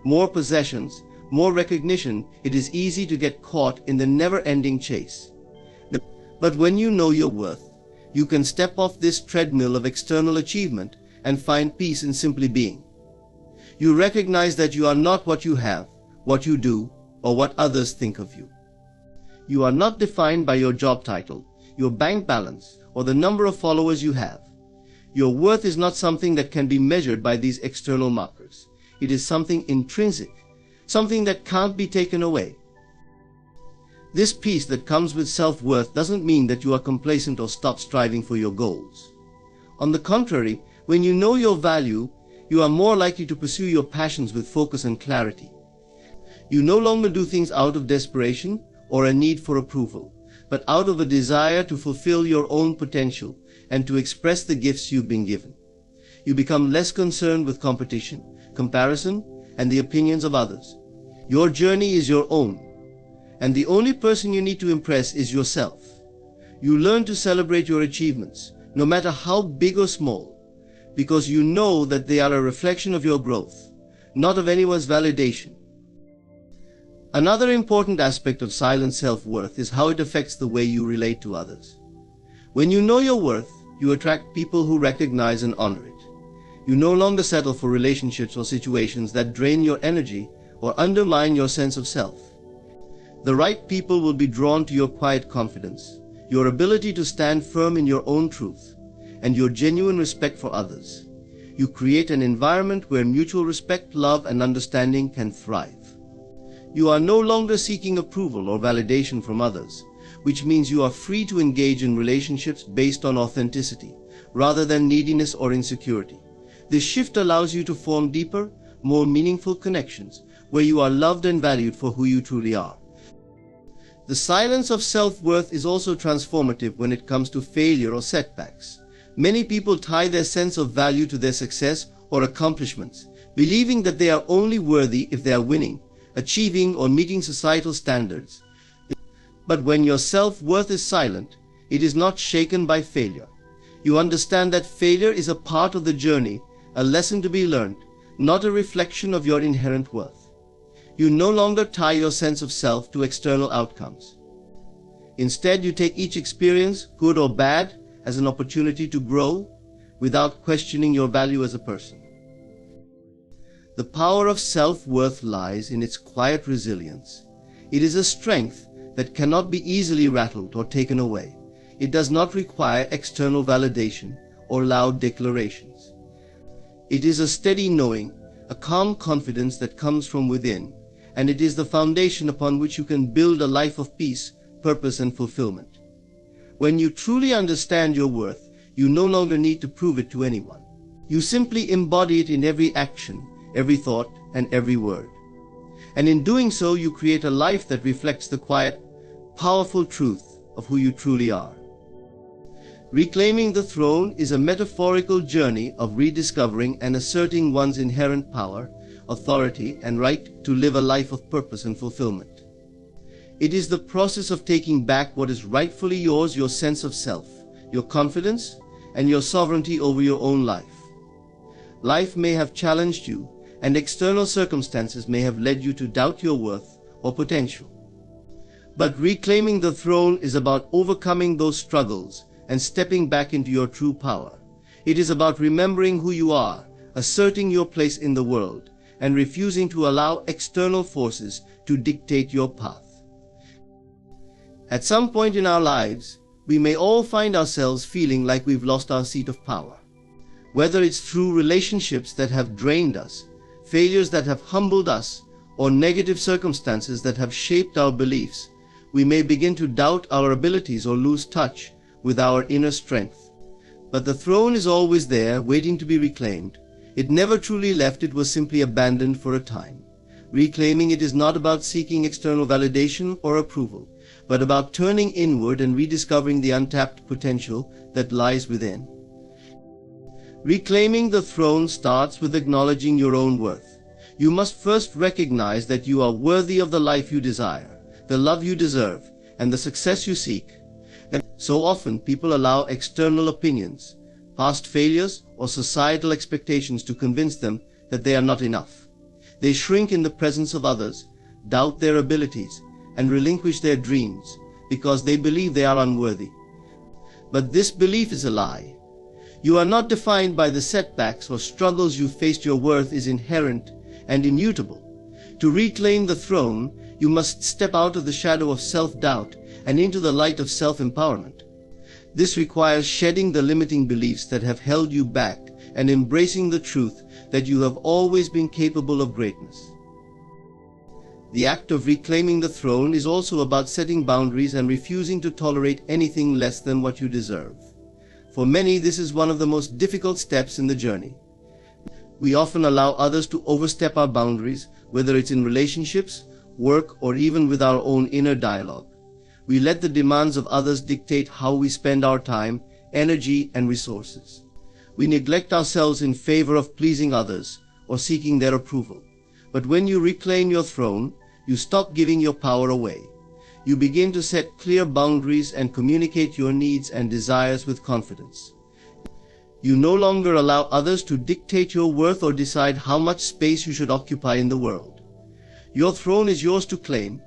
more possessions, more recognition, it is easy to get caught in the never-ending chase. But when you know your worth, you can step off this treadmill of external achievement and find peace in simply being. You recognize that you are not what you have, what you do, or what others think of you. You are not defined by your job title, your bank balance, or the number of followers you have. Your worth is not something that can be measured by these external markers. It is something intrinsic, something that can't be taken away. This peace that comes with self-worth doesn't mean that you are complacent or stop striving for your goals. On the contrary, when you know your value, you are more likely to pursue your passions with focus and clarity. You no longer do things out of desperation or a need for approval, but out of a desire to fulfill your own potential and to express the gifts you've been given. You become less concerned with competition, comparison, and the opinions of others. Your journey is your own, and the only person you need to impress is yourself. You learn to celebrate your achievements, no matter how big or small, because you know that they are a reflection of your growth, not of anyone's validation. Another important aspect of silent self-worth is how it affects the way you relate to others. When you know your worth, you attract people who recognize and honor it. You no longer settle for relationships or situations that drain your energy or undermine your sense of self. The right people will be drawn to your quiet confidence, your ability to stand firm in your own truth, and your genuine respect for others. You create an environment where mutual respect, love, and understanding can thrive. You are no longer seeking approval or validation from others, which means you are free to engage in relationships based on authenticity, rather than neediness or insecurity. This shift allows you to form deeper, more meaningful connections, where you are loved and valued for who you truly are. The silence of self-worth is also transformative when it comes to failure or setbacks. Many people tie their sense of value to their success or accomplishments, believing that they are only worthy if they are winning, achieving, or meeting societal standards. But when your self-worth is silent, it is not shaken by failure. You understand that failure is a part of the journey, a lesson to be learned, not a reflection of your inherent worth. You no longer tie your sense of self to external outcomes. Instead, you take each experience, good or bad, as an opportunity to grow without questioning your value as a person. The power of self-worth lies in its quiet resilience. It is a strength that cannot be easily rattled or taken away. It does not require external validation or loud declarations. It is a steady knowing, a calm confidence that comes from within, and it is the foundation upon which you can build a life of peace, purpose, and fulfillment. When you truly understand your worth, you no longer need to prove it to anyone. You simply embody it in every action, every thought, and every word. And in doing so, you create a life that reflects the quiet, powerful truth of who you truly are. Reclaiming the throne is a metaphorical journey of rediscovering and asserting one's inherent power, authority, and right to live a life of purpose and fulfillment. It is the process of taking back what is rightfully yours, your sense of self, your confidence, and your sovereignty over your own life. Life may have challenged you, and external circumstances may have led you to doubt your worth or potential. But reclaiming the throne is about overcoming those struggles and stepping back into your true power. It is about remembering who you are, asserting your place in the world, and refusing to allow external forces to dictate your path. At some point in our lives, we may all find ourselves feeling like we've lost our seat of power. Whether it's through relationships that have drained us, failures that have humbled us, or negative circumstances that have shaped our beliefs, we may begin to doubt our abilities or lose touch with our inner strength. But the throne is always there, waiting to be reclaimed. It never truly left, it was simply abandoned for a time. Reclaiming it is not about seeking external validation or approval, but about turning inward and rediscovering the untapped potential that lies within. Reclaiming the throne starts with acknowledging your own worth. You must first recognize that you are worthy of the life you desire, the love you deserve, and the success you seek. And so often people allow external opinions, past failures, or societal expectations to convince them that they are not enough. They shrink in the presence of others, doubt their abilities, and relinquish their dreams because they believe they are unworthy. But this belief is a lie. You are not defined by the setbacks or struggles you faced. Your worth is inherent and immutable. To reclaim the throne, you must step out of the shadow of self-doubt and into the light of self-empowerment. This requires shedding the limiting beliefs that have held you back and embracing the truth that you have always been capable of greatness. The act of reclaiming the throne is also about setting boundaries and refusing to tolerate anything less than what you deserve. For many, this is one of the most difficult steps in the journey. We often allow others to overstep our boundaries, whether it's in relationships, work, or even with our own inner dialogue. We let the demands of others dictate how we spend our time, energy, and resources. We neglect ourselves in favor of pleasing others or seeking their approval. But when you reclaim your throne, you stop giving your power away. You begin to set clear boundaries and communicate your needs and desires with confidence. You no longer allow others to dictate your worth or decide how much space you should occupy in the world. Your throne is yours to claim,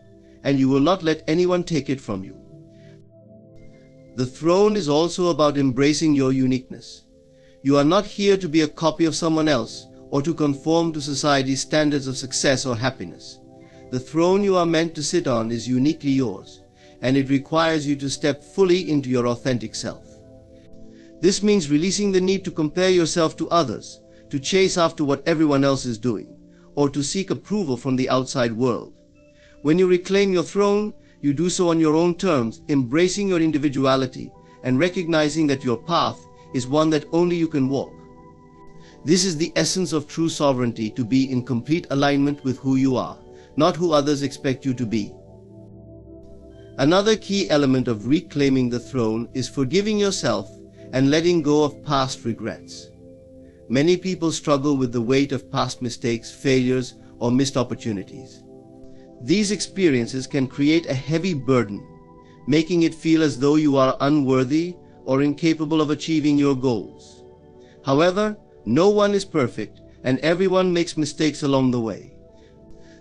and you will not let anyone take it from you. The throne is also about embracing your uniqueness. You are not here to be a copy of someone else or to conform to society's standards of success or happiness. The throne you are meant to sit on is uniquely yours, and it requires you to step fully into your authentic self. This means releasing the need to compare yourself to others, to chase after what everyone else is doing, or to seek approval from the outside world. When you reclaim your throne, you do so on your own terms, embracing your individuality and recognizing that your path is one that only you can walk. This is the essence of true sovereignty, to be in complete alignment with who you are, not who others expect you to be. Another key element of reclaiming the throne is forgiving yourself and letting go of past regrets. Many people struggle with the weight of past mistakes, failures, or missed opportunities. These experiences can create a heavy burden, making it feel as though you are unworthy or incapable of achieving your goals. However, no one is perfect, and everyone makes mistakes along the way.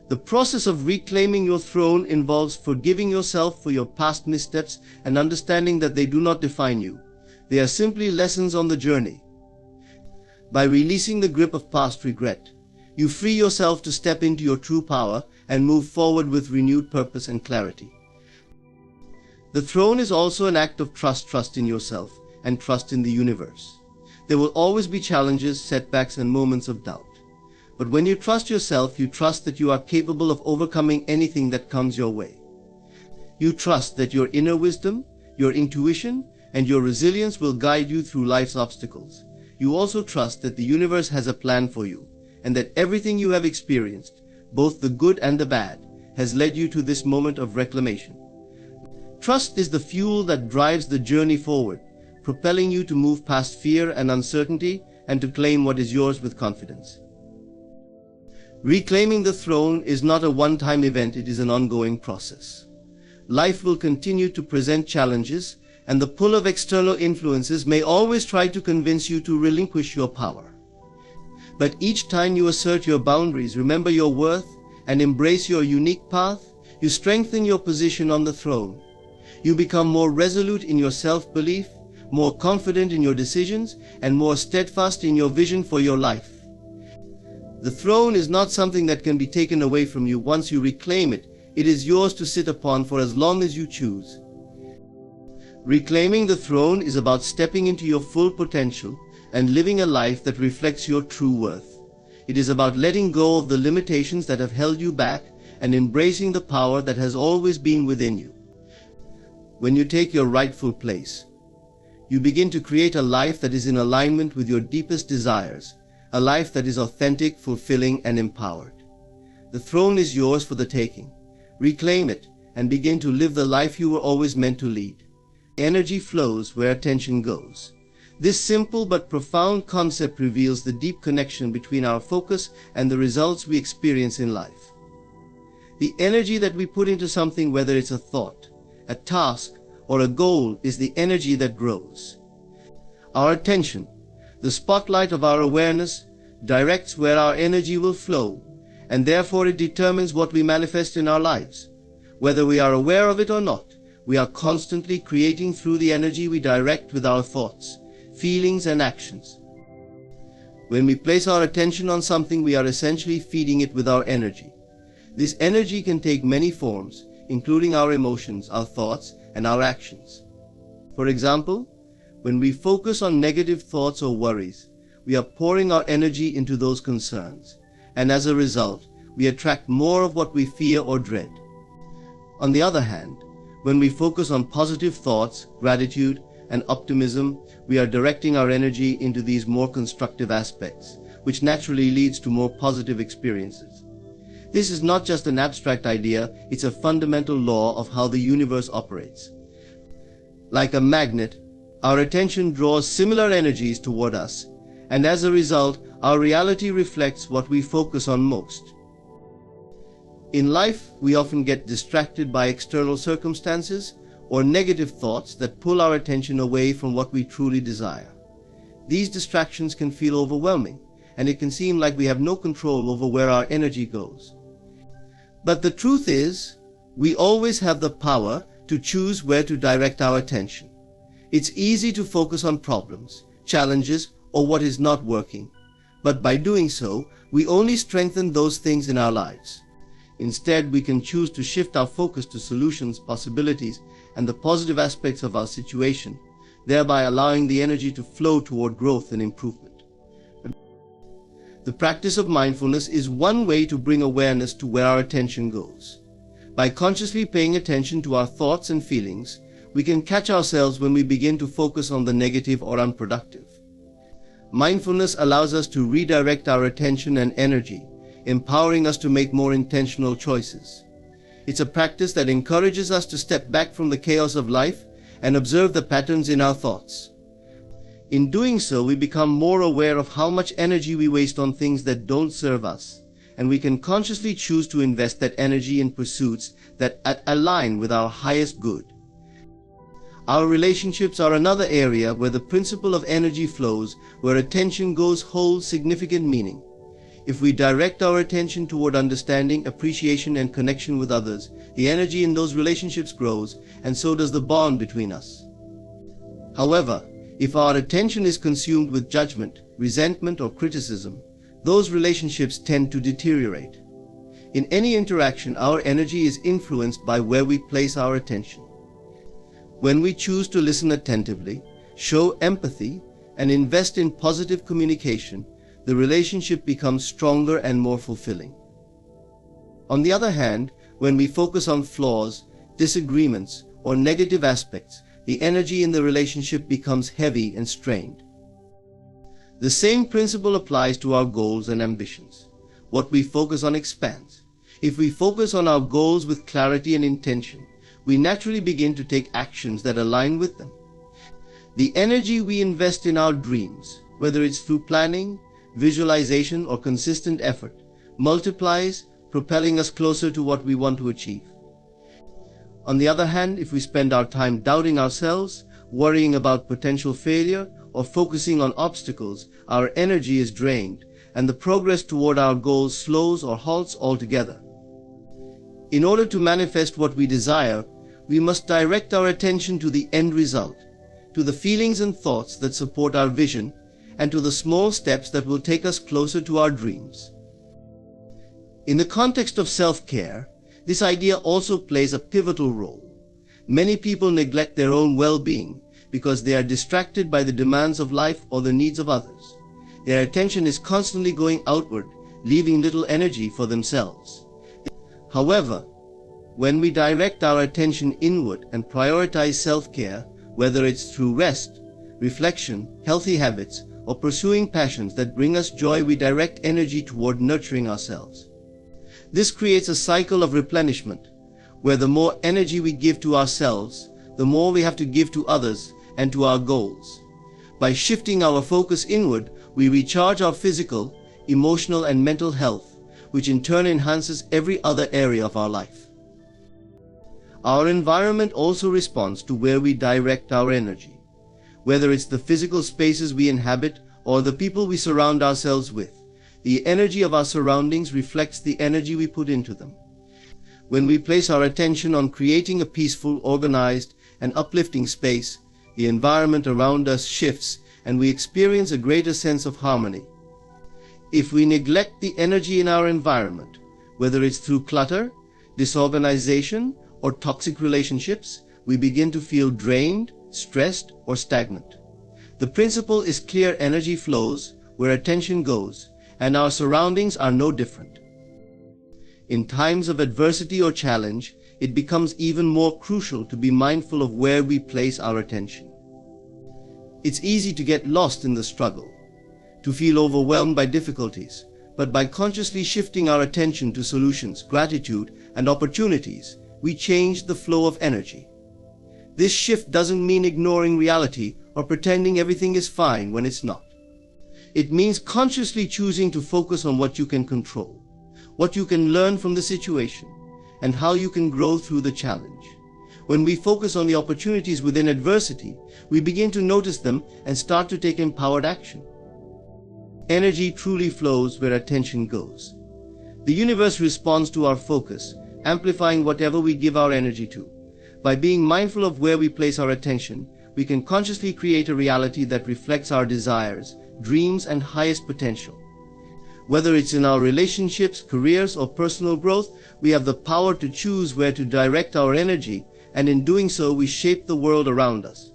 The process of reclaiming your throne involves forgiving yourself for your past missteps and understanding that they do not define you. They are simply lessons on the journey. By releasing the grip of past regret, you free yourself to step into your true power and move forward with renewed purpose and clarity. The throne is also an act of trust in yourself and trust in the universe. There will always be challenges, setbacks, and moments of doubt. But when you trust yourself, you trust that you are capable of overcoming anything that comes your way. You trust that your inner wisdom, your intuition, and your resilience will guide you through life's obstacles. You also trust that the universe has a plan for you, and that everything you have experienced, both the good and the bad, has led you to this moment of reclamation. Trust is the fuel that drives the journey forward, propelling you to move past fear and uncertainty and to claim what is yours with confidence. Reclaiming the throne is not a one-time event, it is an ongoing process. Life will continue to present challenges, and the pull of external influences may always try to convince you to relinquish your power. But each time you assert your boundaries, remember your worth, and embrace your unique path, you strengthen your position on the throne. You become more resolute in your self-belief, more confident in your decisions, and more steadfast in your vision for your life. The throne is not something that can be taken away from you. Once you reclaim it, it is yours to sit upon for as long as you choose. Reclaiming the throne is about stepping into your full potential and living a life that reflects your true worth. It is about letting go of the limitations that have held you back and embracing the power that has always been within you. When you take your rightful place, you begin to create a life that is in alignment with your deepest desires, a life that is authentic, fulfilling, and empowered. The throne is yours for the taking. Reclaim it and begin to live the life you were always meant to lead. Energy flows where attention goes. This simple but profound concept reveals the deep connection between our focus and the results we experience in life. The energy that we put into something, whether it's a thought, a task, or a goal, is the energy that grows. Our attention, the spotlight of our awareness, directs where our energy will flow, and therefore it determines what we manifest in our lives. Whether we are aware of it or not, we are constantly creating through the energy we direct with our thoughts, feelings, and actions. When we place our attention on something, we are essentially feeding it with our energy. This energy can take many forms, including our emotions, our thoughts, and our actions. For example, when we focus on negative thoughts or worries, we are pouring our energy into those concerns, and as a result, we attract more of what we fear or dread. On the other hand, when we focus on positive thoughts, gratitude, and optimism, we are directing our energy into these more constructive aspects, which naturally leads to more positive experiences. This is not just an abstract idea, it's a fundamental law of how the universe operates. Like a magnet, our attention draws similar energies toward us, and as a result, our reality reflects what we focus on most. In life, we often get distracted by external circumstances or negative thoughts that pull our attention away from what we truly desire. These distractions can feel overwhelming, and it can seem like we have no control over where our energy goes. But the truth is, we always have the power to choose where to direct our attention. It's easy to focus on problems, challenges, or what is not working, but by doing so, we only strengthen those things in our lives. Instead, we can choose to shift our focus to solutions, possibilities, and the positive aspects of our situation, thereby allowing the energy to flow toward growth and improvement. The practice of mindfulness is one way to bring awareness to where our attention goes. By consciously paying attention to our thoughts and feelings, we can catch ourselves when we begin to focus on the negative or unproductive. Mindfulness allows us to redirect our attention and energy, empowering us to make more intentional choices. It's a practice that encourages us to step back from the chaos of life and observe the patterns in our thoughts. In doing so, we become more aware of how much energy we waste on things that don't serve us, and we can consciously choose to invest that energy in pursuits that align with our highest good. Our relationships are another area where the principle of energy flows, where attention goes holds significant meaning. If we direct our attention toward understanding, appreciation, and connection with others, the energy in those relationships grows, and so does the bond between us. However, if our attention is consumed with judgment, resentment, or criticism, those relationships tend to deteriorate. In any interaction, our energy is influenced by where we place our attention. When we choose to listen attentively, show empathy, and invest in positive communication, the relationship becomes stronger and more fulfilling. On the other hand, when we focus on flaws, disagreements, or negative aspects, the energy in the relationship becomes heavy and strained. The same principle applies to our goals and ambitions. What we focus on expands. If we focus on our goals with clarity and intention, we naturally begin to take actions that align with them. The energy we invest in our dreams, whether it's through planning, visualization, or consistent effort, multiplies, propelling us closer to what we want to achieve. On the other hand, if we spend our time doubting ourselves, worrying about potential failure, or focusing on obstacles, our energy is drained, and the progress toward our goals slows or halts altogether. In order to manifest what we desire, we must direct our attention to the end result, to the feelings and thoughts that support our vision, and to the small steps that will take us closer to our dreams. In the context of self-care, this idea also plays a pivotal role. Many people neglect their own well-being because they are distracted by the demands of life or the needs of others. Their attention is constantly going outward, leaving little energy for themselves. However, when we direct our attention inward and prioritize self-care, whether it's through rest, reflection, healthy habits, or pursuing passions that bring us joy, we direct energy toward nurturing ourselves. This creates a cycle of replenishment, where the more energy we give to ourselves, the more we have to give to others and to our goals. By shifting our focus inward, we recharge our physical, emotional, and mental health, which in turn enhances every other area of our life. Our environment also responds to where we direct our energy, whether it's the physical spaces we inhabit or the people we surround ourselves with. The energy of our surroundings reflects the energy we put into them. When we place our attention on creating a peaceful, organized, and uplifting space, the environment around us shifts and we experience a greater sense of harmony. If we neglect the energy in our environment, whether it's through clutter, disorganization, or toxic relationships, we begin to feel drained, stressed, or stagnant. The principle is clear: energy flows where attention goes, and our surroundings are no different. In times of adversity or challenge, it becomes even more crucial to be mindful of where we place our attention. It's easy to get lost in the struggle, to feel overwhelmed by difficulties, but by consciously shifting our attention to solutions, gratitude, and opportunities, we change the flow of energy. This shift doesn't mean ignoring reality or pretending everything is fine when it's not. It means consciously choosing to focus on what you can control, what you can learn from the situation, and how you can grow through the challenge. When we focus on the opportunities within adversity, we begin to notice them and start to take empowered action. Energy truly flows where attention goes. The universe responds to our focus, amplifying whatever we give our energy to. By being mindful of where we place our attention, we can consciously create a reality that reflects our desires, dreams, and highest potential. Whether it's in our relationships, careers, or personal growth, we have the power to choose where to direct our energy, and in doing so, we shape the world around us.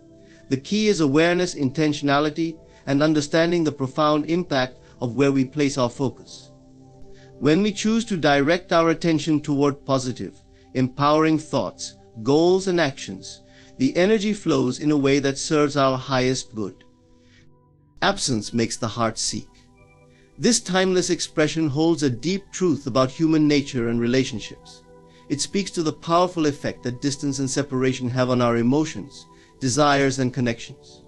The key is awareness, intentionality, and understanding the profound impact of where we place our focus. When we choose to direct our attention toward positive, empowering thoughts, goals, and actions, the energy flows in a way that serves our highest good. Absence makes the heart seek. This timeless expression holds a deep truth about human nature and relationships. It speaks to the powerful effect that distance and separation have on our emotions, desires, and connections.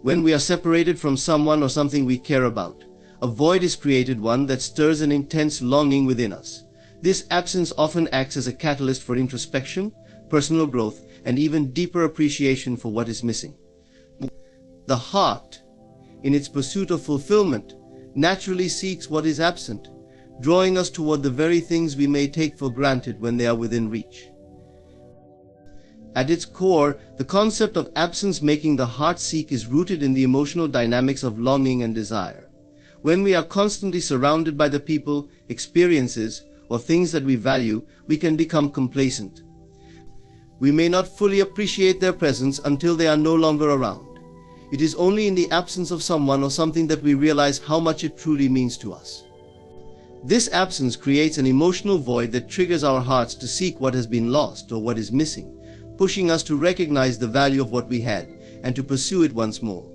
When we are separated from someone or something we care about, a void is created, one that stirs an intense longing within us. This absence often acts as a catalyst for introspection, personal growth, and even deeper appreciation for what is missing. The heart, in its pursuit of fulfillment, naturally seeks what is absent, drawing us toward the very things we may take for granted when they are within reach. At its core, the concept of absence making the heart seek is rooted in the emotional dynamics of longing and desire. When we are constantly surrounded by the people, experiences, or things that we value, we can become complacent. We may not fully appreciate their presence until they are no longer around. It is only in the absence of someone or something that we realize how much it truly means to us. This absence creates an emotional void that triggers our hearts to seek what has been lost or what is missing, pushing us to recognize the value of what we had and to pursue it once more.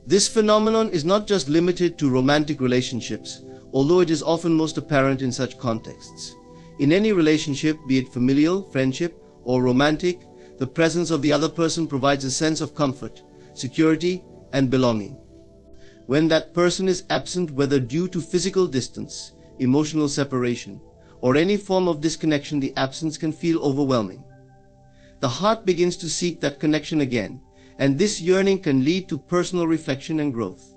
This phenomenon is not just limited to romantic relationships, although it is often most apparent in such contexts. In any relationship, be it familial, friendship, or romantic, the presence of the other person provides a sense of comfort, security, and belonging. When that person is absent, whether due to physical distance, emotional separation, or any form of disconnection, the absence can feel overwhelming. The heart begins to seek that connection again, and this yearning can lead to personal reflection and growth.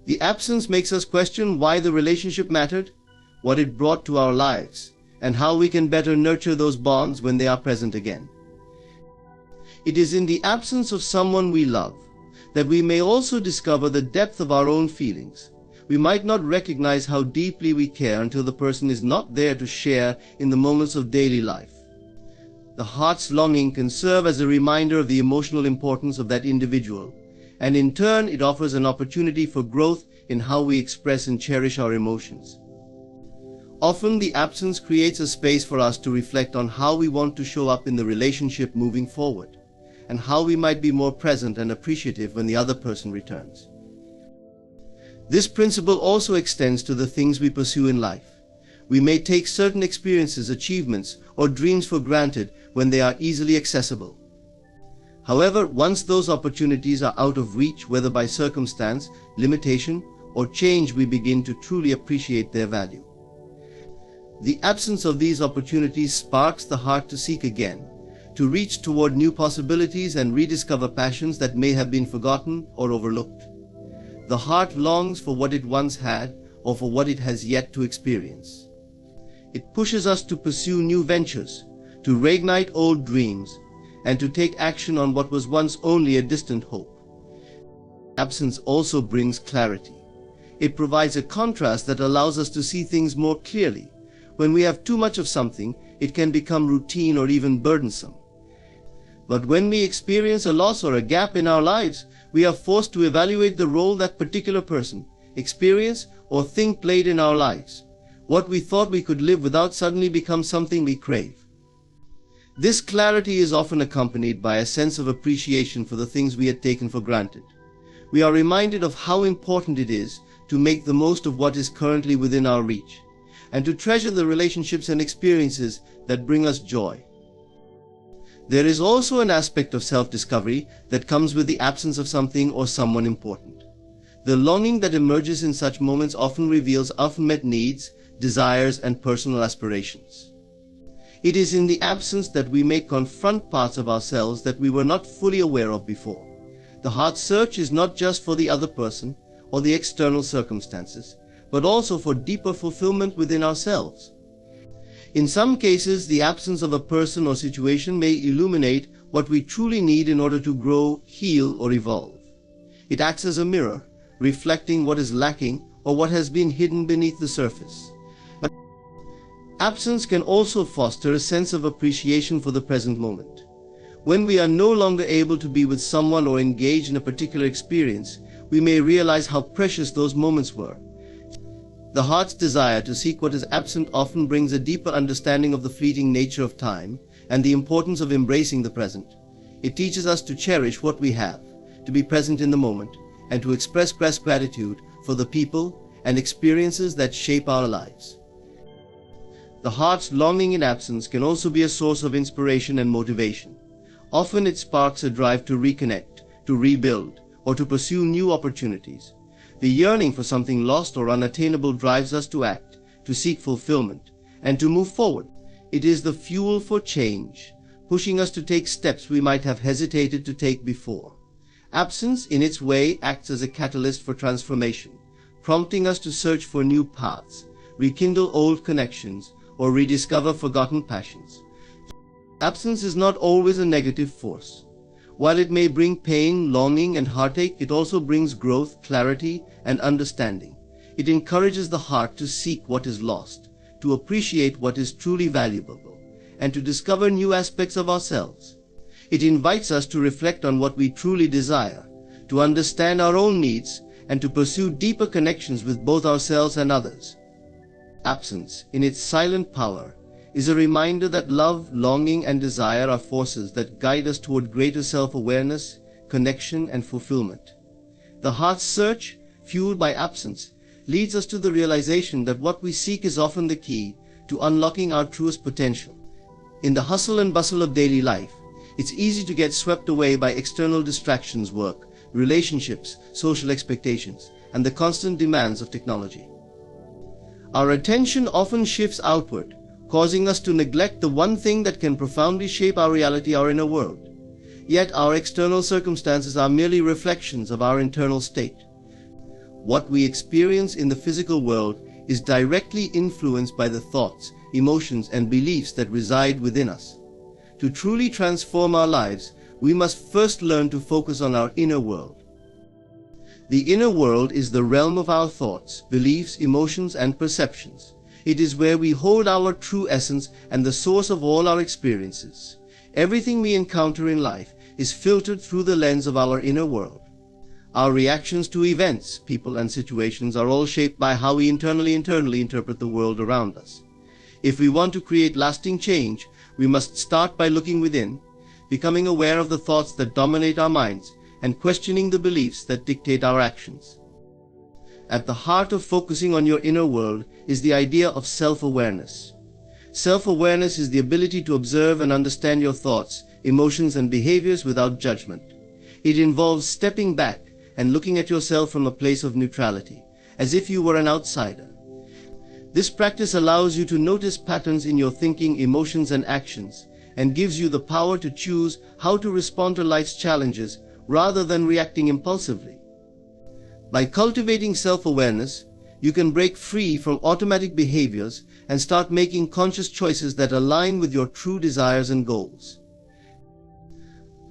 The absence makes us question why the relationship mattered, what it brought to our lives, and how we can better nurture those bonds when they are present again. It is in the absence of someone we love that we may also discover the depth of our own feelings. We might not recognize how deeply we care until the person is not there to share in the moments of daily life. The heart's longing can serve as a reminder of the emotional importance of that individual, and in turn it offers an opportunity for growth in how we express and cherish our emotions. Often the absence creates a space for us to reflect on how we want to show up in the relationship moving forward, and how we might be more present and appreciative when the other person returns. This principle also extends to the things we pursue in life. We may take certain experiences, achievements, or dreams for granted when they are easily accessible. However, once those opportunities are out of reach, whether by circumstance, limitation, or change, we begin to truly appreciate their value. The absence of these opportunities sparks the heart to seek again, to reach toward new possibilities and rediscover passions that may have been forgotten or overlooked. The heart longs for what it once had or for what it has yet to experience. It pushes us to pursue new ventures, to reignite old dreams, and to take action on what was once only a distant hope. Absence also brings clarity. It provides a contrast that allows us to see things more clearly. When we have too much of something, it can become routine or even burdensome. But when we experience a loss or a gap in our lives, we are forced to evaluate the role that particular person, experience, or thing played in our lives. What we thought we could live without suddenly becomes something we crave. This clarity is often accompanied by a sense of appreciation for the things we had taken for granted. We are reminded of how important it is to make the most of what is currently within our reach, and to treasure the relationships and experiences that bring us joy. There is also an aspect of self-discovery that comes with the absence of something or someone important. The longing that emerges in such moments often reveals unmet needs, desires, and personal aspirations. It is in the absence that we may confront parts of ourselves that we were not fully aware of before. The heart's search is not just for the other person or the external circumstances, but also for deeper fulfillment within ourselves. In some cases, the absence of a person or situation may illuminate what we truly need in order to grow, heal, or evolve. It acts as a mirror, reflecting what is lacking or what has been hidden beneath the surface. But absence can also foster a sense of appreciation for the present moment. When we are no longer able to be with someone or engage in a particular experience, we may realize how precious those moments were. The heart's desire to seek what is absent often brings a deeper understanding of the fleeting nature of time and the importance of embracing the present. It teaches us to cherish what we have, to be present in the moment, and to express gratitude for the people and experiences that shape our lives. The heart's longing in absence can also be a source of inspiration and motivation. Often it sparks a drive to reconnect, to rebuild, or to pursue new opportunities. The yearning for something lost or unattainable drives us to act, to seek fulfillment, and to move forward. It is the fuel for change, pushing us to take steps we might have hesitated to take before. Absence, in its way, acts as a catalyst for transformation, prompting us to search for new paths, rekindle old connections, or rediscover forgotten passions. Absence is not always a negative force. While it may bring pain, longing, and heartache, it also brings growth, clarity, and understanding. It encourages the heart to seek what is lost, to appreciate what is truly valuable, and to discover new aspects of ourselves. It invites us to reflect on what we truly desire, to understand our own needs, and to pursue deeper connections with both ourselves and others. Absence, in its silent power, is a reminder that love, longing, and desire are forces that guide us toward greater self-awareness, connection, and fulfillment. The heart's search, fueled by absence, leads us to the realization that what we seek is often the key to unlocking our truest potential. In the hustle and bustle of daily life, it's easy to get swept away by external distractions, work, relationships, social expectations, and the constant demands of technology. Our attention often shifts outward, causing us to neglect the one thing that can profoundly shape our reality, our inner world. Yet our external circumstances are merely reflections of our internal state. What we experience in the physical world is directly influenced by the thoughts, emotions, and beliefs that reside within us. To truly transform our lives, we must first learn to focus on our inner world. The inner world is the realm of our thoughts, beliefs, emotions, and perceptions. It is where we hold our true essence and the source of all our experiences. Everything we encounter in life is filtered through the lens of our inner world. Our reactions to events, people, and situations are all shaped by how we internally interpret the world around us. If we want to create lasting change, we must start by looking within, becoming aware of the thoughts that dominate our minds, and questioning the beliefs that dictate our actions. At the heart of focusing on your inner world is the idea of self-awareness. Self-awareness is the ability to observe and understand your thoughts, emotions, and behaviors without judgment. It involves stepping back and looking at yourself from a place of neutrality, as if you were an outsider. This practice allows you to notice patterns in your thinking, emotions, and actions, and gives you the power to choose how to respond to life's challenges rather than reacting impulsively. By cultivating self-awareness, you can break free from automatic behaviors and start making conscious choices that align with your true desires and goals.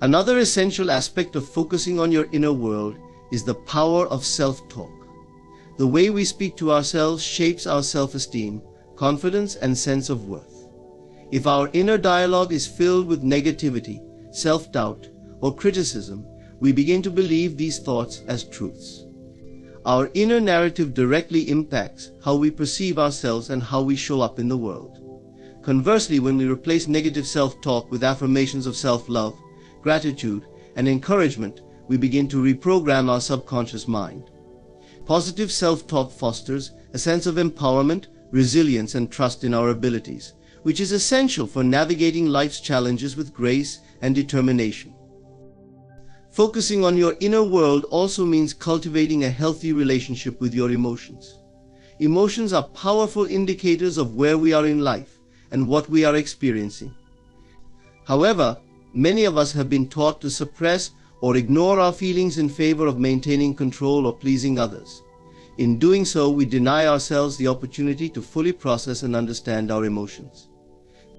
Another essential aspect of focusing on your inner world is the power of self-talk. The way we speak to ourselves shapes our self-esteem, confidence, and sense of worth. If our inner dialogue is filled with negativity, self-doubt, or criticism, we begin to believe these thoughts as truths. Our inner narrative directly impacts how we perceive ourselves and how we show up in the world. Conversely, when we replace negative self-talk with affirmations of self-love, gratitude, and encouragement, we begin to reprogram our subconscious mind. Positive self-talk fosters a sense of empowerment, resilience, and trust in our abilities, which is essential for navigating life's challenges with grace and determination. Focusing on your inner world also means cultivating a healthy relationship with your emotions. Emotions are powerful indicators of where we are in life and what we are experiencing. However, many of us have been taught to suppress or ignore our feelings in favor of maintaining control or pleasing others. In doing so, we deny ourselves the opportunity to fully process and understand our emotions.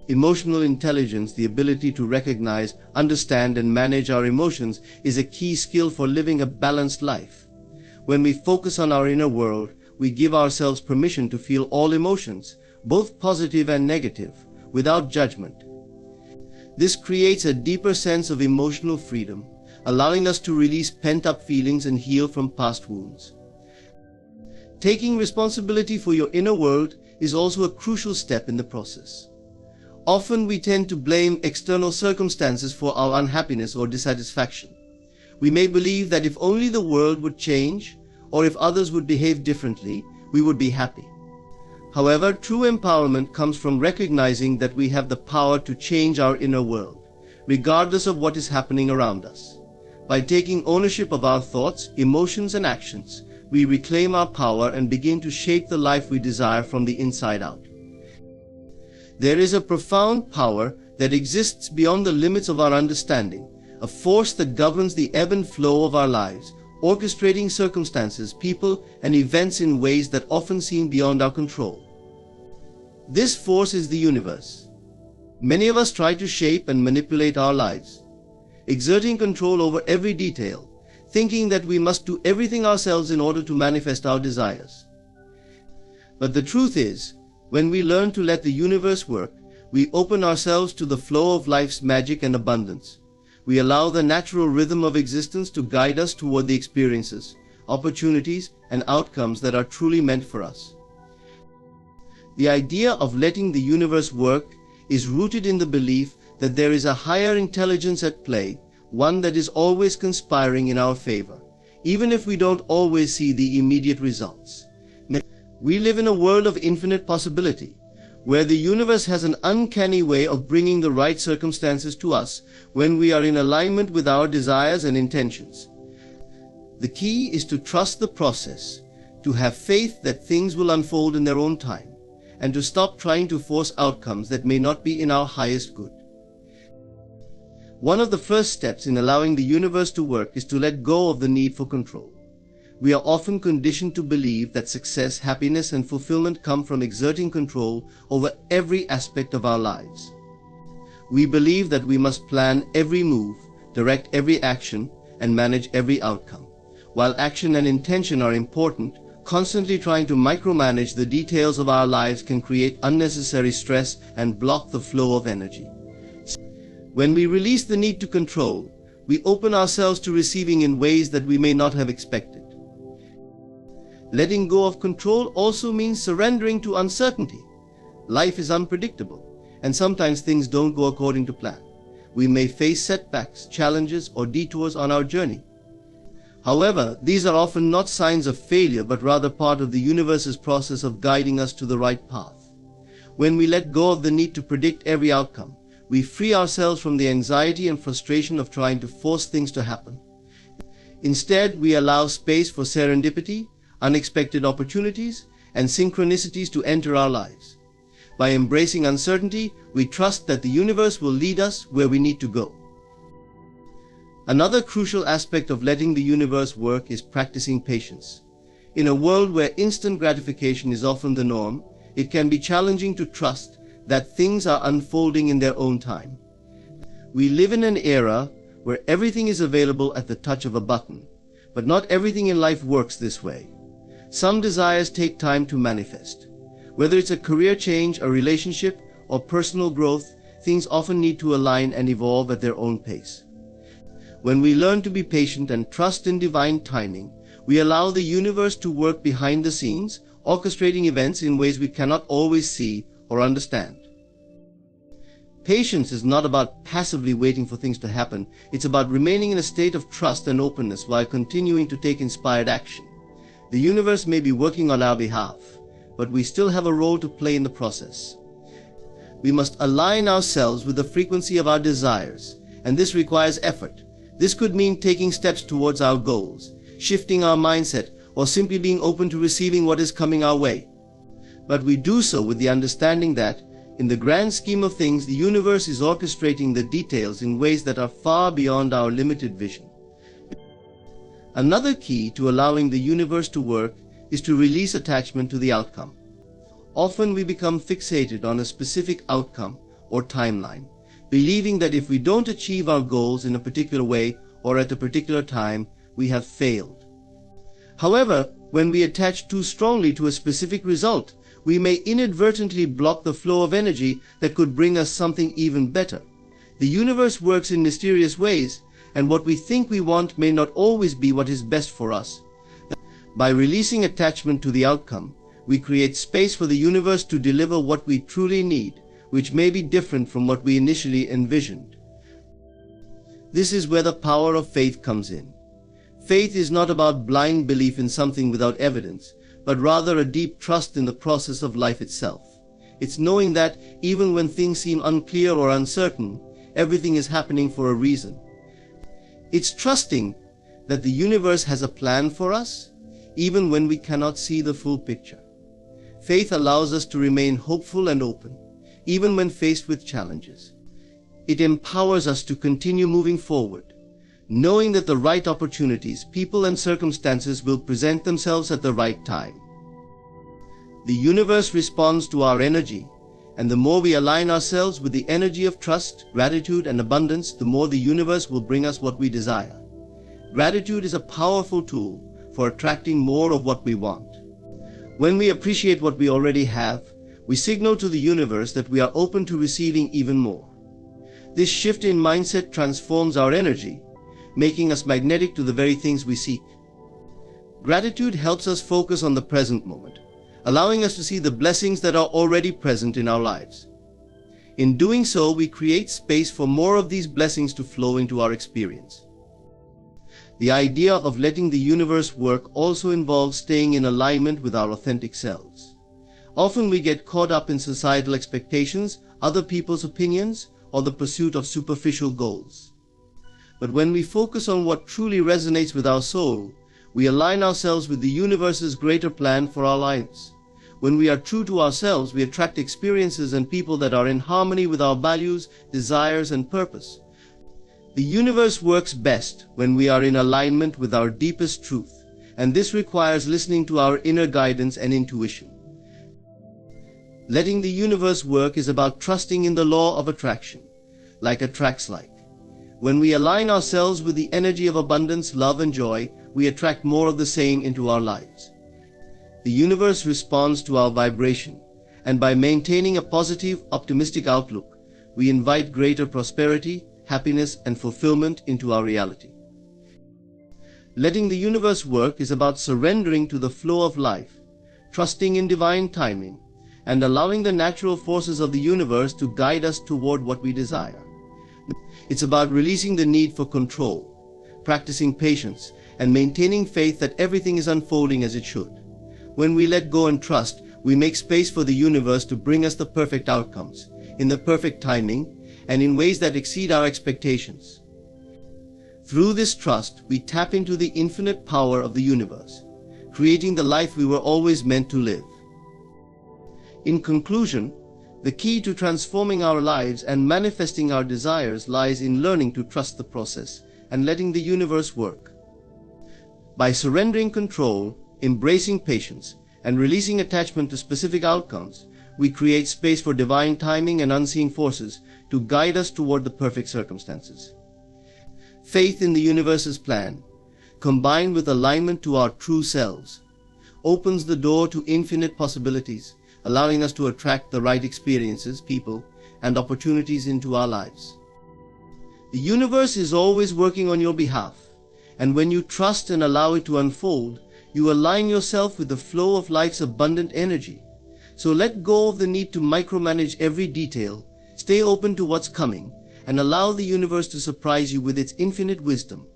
Emotional intelligence, the ability to recognize, understand, and manage our emotions, is a key skill for living a balanced life. When we focus on our inner world, we give ourselves permission to feel all emotions, both positive and negative, without judgment. This creates a deeper sense of emotional freedom, allowing us to release pent-up feelings and heal from past wounds. Taking responsibility for your inner world is also a crucial step in the process. Often we tend to blame external circumstances for our unhappiness or dissatisfaction. We may believe that if only the world would change, or if others would behave differently, we would be happy. However, true empowerment comes from recognizing that we have the power to change our inner world, regardless of what is happening around us. By taking ownership of our thoughts, emotions, and actions, we reclaim our power and begin to shape the life we desire from the inside out. There is a profound power that exists beyond the limits of our understanding, a force that governs the ebb and flow of our lives, orchestrating circumstances, people, and events in ways that often seem beyond our control. This force is the universe. Many of us try to shape and manipulate our lives, exerting control over every detail, thinking that we must do everything ourselves in order to manifest our desires. But the truth is, when we learn to let the universe work, we open ourselves to the flow of life's magic and abundance. We allow the natural rhythm of existence to guide us toward the experiences, opportunities, and outcomes that are truly meant for us. The idea of letting the universe work is rooted in the belief that there is a higher intelligence at play, one that is always conspiring in our favor, even if we don't always see the immediate results. We live in a world of infinite possibility, where the universe has an uncanny way of bringing the right circumstances to us when we are in alignment with our desires and intentions. The key is to trust the process, to have faith that things will unfold in their own time, and to stop trying to force outcomes that may not be in our highest good. One of the first steps in allowing the universe to work is to let go of the need for control. We are often conditioned to believe that success, happiness, and fulfillment come from exerting control over every aspect of our lives. We believe that we must plan every move, direct every action, and manage every outcome. While action and intention are important, constantly trying to micromanage the details of our lives can create unnecessary stress and block the flow of energy. When we release the need to control, we open ourselves to receiving in ways that we may not have expected. Letting go of control also means surrendering to uncertainty. Life is unpredictable, and sometimes things don't go according to plan. We may face setbacks, challenges, or detours on our journey. However, these are often not signs of failure, but rather part of the universe's process of guiding us to the right path. When we let go of the need to predict every outcome, we free ourselves from the anxiety and frustration of trying to force things to happen. Instead, we allow space for serendipity, unexpected opportunities, and synchronicities to enter our lives. By embracing uncertainty, we trust that the universe will lead us where we need to go. Another crucial aspect of letting the universe work is practicing patience. In a world where instant gratification is often the norm, it can be challenging to trust that things are unfolding in their own time. We live in an era where everything is available at the touch of a button, but not everything in life works this way. Some desires take time to manifest. Whether it's a career change, a relationship, or personal growth, things often need to align and evolve at their own pace. When we learn to be patient and trust in divine timing, we allow the universe to work behind the scenes, orchestrating events in ways we cannot always see or understand. Patience is not about passively waiting for things to happen. It's about remaining in a state of trust and openness while continuing to take inspired action. The universe may be working on our behalf, but we still have a role to play in the process. We must align ourselves with the frequency of our desires, and this requires effort. This could mean taking steps towards our goals, shifting our mindset, or simply being open to receiving what is coming our way. But we do so with the understanding that, in the grand scheme of things, the universe is orchestrating the details in ways that are far beyond our limited vision. Another key to allowing the universe to work is to release attachment to the outcome. Often we become fixated on a specific outcome or timeline, believing that if we don't achieve our goals in a particular way or at a particular time, we have failed. However, when we attach too strongly to a specific result, we may inadvertently block the flow of energy that could bring us something even better. The universe works in mysterious ways, and what we think we want may not always be what is best for us. By releasing attachment to the outcome, we create space for the universe to deliver what we truly need, which may be different from what we initially envisioned. This is where the power of faith comes in. Faith is not about blind belief in something without evidence, but rather a deep trust in the process of life itself. It's knowing that, even when things seem unclear or uncertain, everything is happening for a reason. It's trusting that the universe has a plan for us, even when we cannot see the full picture. Faith allows us to remain hopeful and open, even when faced with challenges. It empowers us to continue moving forward, knowing that the right opportunities, people, and circumstances will present themselves at the right time. The universe responds to our energy, and the more we align ourselves with the energy of trust, gratitude, and abundance, the more the universe will bring us what we desire. Gratitude is a powerful tool for attracting more of what we want. When we appreciate what we already have, we signal to the universe that we are open to receiving even more. This shift in mindset transforms our energy, making us magnetic to the very things we seek. Gratitude helps us focus on the present moment, allowing us to see the blessings that are already present in our lives. In doing so, we create space for more of these blessings to flow into our experience. The idea of letting the universe work also involves staying in alignment with our authentic selves. Often we get caught up in societal expectations, other people's opinions, or the pursuit of superficial goals. But when we focus on what truly resonates with our soul, we align ourselves with the universe's greater plan for our lives. When we are true to ourselves, we attract experiences and people that are in harmony with our values, desires, and purpose. The universe works best when we are in alignment with our deepest truth, and this requires listening to our inner guidance and intuition. Letting the universe work is about trusting in the law of attraction, like attracts like. When we align ourselves with the energy of abundance, love, and joy, we attract more of the same into our lives. The universe responds to our vibration, and by maintaining a positive, optimistic outlook, we invite greater prosperity, happiness, and fulfillment into our reality. Letting the universe work is about surrendering to the flow of life, trusting in divine timing, and allowing the natural forces of the universe to guide us toward what we desire. It's about releasing the need for control, practicing patience, and maintaining faith that everything is unfolding as it should. When we let go and trust, we make space for the universe to bring us the perfect outcomes, in the perfect timing, and in ways that exceed our expectations. Through this trust, we tap into the infinite power of the universe, creating the life we were always meant to live. In conclusion, the key to transforming our lives and manifesting our desires lies in learning to trust the process and letting the universe work. By surrendering control, embracing patience, and releasing attachment to specific outcomes, we create space for divine timing and unseen forces to guide us toward the perfect circumstances. Faith in the universe's plan, combined with alignment to our true selves, opens the door to infinite possibilities, allowing us to attract the right experiences, people, and opportunities into our lives. The universe is always working on your behalf, and when you trust and allow it to unfold, you align yourself with the flow of life's abundant energy. So let go of the need to micromanage every detail, stay open to what's coming, and allow the universe to surprise you with its infinite wisdom.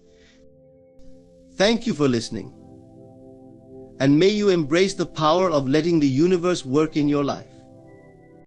Thank you for listening, and may you embrace the power of letting the universe work in your life.